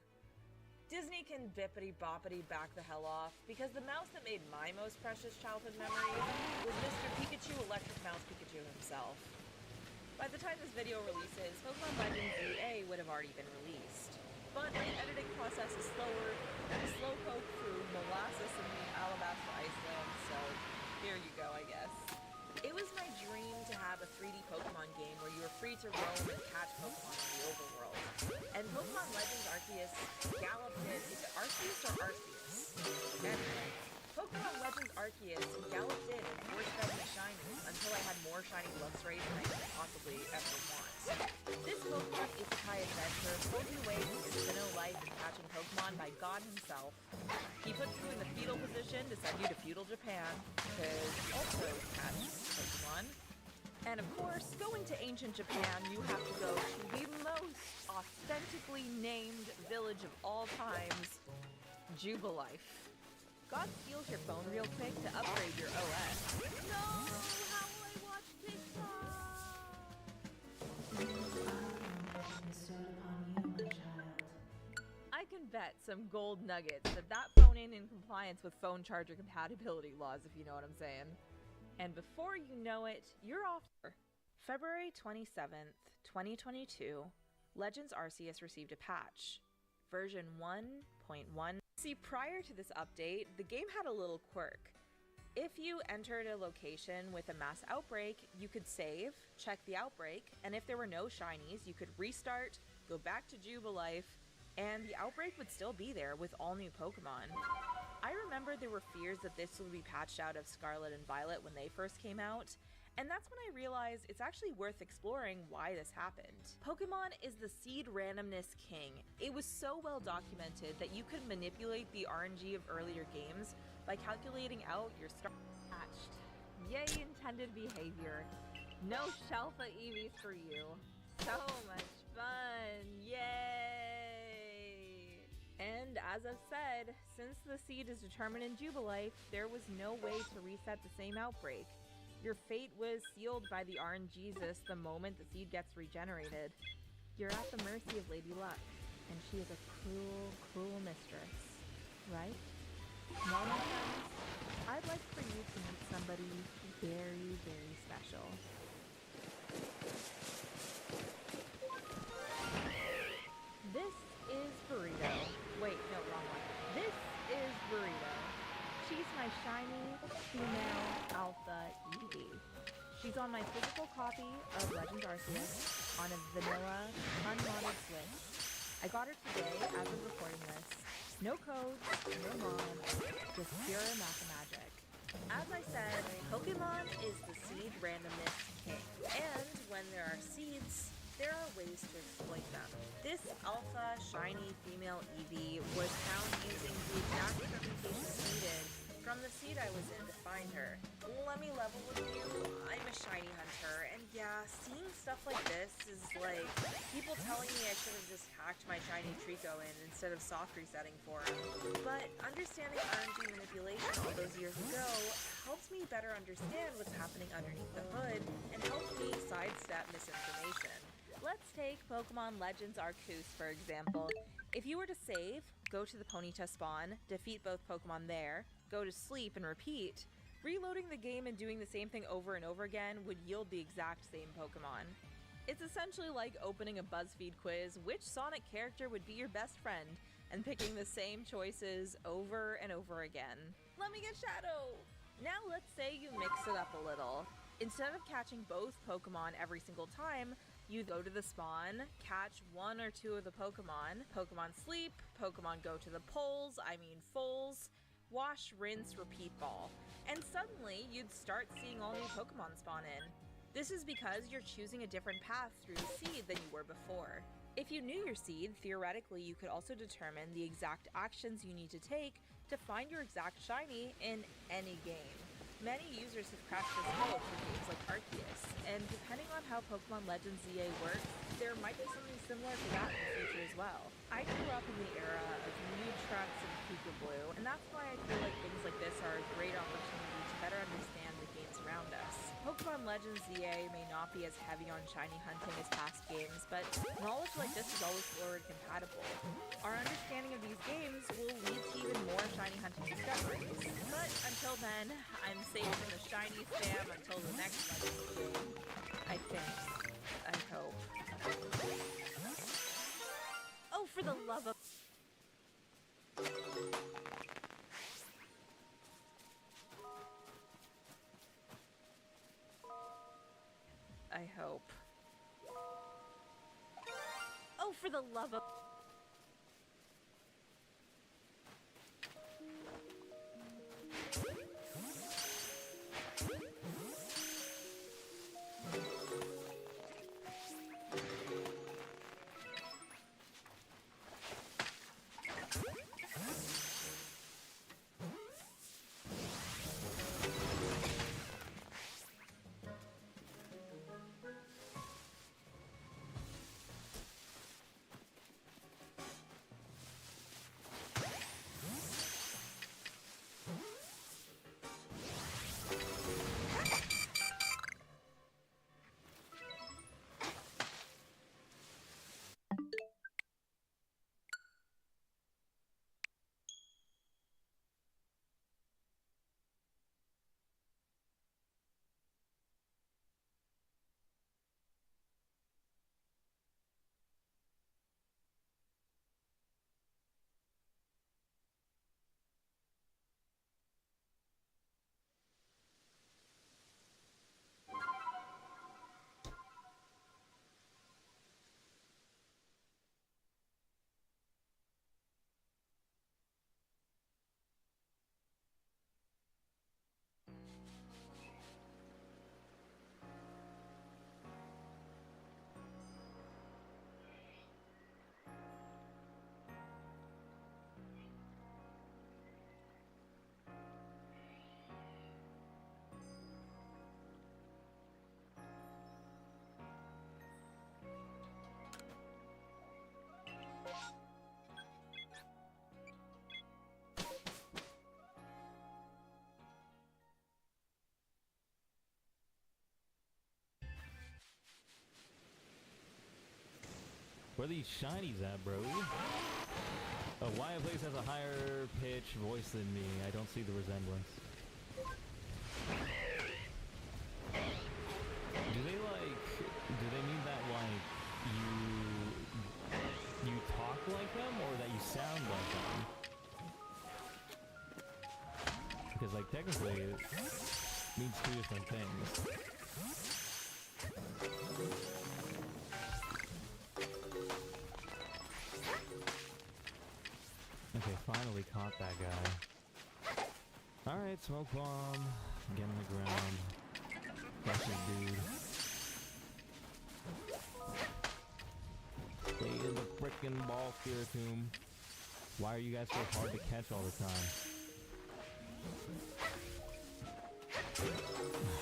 Disney can bippity-boppity back the hell off, because the mouse that made my most precious childhood memory was Mr. Pikachu Electric Mouse Pikachu himself. By the time this video releases, Pokemon Legends EA would have already been released. But my editing process is slower than a slow poke through molasses in Alabaster Iceland, so here you go, I guess. It was my dream Arceus or Arceus? Anyway, Pokemon Legends Arceus galloped in and force-fed me shinies until I had more shiny Luxrays than I could possibly ever want. This Pokemon Isekai adventure pulls you away from your Sinnoh life and catching Pokemon by God himself. He puts you in the fetal position to send you to feudal Japan, because also catch Pokemon. And of course, going to ancient Japan, you have to go to the most authentically named village of all times, Jubilife. God steals your phone real quick to upgrade your OS. No! How will I watch TikTok? I can bet some gold nuggets that that phone ain't in compliance with phone charger compatibility laws, if you know what I'm saying. And before you know it, you're off. February 27th, 2022, Legends Arceus received a patch, version 1.1. See, prior to this update, the game had a little quirk. If you entered a location with a mass outbreak, you could save, check the outbreak, and if there were no shinies, you could restart, go back to Jubilife, and the outbreak would still be there with all new Pokemon. I remember there were fears that this would be patched out of Scarlet and Violet when they first came out, and that's when I realized it's actually worth exploring why this happened. Pokemon is the seed randomness king. It was so well documented that you could manipulate the RNG of earlier games by calculating out your start patched. Yay intended behavior. No Shelfa EVs for you. So much fun. Yay! And as I've said, since the seed is determined in Jubilife, there was no way to reset the same outbreak. Your fate was sealed by the RNGesus the moment the seed gets regenerated. You're at the mercy of Lady Luck, and she is a cruel, cruel mistress, right? Well, my friends, I'd like for you to meet somebody very, very special. This is Burrito. Wait, no, wrong one. This is Burrito. She's my shiny, female, alpha Eevee. She's on my physical copy of Legends Arceus on a vanilla, unmodded Switch. I got her today as of recording this. No codes, no mods, just pure mathemagic. As I said, Pokemon is the seed randomness king. And when there are seeds, there are ways to exploit them. This alpha shiny female Eevee was found using the exact permutation needed from the seed I was in to find her. Let me level with you, I'm a shiny hunter, and yeah, seeing stuff like this is like people telling me I should have just hacked my shiny Trico in instead of soft resetting for him. But understanding RNG manipulation all those years ago helps me better understand what's happening underneath the hood and helps me sidestep misinformation. Let's take Pokemon Legends Arceus for example. If you were to save, go to the Ponyta spawn, defeat both Pokemon there, go to sleep and repeat, reloading the game and doing the same thing over and over again would yield the exact same Pokemon. It's essentially like opening a BuzzFeed quiz, which Sonic character would be your best friend, and picking the same choices over and over again. Let me get Shadow! Now let's say you mix it up a little. Instead of catching both Pokemon every single time, you go to the spawn, catch one or two of the Pokemon sleep, Pokemon go to the polls, foals, wash, rinse, repeat ball. And suddenly, you'd start seeing all new Pokemon spawn in. This is because you're choosing a different path through the seed than you were before. If you knew your seed, theoretically you could also determine the exact actions you need to take to find your exact shiny in any game. Many users have cracked this code for games like Arceus, and depending on how Pokemon Legends ZA works, there might be something similar to that in the future as well. I grew up in the era of Mewtwo and Peekaboo, and that's why I feel like things like this are a great opportunity to better understand the games around us. Pokemon Legends ZA may not be as heavy on shiny hunting as past games, but knowledge like this is always forward compatible. Our understanding of these games will lead to even more shiny hunting discoveries. But until then, I'm safe from the shiny spam until the next Legends game. I think. I hope. Oh, for the love of... I hope. Oh, for the love of... Where are these shinies at, bro? Wyatt Blaze has a higher pitch voice than me. I don't see the resemblance. Do they mean that like you talk like them or that you sound like them? Because like technically it means two different things. Okay, finally caught that guy. Alright, smoke bomb. Get on the ground. That's your dude. Stay in the frickin' ball Spiritomb. Why are you guys so hard to catch all the time?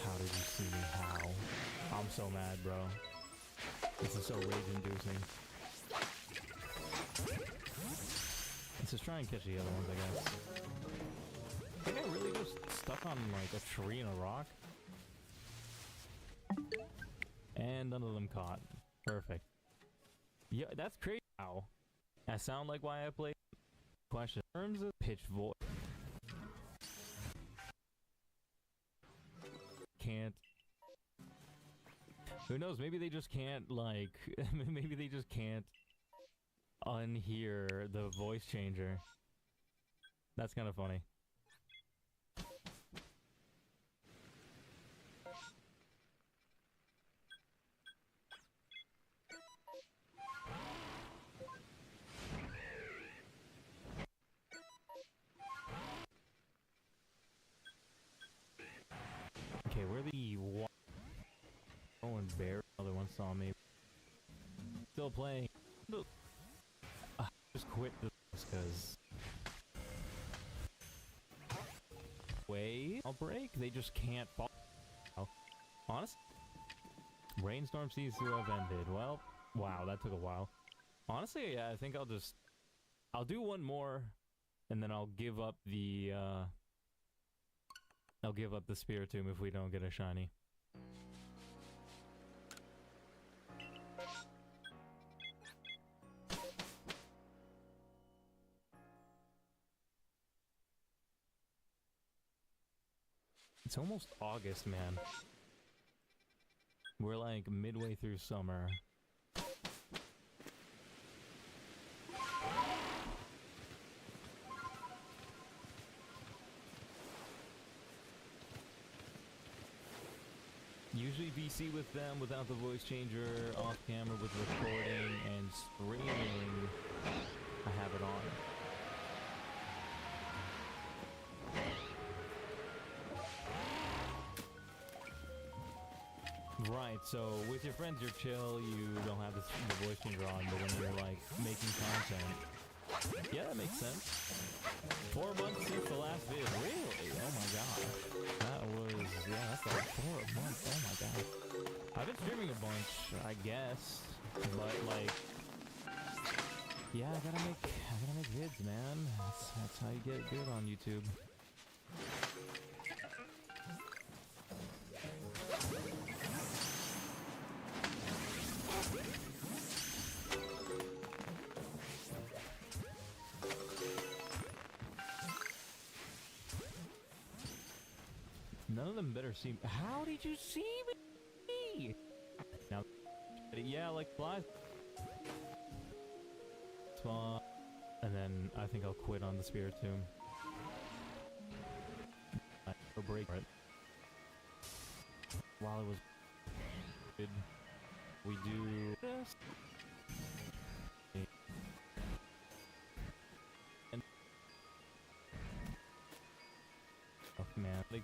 How did you see me? How? I'm so mad, bro. This is so rage-inducing. Let's just try and catch the other ones, I guess. I think I really just stuck on like a tree and a rock. And none of them caught. Perfect. Yeah, that's crazy. Wow. I sound like why I play. Question. In terms of pitch voice. Can't. Who knows? Maybe they just can't like. Maybe they just can't unhear the voice changer. That's kind of funny. Okay, where the oh, and bear. Other one saw me. Still playing. Just quit this because I'll break. They just can't fall. Honest. Rainstorm seems to have ended. Well, wow, that took a while. Honestly, yeah, I think I'll do one more, and then I'll give up the Spiritomb if we don't get a shiny. It's almost August, man. We're like midway through summer. Usually VC with them without the voice changer, off camera with recording and streaming. I have it on. Right, so with your friends you're chill, you don't have the voice changer on, but when you're like making content, yeah, that makes sense. 4 months since the last vid, really? Oh my god. That was, yeah, that's like 4 months, oh my god. I've been streaming a bunch, I guess, but like, yeah, I gotta make vids, man. That's how you get good on YouTube. None of them better see. How did you see me? Now, yeah, like flies. Spawn, and then I think I'll quit on the Spiritomb. Or break it. While it was good, we do this. And oh man, like.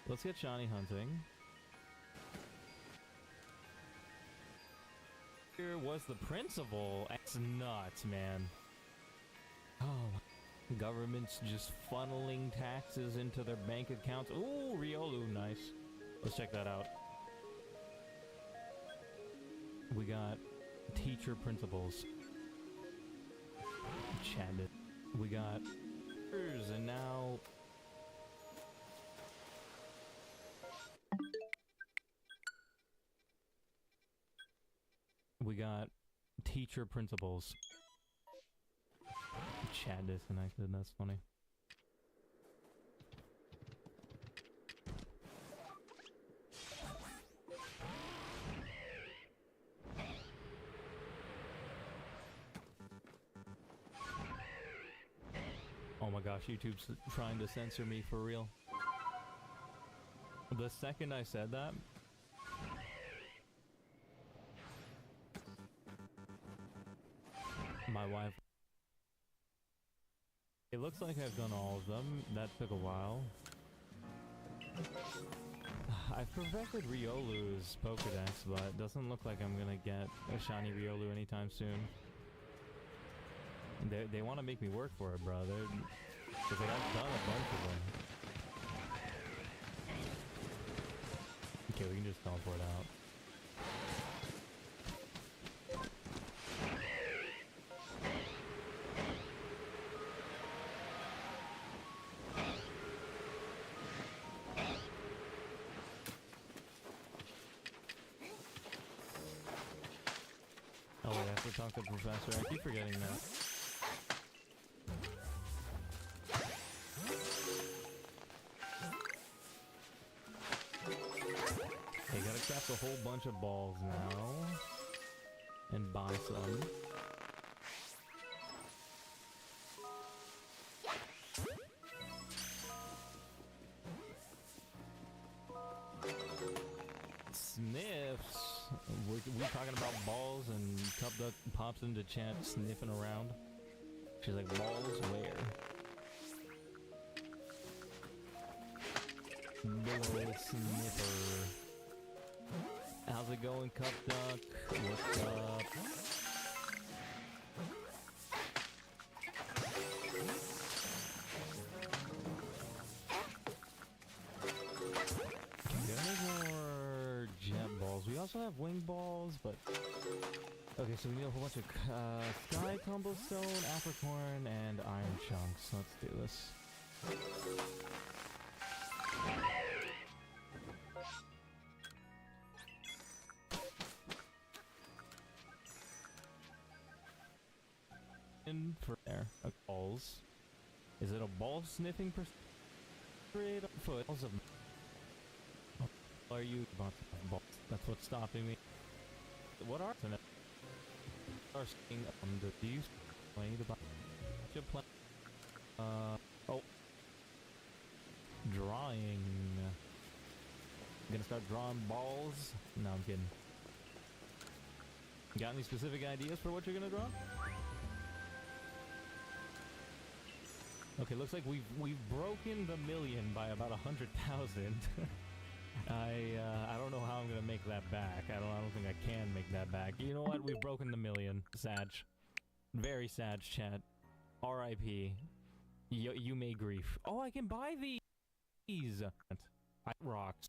Let's get shiny hunting. Here was the principal. That's nuts, man. Oh, government's just funneling taxes into their bank accounts. Ooh, Riolu, nice. Let's check that out. We got teacher principals. Chatted. We got and now got teacher principals. Chat disconnected, that's funny. Oh my gosh, YouTube's trying to censor me for real. The second I said that, my wife... It looks like I've done all of them. That took a while. I've perfected Riolu's Pokedex, but it doesn't look like I'm gonna get a shiny Riolu anytime soon. They want to make me work for it, bro. Because like, I've done a bunch of them. Okay, we can just teleport out. Oh, wait, I have to talk to the professor. I keep forgetting that. Hey, gotta craft a whole bunch of balls now. And buy some. Sniffs. We talking about balls, and Cup Duck pops into chat sniffing around. She's like, balls where? Ball sniffer. How's it going, Cup Duck? What's up? We also have wing balls, but okay, so we need a whole bunch of sky cobblestone, apricorn, and iron chunks. Let's do this. In for there, balls. Is it a ball sniffing percent? Balls of. Are you about to balls? That's what's stopping me. What are the saying do you explain about your plan? Oh, drawing. I'm gonna start drawing balls. No, I'm kidding. Got any specific ideas for what you're gonna draw? Okay, looks like we've broken the million by about 100,000. I don't know how I'm gonna make that back. I don't think I can make that back. You know what? We've broken the million. Sag. Very sad, chat. R.I.P. You may grief. Oh, I can buy these. I rocks.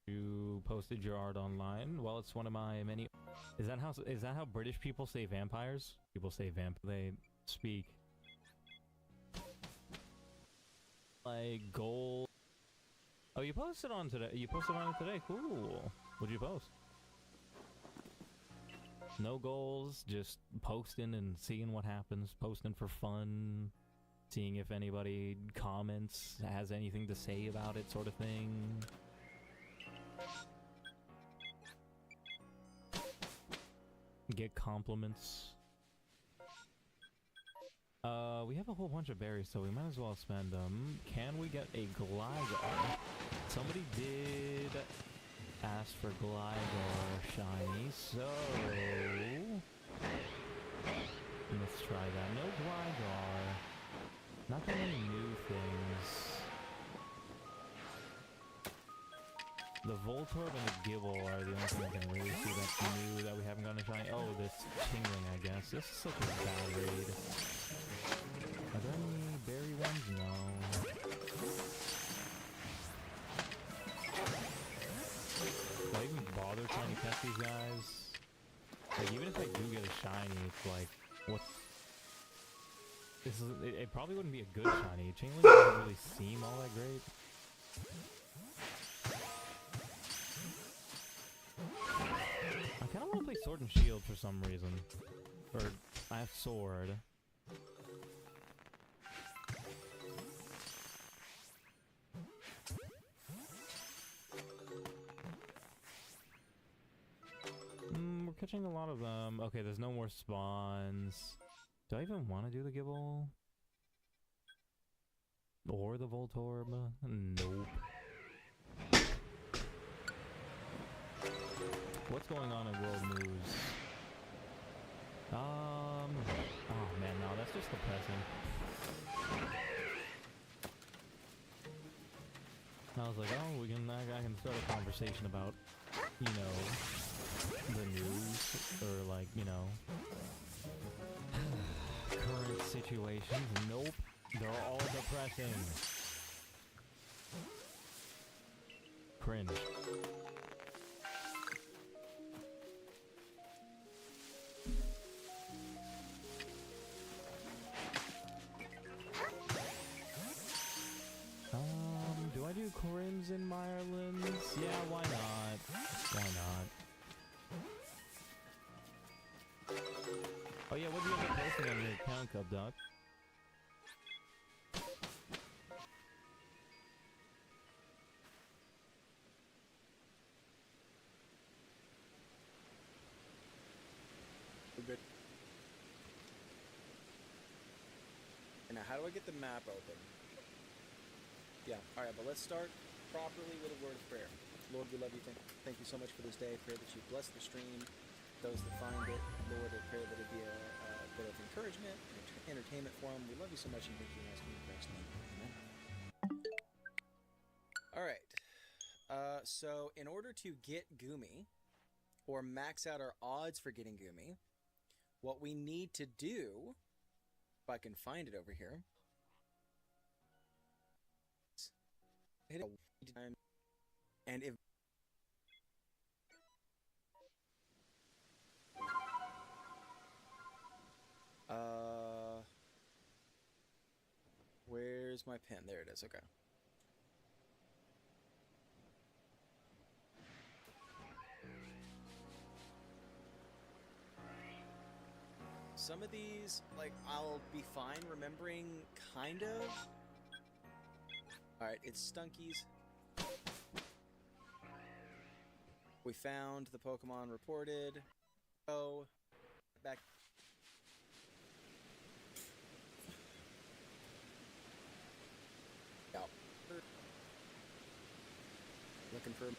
You posted your art online. Well, it's one of my many. Is that how British people say vampires? People say they speak like gold. Oh, you posted on today. You posted on it today. Cool. What'd you post? No goals, just posting and seeing what happens. Posting for fun, seeing if anybody comments, has anything to say about it, sort of thing. Get compliments. We have a whole bunch of berries, so we might as well spend them. Can we get a Gligar? Somebody did ask for Gligar shiny, so let's try that. No Gligar. Not that many new things. The Voltorb and the Gibble are the only thing I can really see that's new that we haven't gotten a shiny. Oh, this Tingling, I guess. This is such a bad raid. Are there any berry ones? No. Do I even bother trying to catch these guys? Like, even if I do get a shiny, it's like, what? It probably wouldn't be a good shiny. Tingling doesn't really seem all that great. kind of want to play Sword and Shield for some reason. Or I have Sword. We're catching a lot of them. Okay, there's no more spawns. Do I even want to do the Gibble? Or the Voltorb? Nope. What's going on in world news? Oh man, no, that's just depressing. I was like, oh, I can start a conversation about, you know, the news, or like, you know, current situations. Nope, they're all depressing. Cringe. Do I do Crimson Irelands? Yeah, why not? Why not? Oh yeah, what do you have posting on your account, Cub Doc? We're good. And now, how do I get the map open? Yeah, alright, but let's start properly with a word of prayer. Lord, we love you. Thank you so much for this day. I pray that you bless the stream, those that find it. Lord, I pray that it be a bit of encouragement and entertainment for them. We love you so much and thank you and ask you in Christ's name. Amen. Alright, so in order to get Goomy, or max out our odds for getting Goomy, what we need to do, if I can find it over here, hit it time, and if where's my pen? There it is. Okay. Some of these, like, I'll be fine remembering, kind of. Alright, it's Stunkies. We found the Pokemon reported. Oh, back. Yeah. Looking for.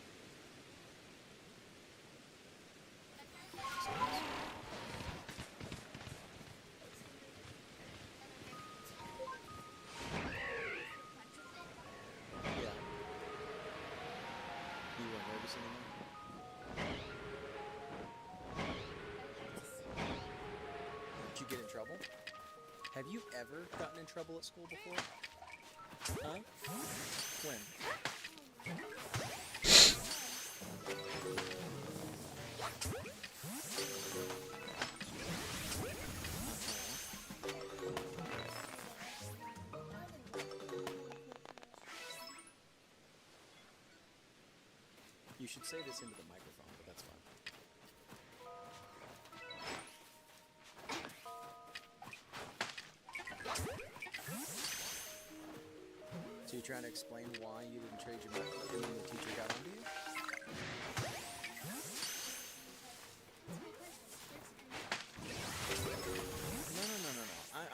Did you get in trouble? Have you ever gotten in trouble at school before? Huh? When? You should say this into the microphone, but that's fine. So you're trying to explain why you didn't trade your money and then the teacher got onto you? No.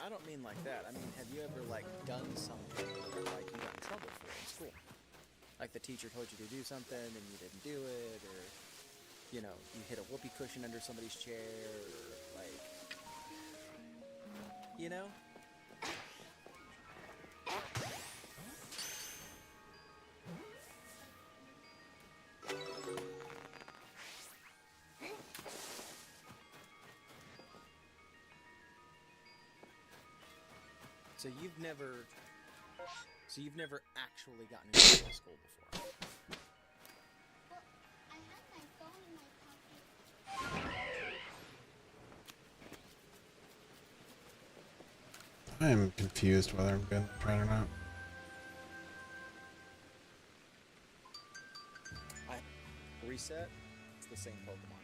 I don't mean like that. I mean, have you ever, like, done something that, like, you got in trouble for in school? Like the teacher told you to do something and you didn't do it, or, you know, you hit a whoopee cushion under somebody's chair, or, like, you know? So you've never actually gotten in trouble at school before? Well, I had my phone in my pocket. I am confused whether I'm good at trying or not. Reset, it's the same Pokemon.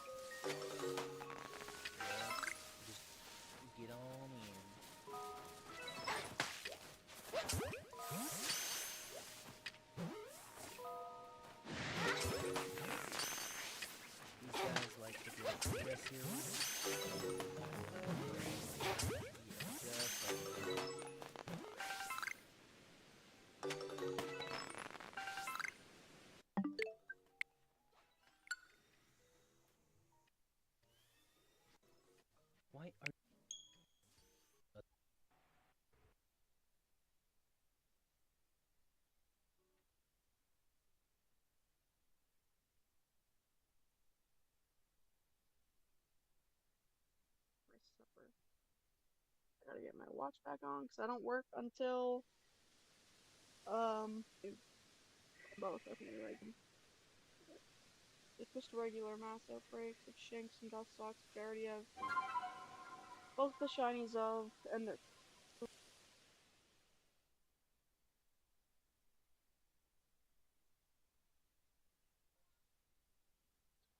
I gotta get my watch back on because I don't work until both. Okay, like it's just regular mass outbreaks of shanks and dust socks, which I already have both the shinies of, and they're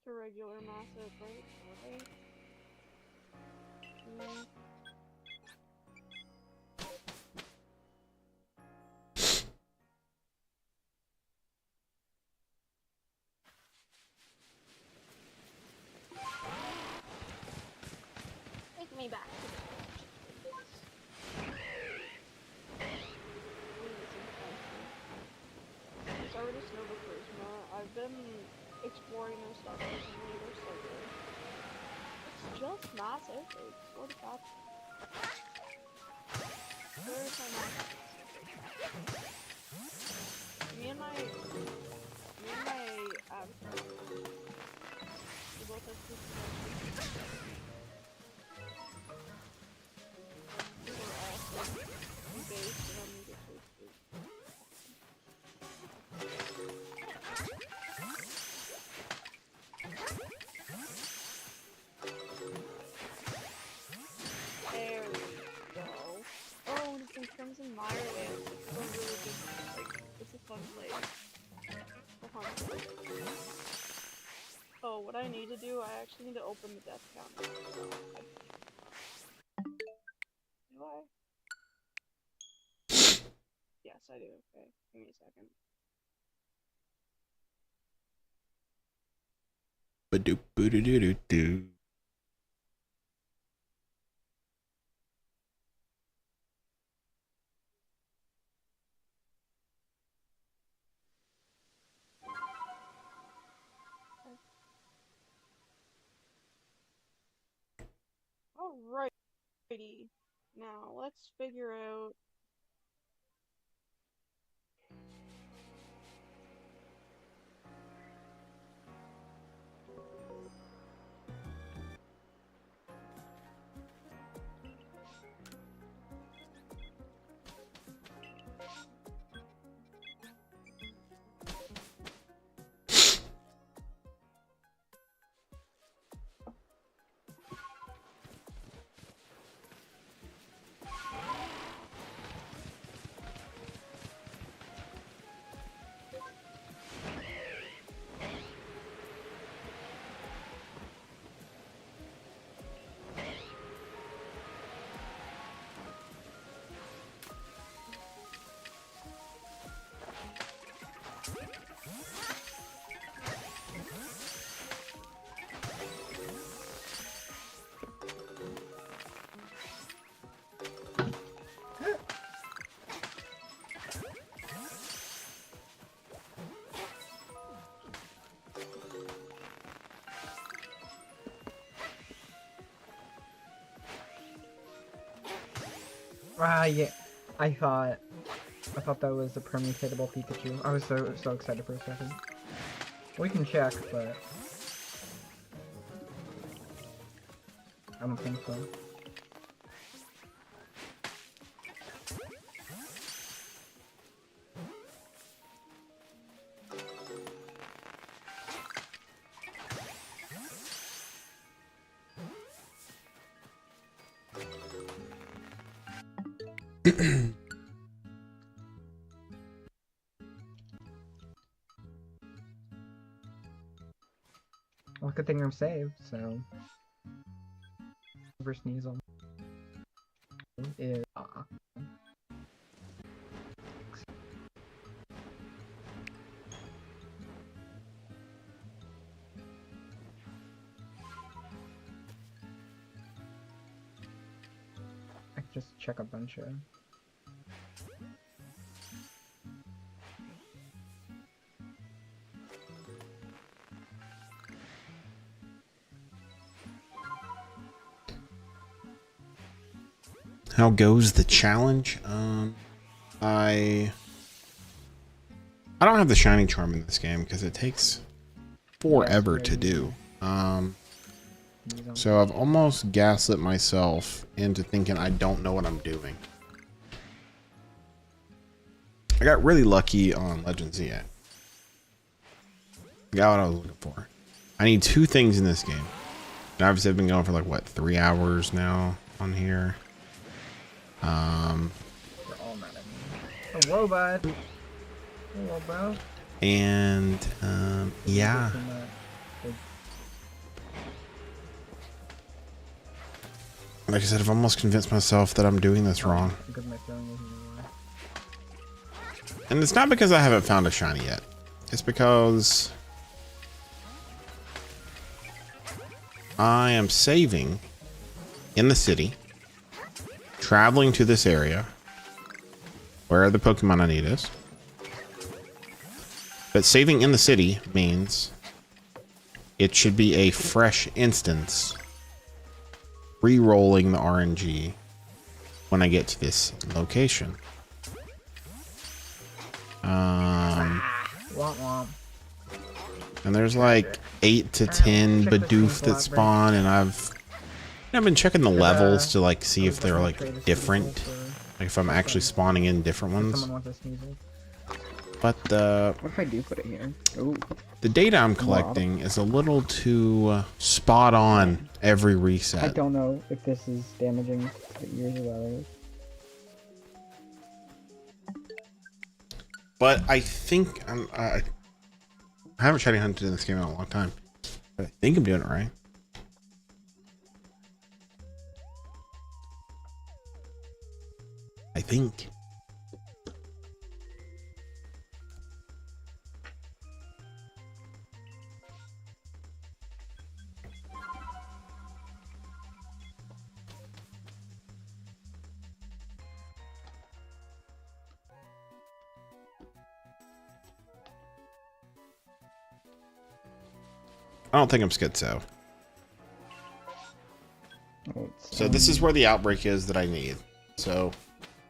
to regular mass outbreaks. Okay. Take me back to the Sorry to Snowball Charisma. I've been exploring their stuff recently. They're so good. It's just mass outbreaks. What is that? Where's my mass outbreaks? Me and my avatar. We both have two connections. We're also based on the choices. There we go. Oh, and it's in Crimson Mireland. It's a really good, like, it's a fun place. A fun place. Oh, what I need to do, I actually need to open the death counter. Do I? Yes, I do. Okay, give me a second. Ba-doop, boo-doo-doo-doo-doo. Alrighty. Now, let's figure out... Yeah, I thought that was a permutatable Pikachu. I was so excited for a second. We can check, but I don't think so. Well, good thing I'm saved, so... Reverse Sneasel is... I can just check a bunch of... How goes the challenge? I don't have the Shining Charm in this game because it takes forever to do. So I've almost gaslit myself into thinking I don't know what I'm doing. I got really lucky on Legends ZA. Got what I was looking for. I need 2 things in this game. And obviously I've been going for like what, 3 hours now on here. We're all mad at me. Hello, bud. Hello, bro. And yeah. Like I said, I've almost convinced myself that I'm doing this wrong. Because my feeling isn't anymore. And it's not because I haven't found a shiny yet. It's because I am saving in the city, traveling to this area where the Pokemon I need is. But saving in the city means it should be a fresh instance, re-rolling the RNG when I get to this location. Womp womp. And there's like 8 to 10 Bidoof that spawn, and I've been checking the levels to like see if they're like different, like if I'm actually spawning in different ones. Someone wants a sneasel. But What if I do put it here? Ooh. the data I'm collecting is a little too spot on every I reset. don't know if this is damaging the ears of others. But I think I haven't shiny hunted in this game in a long time. But I think I'm doing it right. I think. I don't think I'm schizo. So this is where the outbreak is that I need. So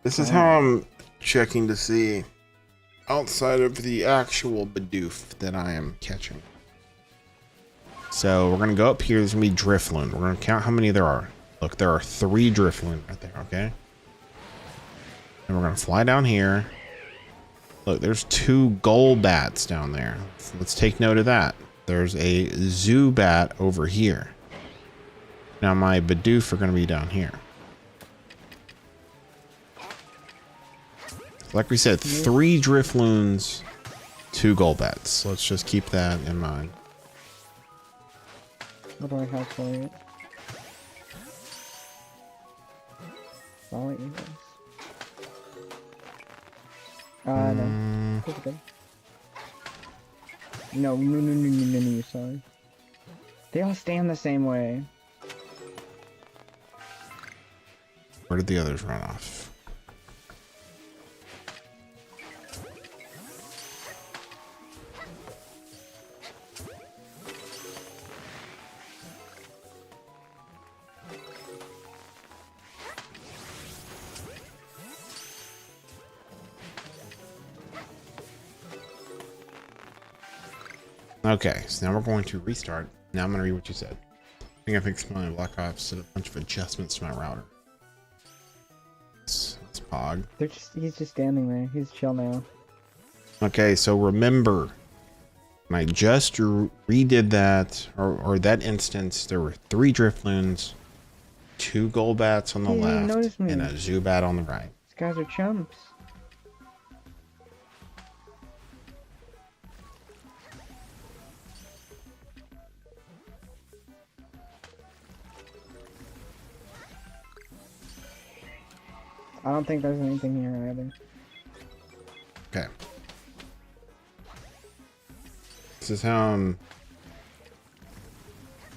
this is how I'm checking to see outside of the actual Bidoof that I am catching. So we're gonna go up here. There's gonna be Drifloon. We're gonna count how many there are. Look, there are 3 Drifloon right there. Okay. And we're gonna fly down here. Look, there's 2 Golbats down there. Let's take note of that. There's a Zubat over here. Now my Bidoof are going to be down here. Like we said, 3 Drifloons, 2 Golbats. So let's just keep that in mind. What do I have for it? Solid eagles. No. Okay. No, sorry. They all stand the same way. Where did the others run off? Okay, so now we're going to restart. Now I'm going to read what you said. I think I've explained Black Ops did a bunch of adjustments to my router. It's Pog. He's just standing there. He's chill now. Okay, so remember, when I just redid that, or that instance, there were 3 Drifloons, 2 Golbats on the left, and a Zubat on the right. These guys are chumps. I don't think there's anything here either. Okay. This is how I'm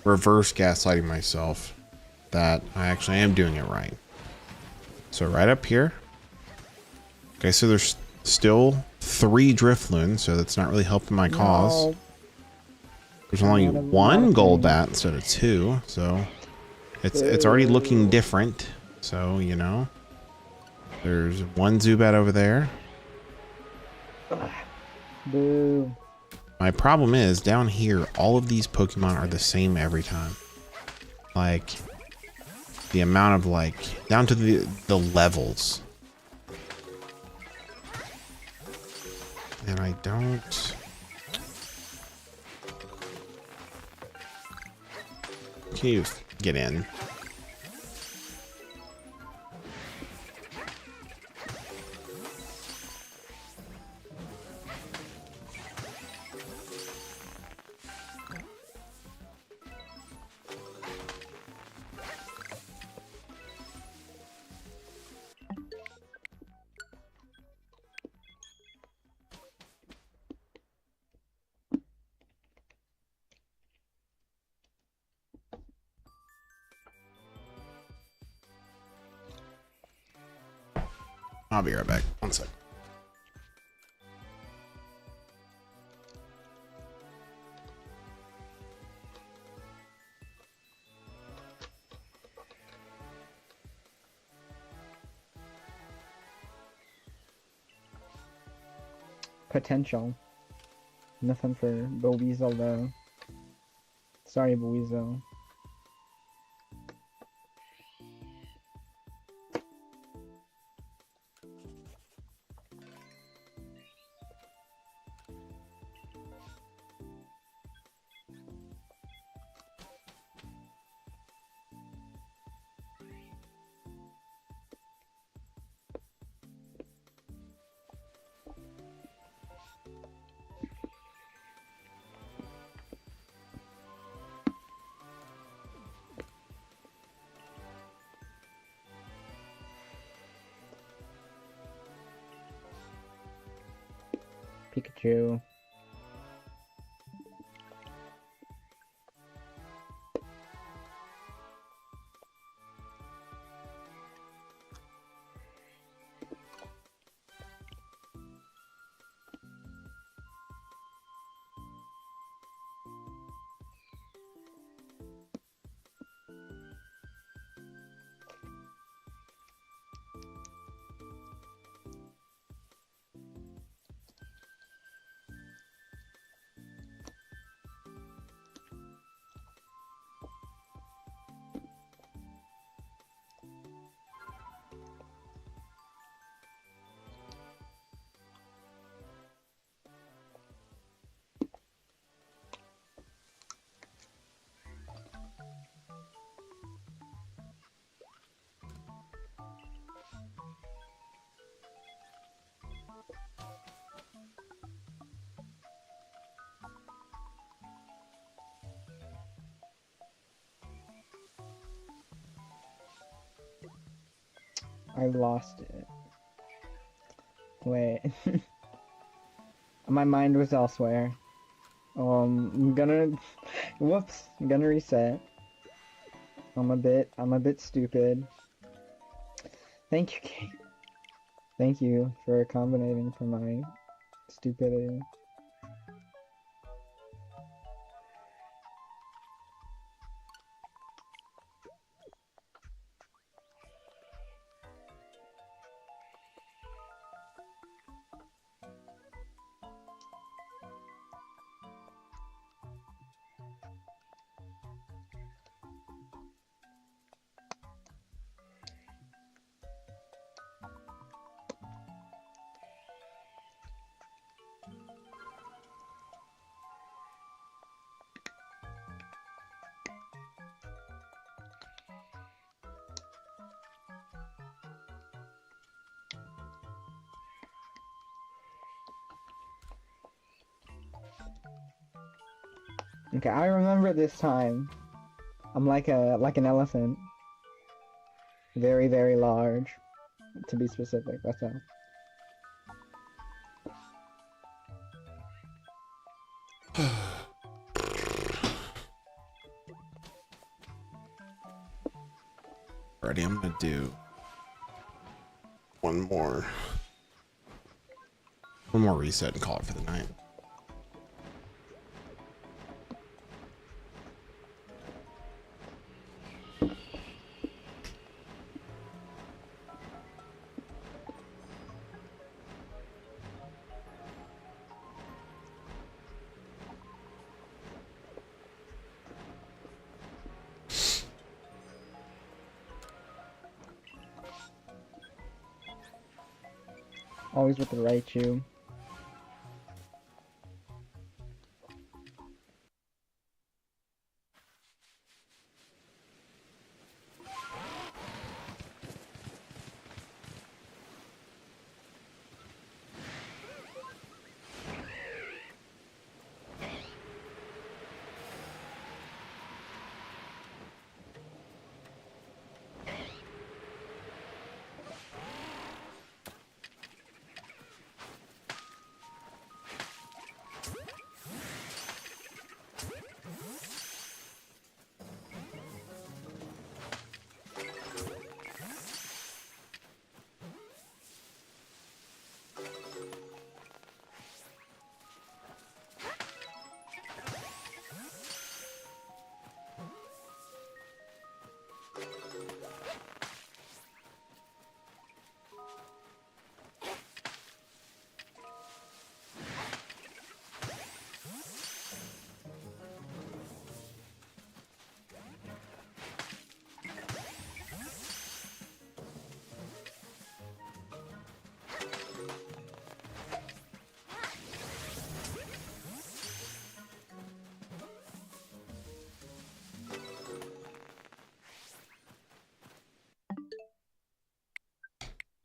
reverse gaslighting myself that I actually am doing it right. So right up here. Okay, so there's still 3 Drifloons, so that's not really helping my cause. No. There's only 1 Golbat instead of 2, so it's already looking different. So, you know. There's 1 Zubat over there. Boo. My problem is, down here, all of these Pokemon are the same every time. like the amount of like down to the levels. And I don't. Can you get in? I'll be right back. One sec. Potential. Nothing for Boweasel though. Sorry, Boweasel. Pikachu. I lost it. Wait. My mind was elsewhere. I'm gonna whoops, I'm gonna reset. I'm a bit stupid. Thank you, Kate. Thank you for accommodating for my stupidity. Okay, I remember this time. I'm like an elephant. Very, very large. To be specific, that's all. Alrighty, I'm gonna do one more reset and call it for the night. Always with the Raichu.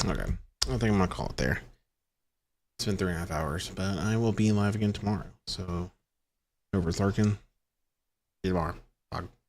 Okay, I think I'm gonna call it there. It's been 3.5 hours, but I will be live again tomorrow. So, over lurking. See you tomorrow. Bye.